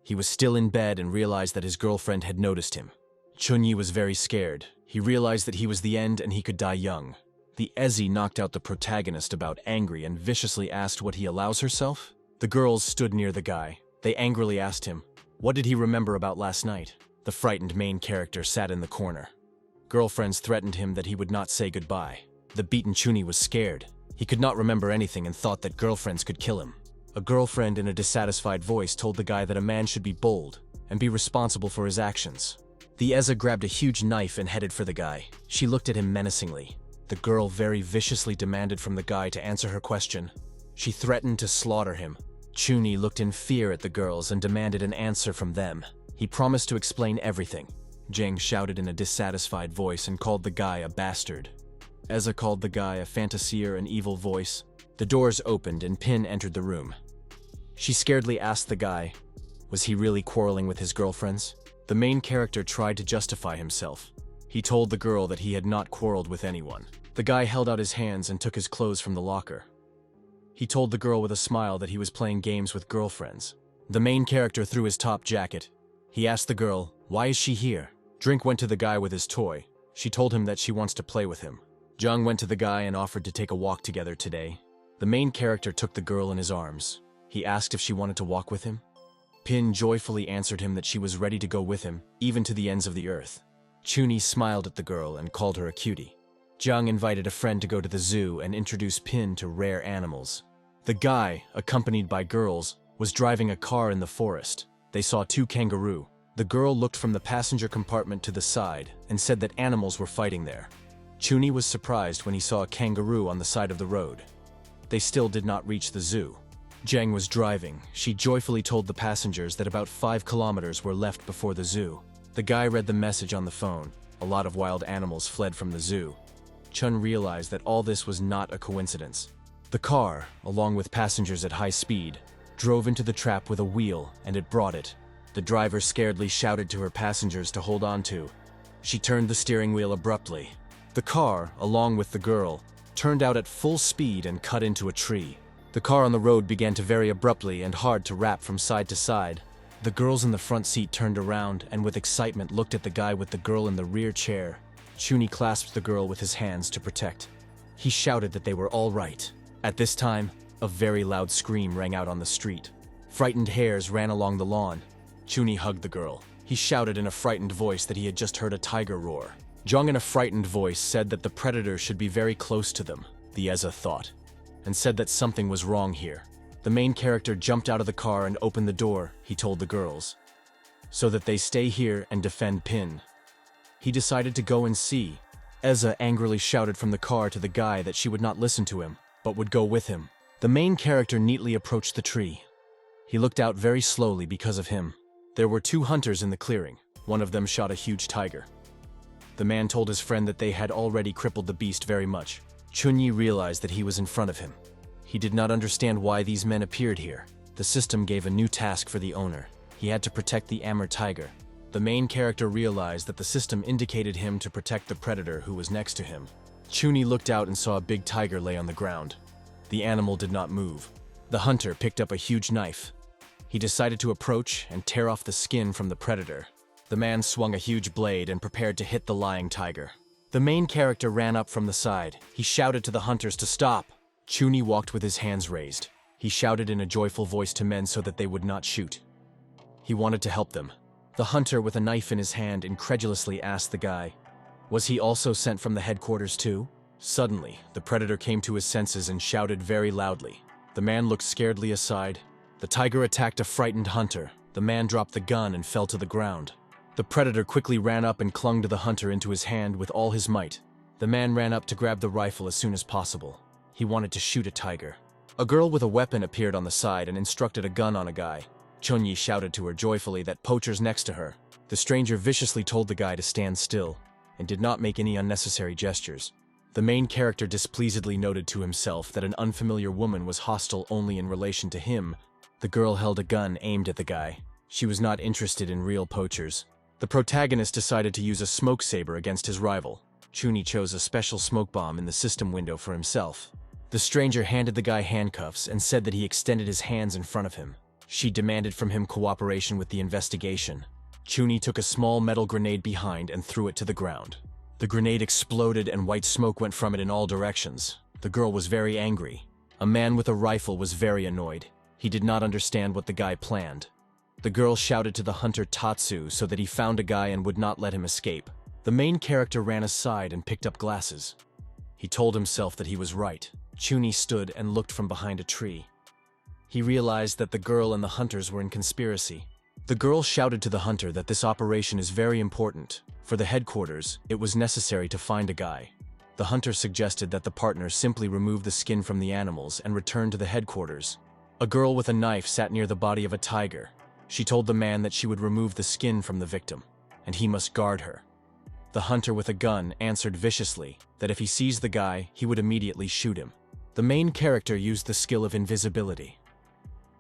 Speaker 1: He was still in bed and realized that his girlfriend had noticed him. Chunyi was very scared. He realized that he was the end and he could die young. The Ezi knocked out the protagonist about angry and viciously asked what he allows herself. The girls stood near the guy. They angrily asked him, what did he remember about last night? The frightened main character sat in the corner. Girlfriends threatened him that he would not say goodbye. The beaten Chuni was scared. He could not remember anything and thought that girlfriends could kill him. A girlfriend in a dissatisfied voice told the guy that a man should be bold and be responsible for his actions. The Eza grabbed a huge knife and headed for the guy. She looked at him menacingly. The girl very viciously demanded from the guy to answer her question. She threatened to slaughter him. Chuni looked in fear at the girls and demanded an answer from them. He promised to explain everything. Jang shouted in a dissatisfied voice and called the guy a bastard. Eza called the guy a fantasier and evil voice. The doors opened and Pin entered the room. She scaredly asked the guy, was he really quarreling with his girlfriends? The main character tried to justify himself. He told the girl that he had not quarreled with anyone. The guy held out his hands and took his clothes from the locker. He told the girl with a smile that he was playing games with girlfriends. The main character threw his top jacket. He asked the girl, why is she here? Drink went to the guy with his toy. She told him that she wants to play with him. Zhang went to the guy and offered to take a walk together today. The main character took the girl in his arms. He asked if she wanted to walk with him. Pin joyfully answered him that she was ready to go with him, even to the ends of the earth. Chuni smiled at the girl and called her a cutie. Zhang invited a friend to go to the zoo and introduce Pin to rare animals. The guy, accompanied by girls, was driving a car in the forest. They saw 2 kangaroo. The girl looked from the passenger compartment to the side and said that animals were fighting there. Chuni was surprised when he saw a kangaroo on the side of the road. They still did not reach the zoo. Zhang was driving. She joyfully told the passengers that about 5 kilometers were left before the zoo. The guy read the message on the phone. A lot of wild animals fled from the zoo. Chun realized that all this was not a coincidence. The car, along with passengers at high speed, drove into the trap with a wheel, and it brought it. The driver scaredly shouted to her passengers to hold on to. She turned the steering wheel abruptly. The car, along with the girl, turned out at full speed and cut into a tree. The car on the road began to very abruptly and hard to wrap from side to side. The girls in the front seat turned around and with excitement looked at the guy with the girl in the rear chair. Chuni clasped the girl with his hands to protect. He shouted that they were all right. At this time, a very loud scream rang out on the street. Frightened hares ran along the lawn. Chuni hugged the girl. He shouted in a frightened voice that he had just heard a tiger roar. Jung, in a frightened voice, said that the predator should be very close to them, the Eza thought, and said that something was wrong here. The main character jumped out of the car and opened the door, he told the girls, so that they stay here and defend Pin. He decided to go and see. Eza angrily shouted from the car to the guy that she would not listen to him, but would go with him. The main character neatly approached the tree. He looked out very slowly because of him. There were 2 hunters in the clearing. One of them shot a huge tiger. The man told his friend that they had already crippled the beast very much. Chunyi realized that he was in front of him. He did not understand why these men appeared here. The system gave a new task for the owner. He had to protect the Amur tiger. The main character realized that the system indicated him to protect the predator who was next to him. Chunyi looked out and saw a big tiger lay on the ground. The animal did not move. The hunter picked up a huge knife. He decided to approach and tear off the skin from the predator. The man swung a huge blade and prepared to hit the lying tiger. The main character ran up from the side. He shouted to the hunters to stop. Chunyi walked with his hands raised. He shouted in a joyful voice to men so that they would not shoot. He wanted to help them. The hunter with a knife in his hand incredulously asked the guy, was he also sent from the headquarters too? Suddenly, the predator came to his senses and shouted very loudly. The man looked scaredly aside. The tiger attacked a frightened hunter. The man dropped the gun and fell to the ground. The predator quickly ran up and clung to the hunter into his hand with all his might. The man ran up to grab the rifle as soon as possible. He wanted to shoot a tiger. A girl with a weapon appeared on the side and instructed a gun on a guy. Chunyi shouted to her joyfully that poachers next to her. The stranger viciously told the guy to stand still and did not make any unnecessary gestures. The main character displeasedly noted to himself that an unfamiliar woman was hostile only in relation to him. The girl held a gun aimed at the guy. She was not interested in real poachers. The protagonist decided to use a smoke saber against his rival. Chunyi chose a special smoke bomb in the system window for himself. The stranger handed the guy handcuffs and said that he extended his hands in front of him. She demanded from him cooperation with the investigation. Chunyi took a small metal grenade behind and threw it to the ground. The grenade exploded and white smoke went from it in all directions. The girl was very angry. A man with a rifle was very annoyed. He did not understand what the guy planned. The girl shouted to the hunter Tatsu so that he found a guy and would not let him escape. The main character ran aside and picked up glasses. He told himself that he was right. Chunyi stood and looked from behind a tree. He realized that the girl and the hunters were in conspiracy. The girl shouted to the hunter that this operation is very important. For the headquarters, it was necessary to find a guy. The hunter suggested that the partners simply remove the skin from the animals and return to the headquarters. A girl with a knife sat near the body of a tiger. She told the man that she would remove the skin from the victim, and he must guard her. The hunter with a gun answered viciously that if he sees the guy, he would immediately shoot him. The main character used the skill of invisibility.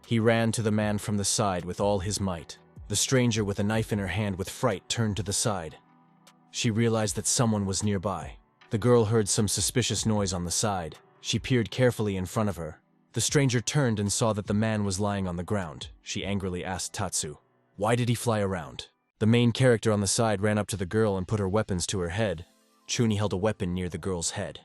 Speaker 1: He ran to the man from the side with all his might. The stranger with a knife in her hand with fright turned to the side. She realized that someone was nearby. The girl heard some suspicious noise on the side. She peered carefully in front of her. The stranger turned and saw that the man was lying on the ground. She angrily asked Tatsu, "Why did he fly around?" The main character on the side ran up to the girl and put her weapons to her head. Chunyi held a weapon near the girl's head.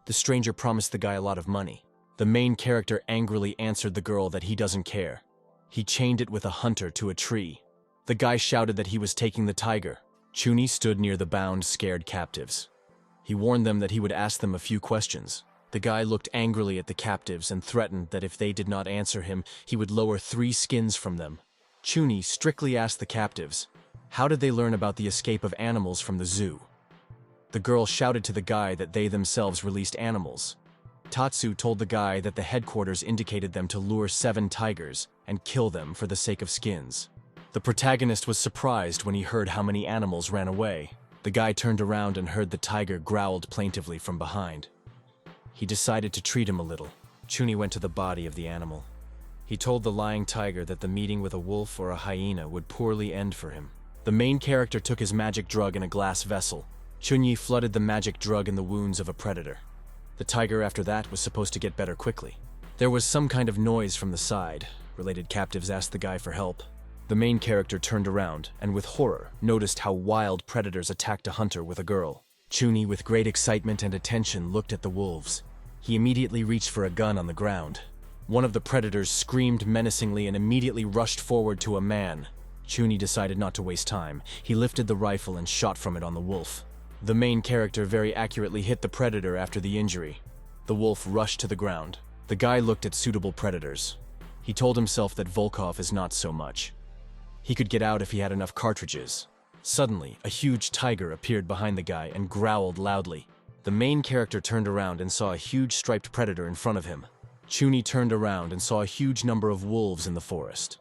Speaker 1: The stranger promised the guy a lot of money. The main character angrily answered the girl that he doesn't care. He chained it with a hunter to a tree. The guy shouted that he was taking the tiger. Chunyi stood near the bound, scared captives. He warned them that he would ask them a few questions. The guy looked angrily at the captives and threatened that if they did not answer him, he would lower 3 skins from them. Chunyi strictly asked the captives, how did they learn about the escape of animals from the zoo? The girl shouted to the guy that they themselves released animals. Tatsu told the guy that the headquarters indicated them to lure 7 tigers and kill them for the sake of skins. The protagonist was surprised when he heard how many animals ran away. The guy turned around and heard the tiger growled plaintively from behind. He decided to treat him a little. Chunyi went to the body of the animal. He told the lying tiger that the meeting with a wolf or a hyena would poorly end for him. The main character took his magic drug in a glass vessel. Chunyi flooded the magic drug in the wounds of a predator. The tiger after that was supposed to get better quickly. There was some kind of noise from the side. Related captives asked the guy for help. The main character turned around and with horror noticed how wild predators attacked a hunter with a girl. Chunyi, with great excitement and attention, looked at the wolves. He immediately reached for a gun on the ground. One of the predators screamed menacingly and immediately rushed forward to a man. Chunyi decided not to waste time. He lifted the rifle and shot from it on the wolf. The main character very accurately hit the predator after the injury. The wolf rushed to the ground. The guy looked at suitable predators. He told himself that Volkov is not so much. He could get out if he had enough cartridges. Suddenly, a huge tiger appeared behind the guy and growled loudly. The main character turned around and saw a huge striped predator in front of him. Chuni turned around and saw a huge number of wolves in the forest.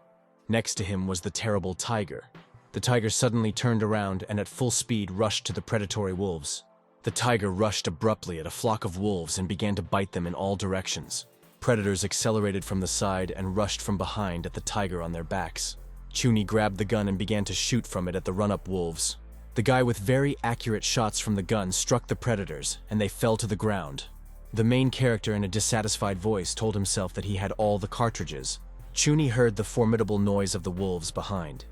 Speaker 1: Next to him was the terrible tiger. The tiger suddenly turned around and at full speed rushed to the predatory wolves. The tiger rushed abruptly at a flock of wolves and began to bite them in all directions. Predators accelerated from the side and rushed from behind at the tiger on their backs. Chuni grabbed the gun and began to shoot from it at the run-up wolves. The guy with very accurate shots from the gun struck the predators, and they fell to the ground. The main character in a dissatisfied voice told himself that he had all the cartridges. Chuni heard the formidable noise of the wolves behind.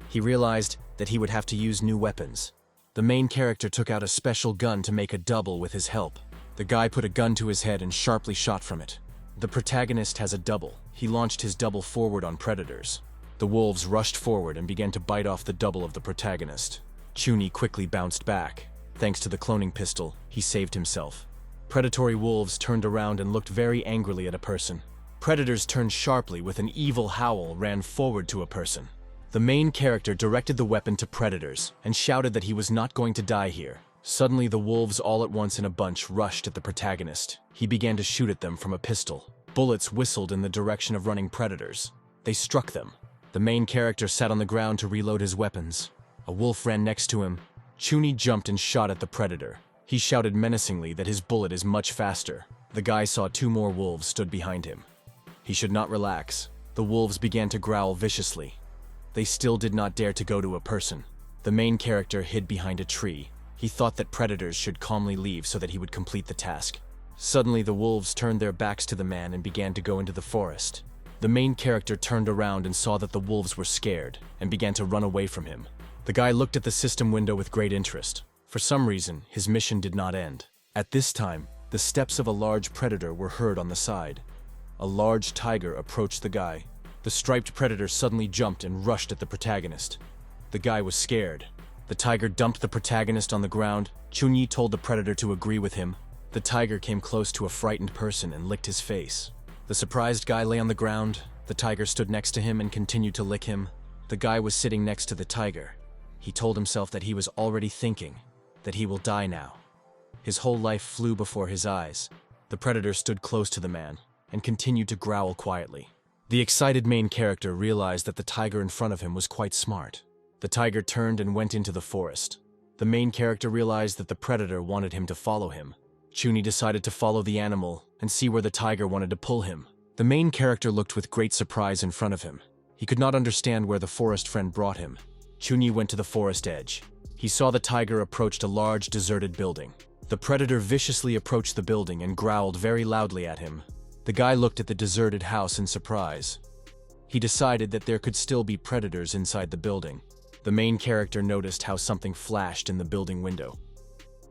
Speaker 1: He realized that he would have to use new weapons. The main character took out a special gun to make a double with his help. The guy put a gun to his head and sharply shot from it. The protagonist has a double. He launched his double forward on predators. The wolves rushed forward and began to bite off the double of the protagonist. Chuni quickly bounced back. Thanks to the cloning pistol, he saved himself. Predatory wolves turned around and looked very angrily at a person. Predators turned sharply with an evil howl, ran forward to a person. The main character directed the weapon to predators and shouted that he was not going to die here. Suddenly, the wolves all at once in a bunch rushed at the protagonist. He began to shoot at them from a pistol. Bullets whistled in the direction of running predators. They struck them. The main character sat on the ground to reload his weapons. A wolf ran next to him. Chuni jumped and shot at the predator. He shouted menacingly that his bullet is much faster. The guy saw 2 more wolves stood behind him. He should not relax. The wolves began to growl viciously. They still did not dare to go to a person. The main character hid behind a tree. He thought that predators should calmly leave so that he would complete the task. Suddenly, the wolves turned their backs to the man and began to go into the forest. The main character turned around and saw that the wolves were scared and began to run away from him. The guy looked at the system window with great interest. For some reason, his mission did not end. At this time, the steps of a large predator were heard on the side. A large tiger approached the guy. The striped predator suddenly jumped and rushed at the protagonist. The guy was scared. The tiger dumped the protagonist on the ground. Chunyi told the predator to agree with him. The tiger came close to a frightened person and licked his face. The surprised guy lay on the ground. The tiger stood next to him and continued to lick him. The guy was sitting next to the tiger. He told himself that he was already thinking that he will die now. His whole life flew before his eyes. The predator stood close to the man and continued to growl quietly. The excited main character realized that the tiger in front of him was quite smart. The tiger turned and went into the forest. The main character realized that the predator wanted him to follow him. Chuni decided to follow the animal and see where the tiger wanted to pull him. The main character looked with great surprise in front of him. He could not understand where the forest friend brought him. Chuni went to the forest edge. He saw the tiger approached a large deserted building. The predator viciously approached the building and growled very loudly at him. The guy looked at the deserted house in surprise. He decided that there could still be predators inside the building. The main character noticed how something flashed in the building window.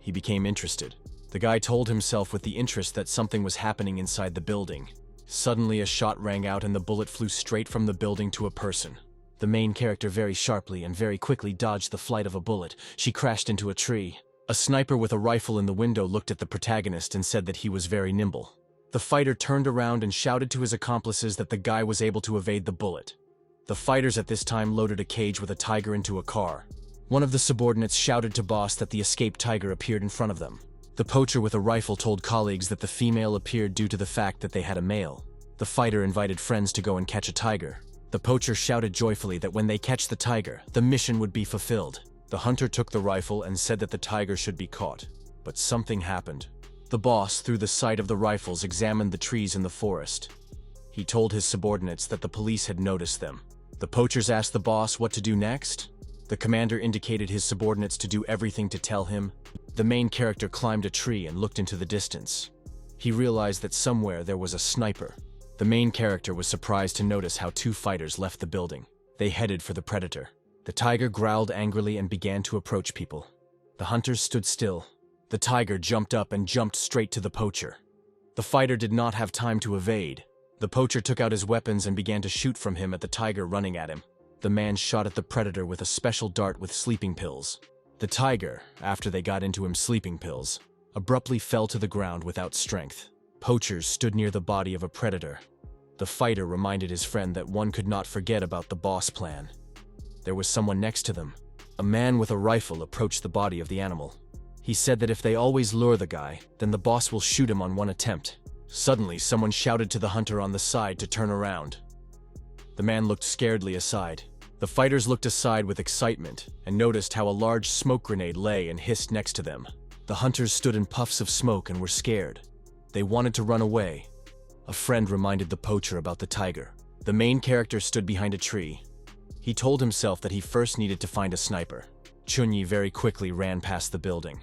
Speaker 1: He became interested. The guy told himself with the interest that something was happening inside the building. Suddenly, a shot rang out and the bullet flew straight from the building to a person. The main character very sharply and very quickly dodged the flight of a bullet. She crashed into a tree. A sniper with a rifle in the window looked at the protagonist and said that he was very nimble. The fighter turned around and shouted to his accomplices that the guy was able to evade the bullet. The fighters at this time loaded a cage with a tiger into a car. One of the subordinates shouted to boss that the escaped tiger appeared in front of them. The poacher with a rifle told colleagues that the female appeared due to the fact that they had a male. The fighter invited friends to go and catch a tiger. The poacher shouted joyfully that when they catch the tiger, the mission would be fulfilled. The hunter took the rifle and said that the tiger should be caught. But something happened. The boss, through the sight of the rifles, examined the trees in the forest. He told his subordinates that the police had noticed them. The poachers asked the boss what to do next. The commander indicated his subordinates to do everything to tell him. The main character climbed a tree and looked into the distance. He realized that somewhere there was a sniper. The main character was surprised to notice how 2 fighters left the building. They headed for the predator. The tiger growled angrily and began to approach people. The hunters stood still. The tiger jumped up and jumped straight to the poacher. The fighter did not have time to evade. The poacher took out his weapons and began to shoot from him at the tiger running at him. The man shot at the predator with a special dart with sleeping pills. The tiger, after they got into him sleeping pills, abruptly fell to the ground without strength. Poachers stood near the body of a predator. The fighter reminded his friend that one could not forget about the boss plan. There was someone next to them. A man with a rifle approached the body of the animal. He said that if they always lure the guy, then the boss will shoot him on one attempt. Suddenly, someone shouted to the hunter on the side to turn around. The man looked scaredly aside. The fighters looked aside with excitement and noticed how a large smoke grenade lay and hissed next to them. The hunters stood in puffs of smoke and were scared. They wanted to run away. A friend reminded the poacher about the tiger. The main character stood behind a tree. He told himself that he first needed to find a sniper. Chunyi very quickly ran past the building.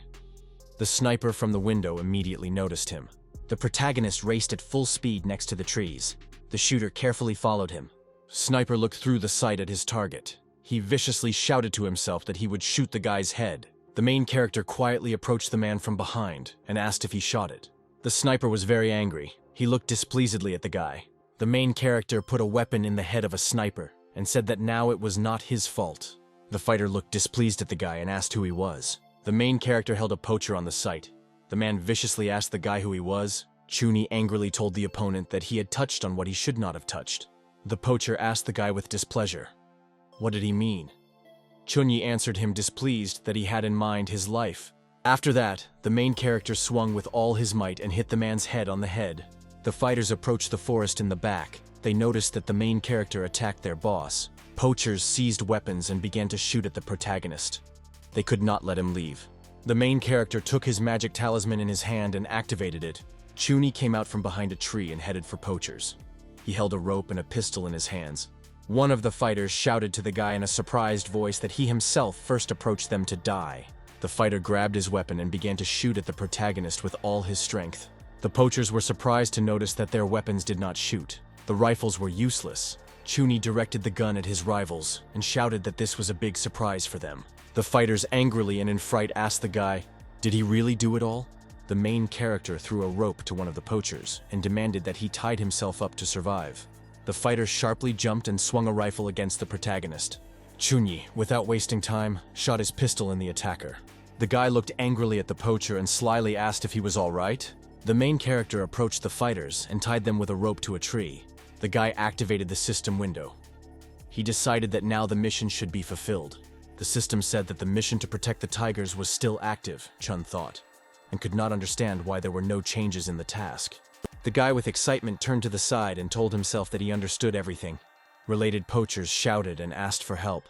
Speaker 1: The sniper from the window immediately noticed him. The protagonist raced at full speed next to the trees. The shooter carefully followed him. Sniper looked through the sight at his target. He viciously shouted to himself that he would shoot the guy's head. The main character quietly approached the man from behind and asked if he shot it. The sniper was very angry. He looked displeasedly at the guy. The main character put a weapon in the head of a sniper and said that now it was not his fault. The fighter looked displeased at the guy and asked who he was. The main character held a poacher on the sight. The man viciously asked the guy who he was. Chunyi angrily told the opponent that he had touched on what he should not have touched. The poacher asked the guy with displeasure. What did he mean? Chunyi answered him displeased that he had in mind his life. After that, the main character swung with all his might and hit the man's head on the head. The fighters approached the forest in the back. They noticed that the main character attacked their boss. Poachers seized weapons and began to shoot at the protagonist. They could not let him leave. The main character took his magic talisman in his hand and activated it. Chunyi came out from behind a tree and headed for poachers. He held a rope and a pistol in his hands. One of the fighters shouted to the guy in a surprised voice that he himself first approached them to die. The fighter grabbed his weapon and began to shoot at the protagonist with all his strength. The poachers were surprised to notice that their weapons did not shoot. The rifles were useless. Chunyi directed the gun at his rivals and shouted that this was a big surprise for them. The fighters angrily and in fright asked the guy, "Did he really do it all?" The main character threw a rope to one of the poachers and demanded that he tied himself up to survive. The fighter sharply jumped and swung a rifle against the protagonist. Chunyi, without wasting time, shot his pistol in the attacker. The guy looked angrily at the poacher and slyly asked if he was all right. The main character approached the fighters and tied them with a rope to a tree. The guy activated the system window. He decided that now the mission should be fulfilled. The system said that the mission to protect the tigers was still active, Chun thought, and could not understand why there were no changes in the task. The guy with excitement turned to the side and told himself that he understood everything. Related poachers shouted and asked for help.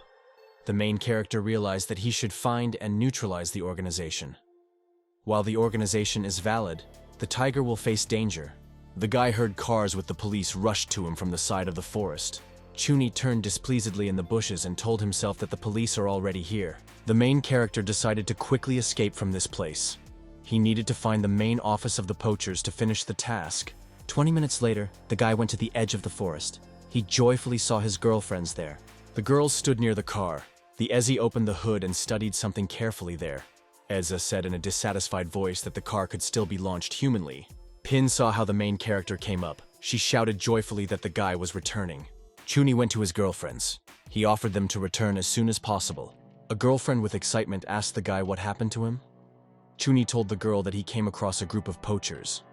Speaker 1: The main character realized that he should find and neutralize the organization. While the organization is valid, the tiger will face danger. The guy heard cars with the police rush to him from the side of the forest. Chunyi turned displeasedly in the bushes and told himself that the police are already here. The main character decided to quickly escape from this place. He needed to find the main office of the poachers to finish the task. 20 minutes later, the guy went to the edge of the forest. He joyfully saw his girlfriends there. The girls stood near the car. The Ezi opened the hood and studied something carefully there. Eza said in a dissatisfied voice that the car could still be launched humanly. Pin saw how the main character came up. She shouted joyfully that the guy was returning. Chunyi went to his girlfriends. He offered them to return as soon as possible. A girlfriend with excitement asked the guy what happened to him. Chunyi told the girl that he came across a group of poachers.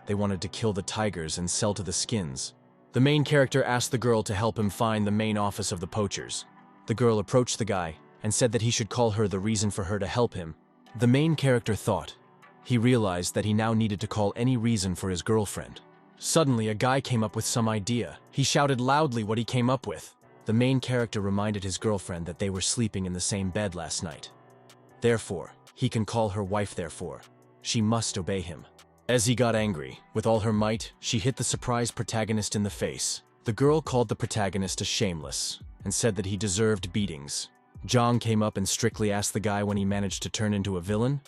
Speaker 1: They wanted to kill the tigers and sell to the skins. The main character asked the girl to help him find the main office of the poachers. The girl approached the guy and said that he should call her the reason for her to help him. The main character thought. He realized that he now needed to call any reason for his girlfriend. Suddenly, a guy came up with some idea. He shouted loudly what he came up with. The main character reminded his girlfriend that they were sleeping in the same bed last night. Therefore, he can call her wife therefore. She must obey him. As he got angry, with all her might, she hit the surprised protagonist in the face. The girl called the protagonist a shameless and said that he deserved beatings. Zhang came up and strictly asked the guy when he managed to turn into a villain.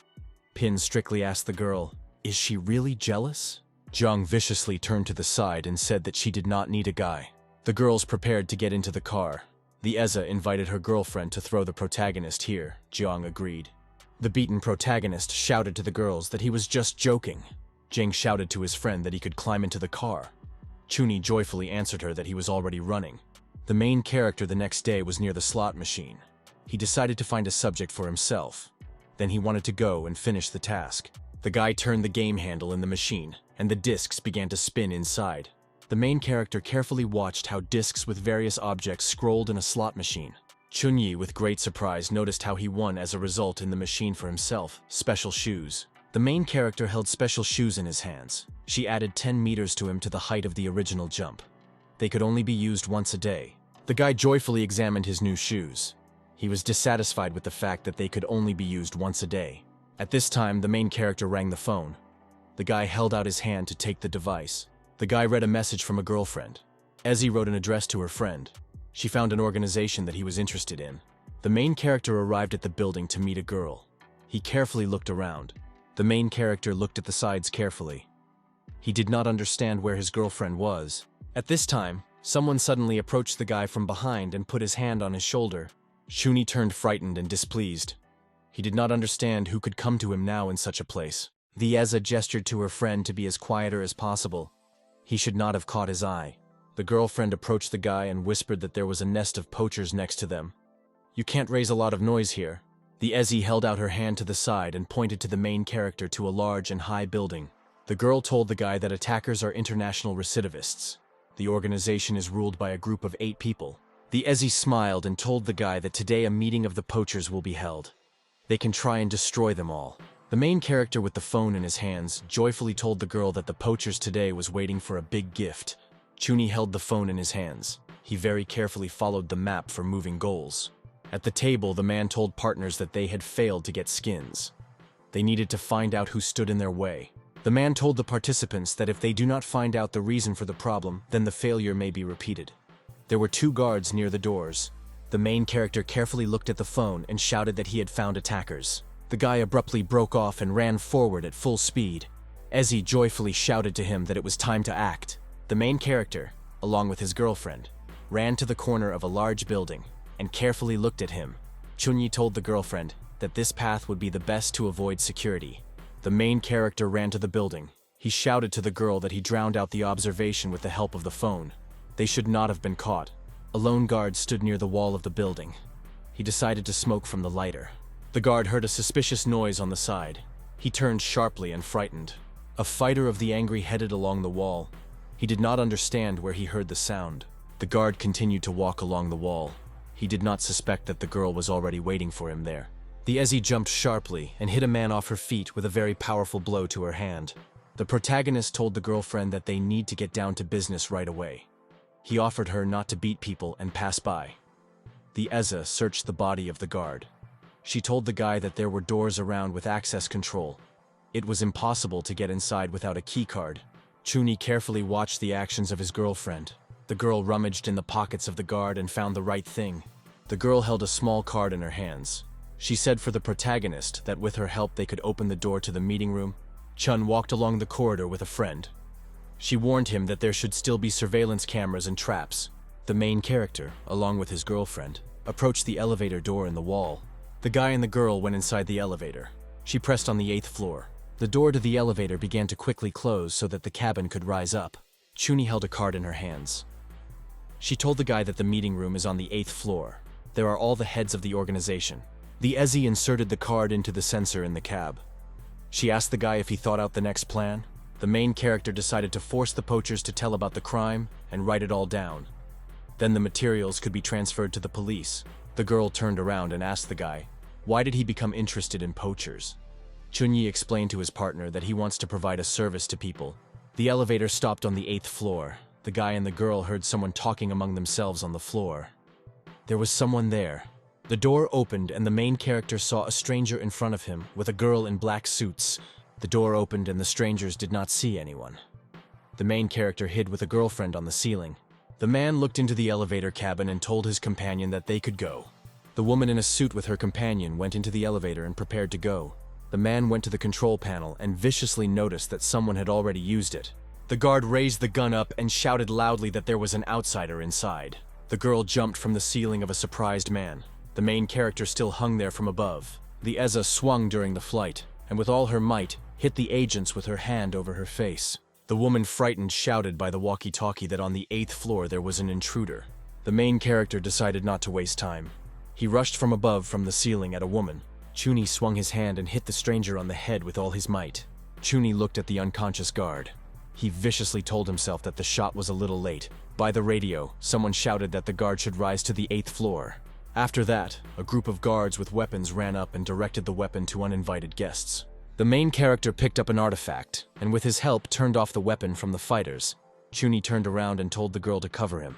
Speaker 1: Pin strictly asked the girl, "Is she really jealous?" Zhang viciously turned to the side and said that she did not need a guy. The girls prepared to get into the car. The Eza invited her girlfriend to throw the protagonist here. Zhang agreed. The beaten protagonist shouted to the girls that he was just joking. Jing shouted to his friend that he could climb into the car. Chunyi joyfully answered her that he was already running. The main character the next day was near the slot machine. He decided to find a subject for himself. Then he wanted to go and finish the task. The guy turned the game handle in the machine, and the discs began to spin inside. The main character carefully watched how discs with various objects scrolled in a slot machine. Chunyi, with great surprise, noticed how he won as a result in the machine for himself, special shoes. The main character held special shoes in his hands. She added 10 meters to him to the height of the original jump. They could only be used once a day. The guy joyfully examined his new shoes. He was dissatisfied with the fact that they could only be used once a day. At this time, the main character rang the phone. The guy held out his hand to take the device. The guy read a message from a girlfriend. Ezzy wrote an address to her friend. She found an organization that he was interested in. The main character arrived at the building to meet a girl. He carefully looked around. The main character looked at the sides carefully. He did not understand where his girlfriend was. At this time, someone suddenly approached the guy from behind and put his hand on his shoulder. Shuni turned frightened and displeased. He did not understand who could come to him now in such a place. The Eza gestured to her friend to be as quieter as possible. He should not have caught his eye. The girlfriend approached the guy and whispered that there was a nest of poachers next to them. "You can't raise a lot of noise here." The Ezi held out her hand to the side and pointed to the main character to a large and high building. The girl told the guy that attackers are international recidivists. The organization is ruled by a group of 8 people. The Ezi smiled and told the guy that today a meeting of the poachers will be held. They can try and destroy them all. The main character with the phone in his hands joyfully told the girl that the poachers today was waiting for a big gift. Chuni held the phone in his hands. He very carefully followed the map for moving goals. At the table, the man told partners that they had failed to get skins. They needed to find out who stood in their way. The man told the participants that if they do not find out the reason for the problem, then the failure may be repeated. There were 2 guards near the doors. The main character carefully looked at the phone and shouted that he had found attackers. The guy abruptly broke off and ran forward at full speed. Ezzy joyfully shouted to him that it was time to act. The main character, along with his girlfriend, ran to the corner of a large building and carefully looked at him. Chunyi told the girlfriend that this path would be the best to avoid security. The main character ran to the building. He shouted to the girl that he drowned out the observation with the help of the phone. They should not have been caught. A lone guard stood near the wall of the building. He decided to smoke from the lighter. The guard heard a suspicious noise on the side. He turned sharply and frightened. A fighter of the angry headed along the wall. He did not understand where he heard the sound. The guard continued to walk along the wall. He did not suspect that the girl was already waiting for him there. The Ezi jumped sharply and hit a man off her feet with a very powerful blow to her hand. The protagonist told the girlfriend that they need to get down to business right away. He offered her not to beat people and pass by. The Eza searched the body of the guard. She told the guy that there were doors around with access control. It was impossible to get inside without a keycard. Chuni carefully watched the actions of his girlfriend. The girl rummaged in the pockets of the guard and found the right thing. The girl held a small card in her hands. She said for the protagonist that with her help they could open the door to the meeting room. Chun walked along the corridor with a friend. She warned him that there should still be surveillance cameras and traps. The main character, along with his girlfriend, approached the elevator door in the wall. The guy and the girl went inside the elevator. She pressed on the 8th floor. The door to the elevator began to quickly close so that the cabin could rise up. Chuni held a card in her hands. She told the guy that the meeting room is on the 8th floor. There are all the heads of the organization. The Ezi inserted the card into the sensor in the cab. She asked the guy if he thought out the next plan. The main character decided to force the poachers to tell about the crime and write it all down. Then the materials could be transferred to the police. The girl turned around and asked the guy, why did he become interested in poachers? Chunyi explained to his partner that he wants to provide a service to people. The elevator stopped on the 8th floor. The guy and the girl heard someone talking among themselves on the floor. There was someone there. The door opened and the main character saw a stranger in front of him with a girl in black suits. The door opened and the strangers did not see anyone. The main character hid with a girlfriend on the ceiling. The man looked into the elevator cabin and told his companion that they could go. The woman in a suit with her companion went into the elevator and prepared to go. The man went to the control panel and viciously noticed that someone had already used it. The guard raised the gun up and shouted loudly that there was an outsider inside. The girl jumped from the ceiling of a surprised man. The main character still hung there from above. The Eza swung during the flight, and with all her might, hit the agents with her hand over her face. The woman, frightened, shouted by the walkie-talkie that on the 8th floor there was an intruder. The main character decided not to waste time. He rushed from above from the ceiling at a woman. Chuni swung his hand and hit the stranger on the head with all his might. Chuni looked at the unconscious guard. He viciously told himself that the shot was a little late. By the radio, someone shouted that the guard should rise to the 8th floor. After that, a group of guards with weapons ran up and directed the weapon to uninvited guests. The main character picked up an artifact, and with his help turned off the weapon from the fighters. Chuni turned around and told the girl to cover him.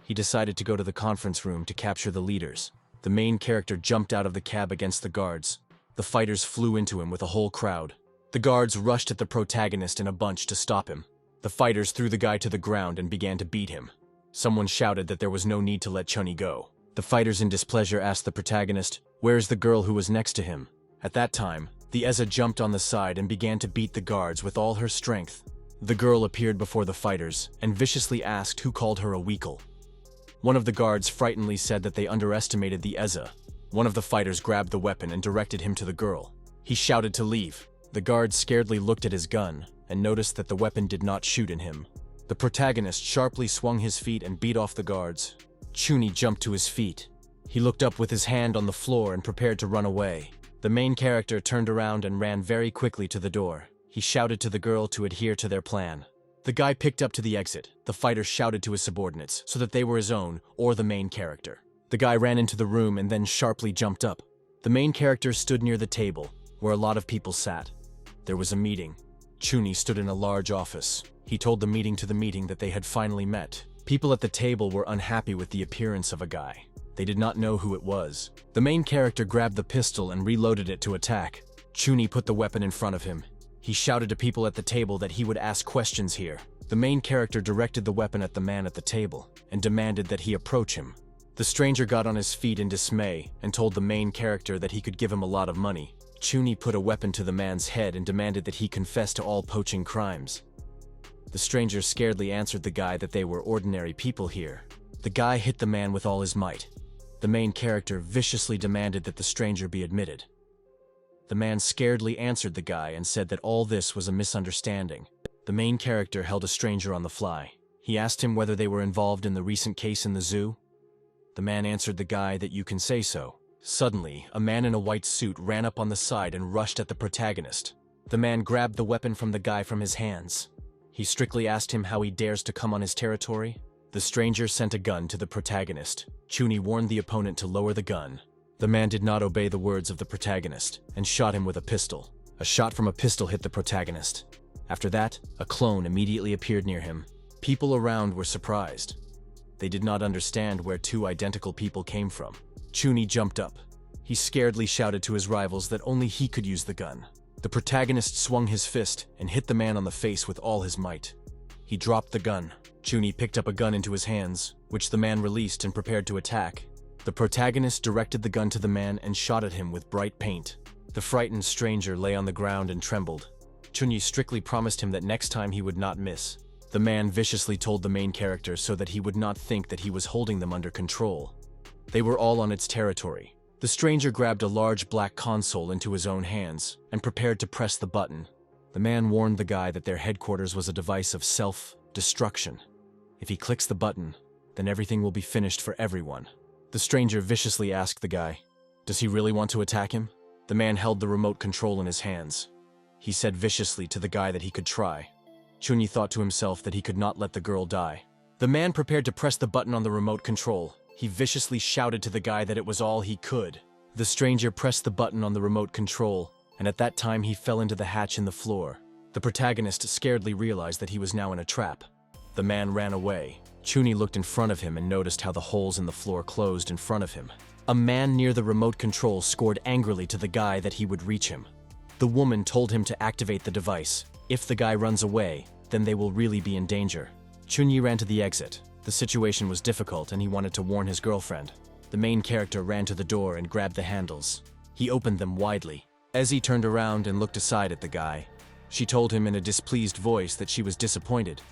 Speaker 1: He decided to go to the conference room to capture the leaders. The main character jumped out of the cab against the guards. The fighters flew into him with a whole crowd. The guards rushed at the protagonist in a bunch to stop him. The fighters threw the guy to the ground and began to beat him. Someone shouted that there was no need to let Chuni go. The fighters in displeasure asked the protagonist, "Where is the girl who was next to him?" At that time, the Eza jumped on the side and began to beat the guards with all her strength. The girl appeared before the fighters and viciously asked who called her a weakle. One of the guards frighteningly said that they underestimated the Eza. One of the fighters grabbed the weapon and directed him to the girl. He shouted to leave. The guard scaredly looked at his gun and noticed that the weapon did not shoot in him. The protagonist sharply swung his feet and beat off the guards. Chuni jumped to his feet. He looked up with his hand on the floor and prepared to run away. The main character turned around and ran very quickly to the door. He shouted to the girl to adhere to their plan. The guy picked up to the exit. The fighter shouted to his subordinates so that they were his own or the main character. The guy ran into the room and then sharply jumped up. The main character stood near the table, where a lot of people sat. There was a meeting. Chuni stood in a large office. He told the meeting that they had finally met. People at the table were unhappy with the appearance of a guy. They did not know who it was. The main character grabbed the pistol and reloaded it to attack. Chuni put the weapon in front of him. He shouted to people at the table that he would ask questions here. The main character directed the weapon at the man at the table and demanded that he approach him. The stranger got on his feet in dismay and told the main character that he could give him a lot of money. Chuni put a weapon to the man's head and demanded that he confess to all poaching crimes. The stranger scaredly answered the guy that they were ordinary people here. The guy hit the man with all his might. The main character viciously demanded that the stranger be admitted. The man scaredly answered the guy and said that all this was a misunderstanding. The main character held a stranger on the fly. He asked him whether they were involved in the recent case in the zoo. The man answered the guy that you can say so. Suddenly, a man in a white suit ran up on the side and rushed at the protagonist. The man grabbed the weapon from the guy from his hands. He strictly asked him how he dares to come on his territory. The stranger sent a gun to the protagonist. Chuni warned the opponent to lower the gun. The man did not obey the words of the protagonist and shot him with a pistol. A shot from a pistol hit the protagonist. After that, a clone immediately appeared near him. People around were surprised. They did not understand where two identical people came from. Chuni jumped up. He scaredly shouted to his rivals that only he could use the gun. The protagonist swung his fist and hit the man on the face with all his might. He dropped the gun. Chuni picked up a gun into his hands, which the man released and prepared to attack. The protagonist directed the gun to the man and shot at him with bright paint. The frightened stranger lay on the ground and trembled. Chuni strictly promised him that next time he would not miss. The man viciously told the main character so that he would not think that he was holding them under control. They were all on its territory. The stranger grabbed a large black console into his own hands and prepared to press the button. The man warned the guy that their headquarters was a device of self-destruction. If he clicks the button, then everything will be finished for everyone. The stranger viciously asked the guy, "Does he really want to attack him?" The man held the remote control in his hands. He said viciously to the guy that he could try. Chuni thought to himself that he could not let the girl die. The man prepared to press the button on the remote control. He viciously shouted to the guy that it was all he could. The stranger pressed the button on the remote control, and at that time he fell into the hatch in the floor. The protagonist scaredly realized that he was now in a trap. The man ran away. Chuni looked in front of him and noticed how the holes in the floor closed in front of him. A man near the remote control scored angrily to the guy that he would reach him. The woman told him to activate the device. If the guy runs away, then they will really be in danger. Chuni ran to the exit. The situation was difficult and he wanted to warn his girlfriend. The main character ran to the door and grabbed the handles. He opened them widely. As he turned around and looked aside at the guy, she told him in a displeased voice that she was disappointed.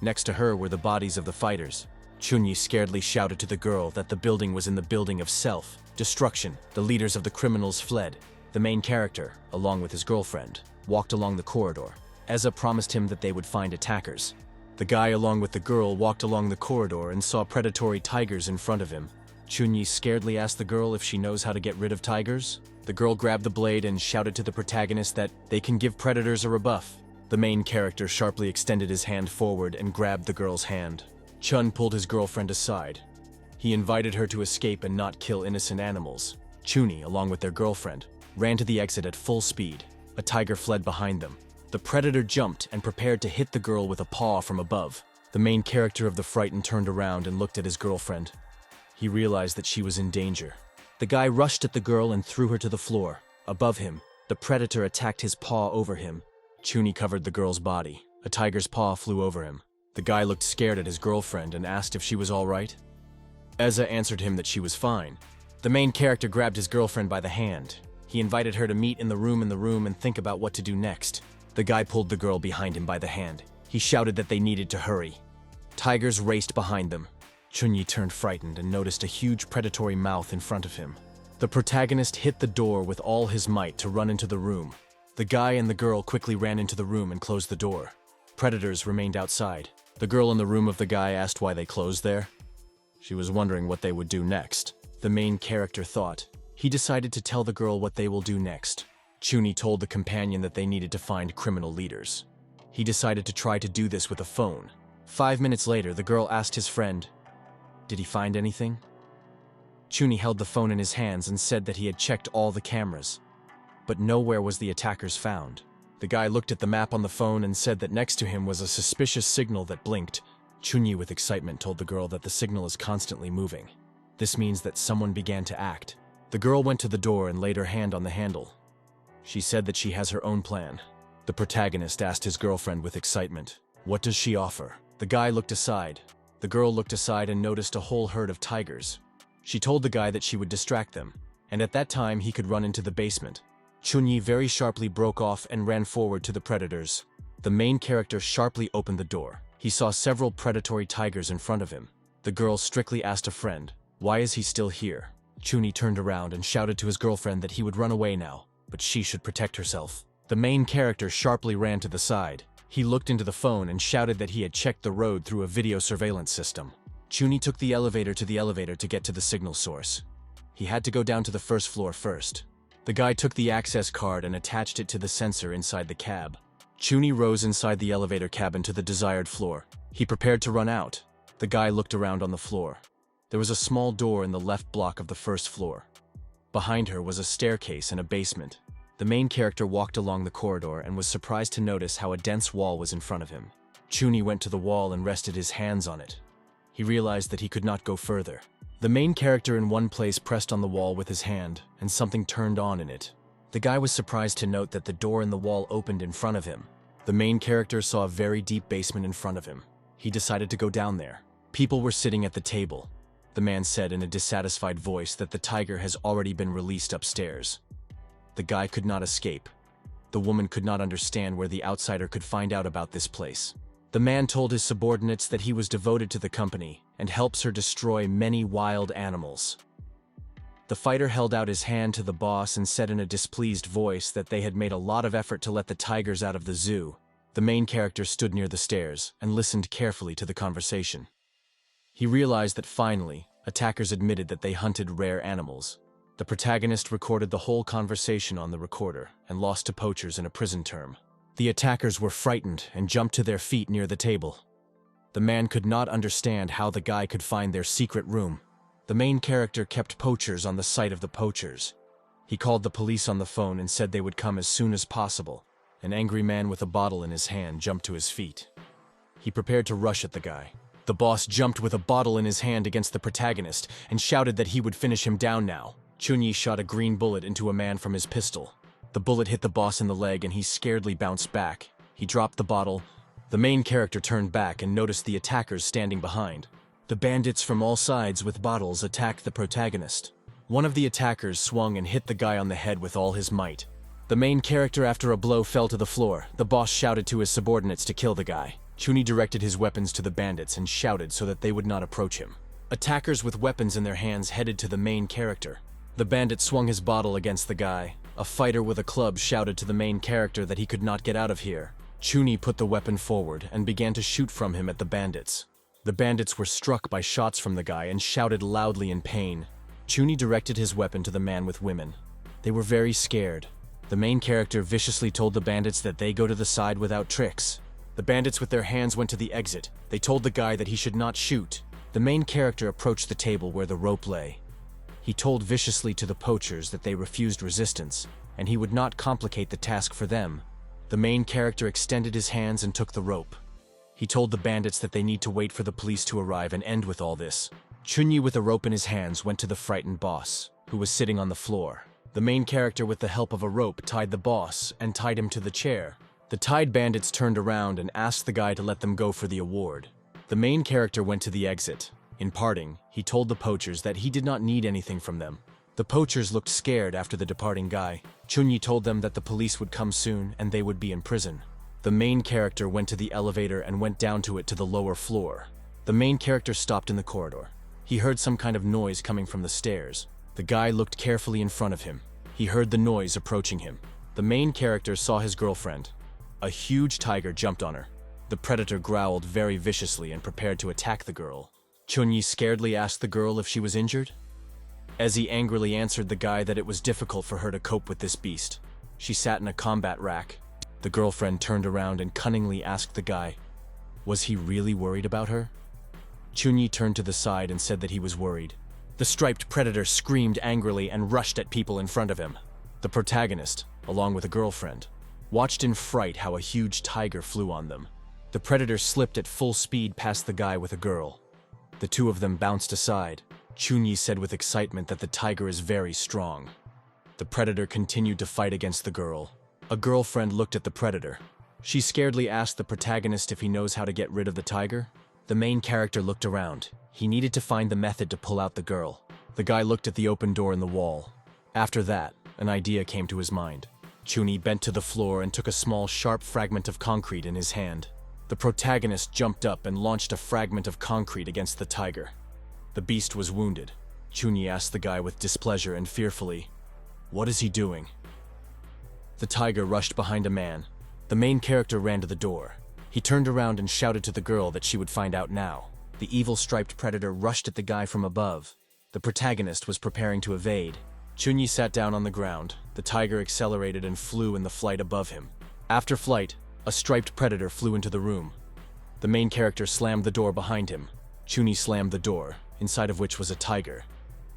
Speaker 1: Next to her were the bodies of the fighters. Chuni scaredly shouted to the girl that the building was in the building of self-destruction. The leaders of the criminals fled. The main character, along with his girlfriend, walked along the corridor. Eza promised him that they would find attackers. The guy along with the girl walked along the corridor and saw predatory tigers in front of him. Chunyi scaredly asked the girl if she knows how to get rid of tigers. The girl grabbed the blade and shouted to the protagonist that they can give predators a rebuff. The main character sharply extended his hand forward and grabbed the girl's hand. Chun pulled his girlfriend aside. He invited her to escape and not kill innocent animals. Chunyi, along with their girlfriend, ran to the exit at full speed. A tiger fled behind them. The predator jumped and prepared to hit the girl with a paw from above. The main character of the frightened turned around and looked at his girlfriend. He realized that she was in danger. The guy rushed at the girl and threw her to the floor. Above him, the predator attacked his paw over him. Chunyi covered the girl's body. A tiger's paw flew over him. The guy looked scared at his girlfriend and asked if she was all right. Eza answered him that she was fine. The main character grabbed his girlfriend by the hand. He invited her to meet in the room and think about what to do next. The guy pulled the girl behind him by the hand. He shouted that they needed to hurry. Tigers raced behind them. Chunyi turned frightened and noticed a huge predatory mouth in front of him. The protagonist hit the door with all his might to run into the room. The guy and the girl quickly ran into the room and closed the door. Predators remained outside. The girl in the room of the guy asked why they closed there. She was wondering what they would do next. The main character thought. He decided to tell the girl what they will do next. Chunyi told the companion that they needed to find criminal leaders. He decided to try to do this with a phone. 5 minutes later, the girl asked his friend, "Did he find anything?" Chunyi held the phone in his hands and said that he had checked all the cameras, but nowhere was the attackers found. The guy looked at the map on the phone and said that next to him was a suspicious signal that blinked. Chunyi, with excitement, told the girl that the signal is constantly moving. This means that someone began to act. The girl went to the door and laid her hand on the handle. She said that she has her own plan. The protagonist asked his girlfriend with excitement, "What does she offer?" The guy looked aside. The girl looked aside and noticed a whole herd of tigers. She told the guy that she would distract them, and at that time he could run into the basement. Chunyi very sharply broke off and ran forward to the predators. The main character sharply opened the door. He saw several predatory tigers in front of him. The girl strictly asked a friend, "Why is he still here?" Chunyi turned around and shouted to his girlfriend that he would run away now, but she should protect herself. The main character sharply ran to the side. He looked into the phone and shouted that he had checked the road through a video surveillance system. Chunyi took the elevator to get to the signal source. He had to go down to the first floor first. The guy took the access card and attached it to the sensor inside the cab. Chunyi rose inside the elevator cabin to the desired floor. He prepared to run out. The guy looked around on the floor. There was a small door in the left block of the first floor. Behind her was a staircase and a basement. The main character walked along the corridor and was surprised to notice how a dense wall was in front of him. Chunyi went to the wall and rested his hands on it. He realized that he could not go further. The main character in one place pressed on the wall with his hand, and something turned on in it. The guy was surprised to note that the door in the wall opened in front of him. The main character saw a very deep basement in front of him. He decided to go down there. People were sitting at the table. The man said in a dissatisfied voice that the tiger has already been released upstairs. The guy could not escape. The woman could not understand where the outsider could find out about this place. The man told his subordinates that he was devoted to the company and helps her destroy many wild animals. The fighter held out his hand to the boss and said in a displeased voice that they had made a lot of effort to let the tigers out of the zoo. The main character stood near the stairs and listened carefully to the conversation. He realized that finally, attackers admitted that they hunted rare animals. The protagonist recorded the whole conversation on the recorder and lost to poachers in a prison term. The attackers were frightened and jumped to their feet near the table. The man could not understand how the guy could find their secret room. The main character kept poachers on the site of the poachers. He called the police on the phone and said they would come as soon as possible. An angry man with a bottle in his hand jumped to his feet. He prepared to rush at the guy. The boss jumped with a bottle in his hand against the protagonist and shouted that he would finish him down now. Chunyi shot a green bullet into a man from his pistol. The bullet hit the boss in the leg and he scaredly bounced back. He dropped the bottle. The main character turned back and noticed the attackers standing behind. The bandits from all sides with bottles attacked the protagonist. One of the attackers swung and hit the guy on the head with all his might. The main character, after a blow, fell to the floor. The boss shouted to his subordinates to kill the guy. Chunyi directed his weapons to the bandits and shouted so that they would not approach him. Attackers with weapons in their hands headed to the main character. The bandit swung his bottle against the guy. A fighter with a club shouted to the main character that he could not get out of here. Chunyi put the weapon forward and began to shoot from him at the bandits. The bandits were struck by shots from the guy and shouted loudly in pain. Chunyi directed his weapon to the man with women. They were very scared. The main character viciously told the bandits that they go to the side without tricks. The bandits with their hands went to the exit. They told the guy that he should not shoot. The main character approached the table where the rope lay. He told viciously to the poachers that they refused resistance, and he would not complicate the task for them. The main character extended his hands and took the rope. He told the bandits that they need to wait for the police to arrive and end with all this. Chunyi with a rope in his hands went to the frightened boss, who was sitting on the floor. The main character with the help of a rope tied the boss and tied him to the chair. The tied bandits turned around and asked the guy to let them go for the award. The main character went to the exit. In parting, he told the poachers that he did not need anything from them. The poachers looked scared after the departing guy. Chunyi told them that the police would come soon and they would be in prison. The main character went to the elevator and went down to it to the lower floor. The main character stopped in the corridor. He heard some kind of noise coming from the stairs. The guy looked carefully in front of him. He heard the noise approaching him. The main character saw his girlfriend. A huge tiger jumped on her. The predator growled very viciously and prepared to attack the girl. Chunyi scaredly asked the girl if she was injured. Ezi angrily answered the guy that it was difficult for her to cope with this beast. She sat in a combat rack. The girlfriend turned around and cunningly asked the guy, was he really worried about her? Chunyi turned to the side and said that he was worried. The striped predator screamed angrily and rushed at people in front of him. The protagonist, along with a girlfriend, watched in fright how a huge tiger flew on them. The predator slipped at full speed past the guy with a girl. The two of them bounced aside. Chunyi said with excitement that the tiger is very strong. The predator continued to fight against the girl. A girlfriend looked at the predator. She scaredly asked the protagonist if he knows how to get rid of the tiger. The main character looked around. He needed to find the method to pull out the girl. The guy looked at the open door in the wall. After that, an idea came to his mind. Chunyi bent to the floor and took a small, sharp fragment of concrete in his hand. The protagonist jumped up and launched a fragment of concrete against the tiger. The beast was wounded. Chunyi asked the guy with displeasure and fearfully, "What is he doing?" The tiger rushed behind a man. The main character ran to the door. He turned around and shouted to the girl that she would find out now. The evil striped predator rushed at the guy from above. The protagonist was preparing to evade. Chunyi sat down on the ground. The tiger accelerated and flew in the flight above him. After flight, a striped predator flew into the room. The main character slammed the door behind him. Chunyi slammed the door, inside of which was a tiger.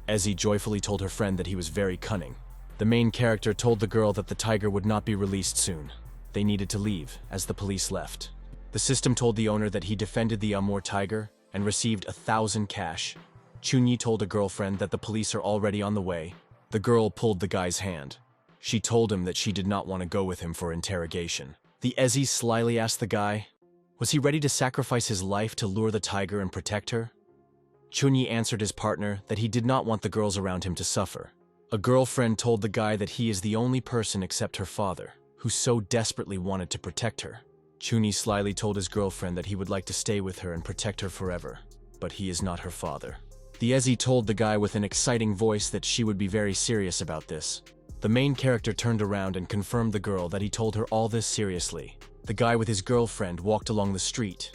Speaker 1: Ezi joyfully told her friend that he was very cunning. The main character told the girl that the tiger would not be released soon. They needed to leave, as the police left. The system told the owner that he defended the Amur tiger and received 1,000 cash. Chunyi told a girlfriend that the police are already on the way. The girl pulled the guy's hand. She told him that she did not want to go with him for interrogation. The Ezi slyly asked the guy, was he ready to sacrifice his life to lure the tiger and protect her? Chunyi answered his partner that he did not want the girls around him to suffer. A girlfriend told the guy that he is the only person except her father, who so desperately wanted to protect her. Chunyi slyly told his girlfriend that he would like to stay with her and protect her forever, but he is not her father. The Ezi told the guy with an exciting voice that she would be very serious about this. The main character turned around and confirmed the girl that he told her all this seriously. The guy with his girlfriend walked along the street.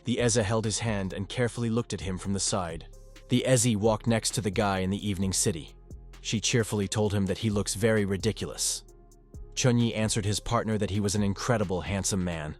Speaker 1: The Eza held his hand and carefully looked at him from the side. The Ezi walked next to the guy in the evening city. She cheerfully told him that he looks very ridiculous. Chunyi answered his partner that he was an incredible, handsome man.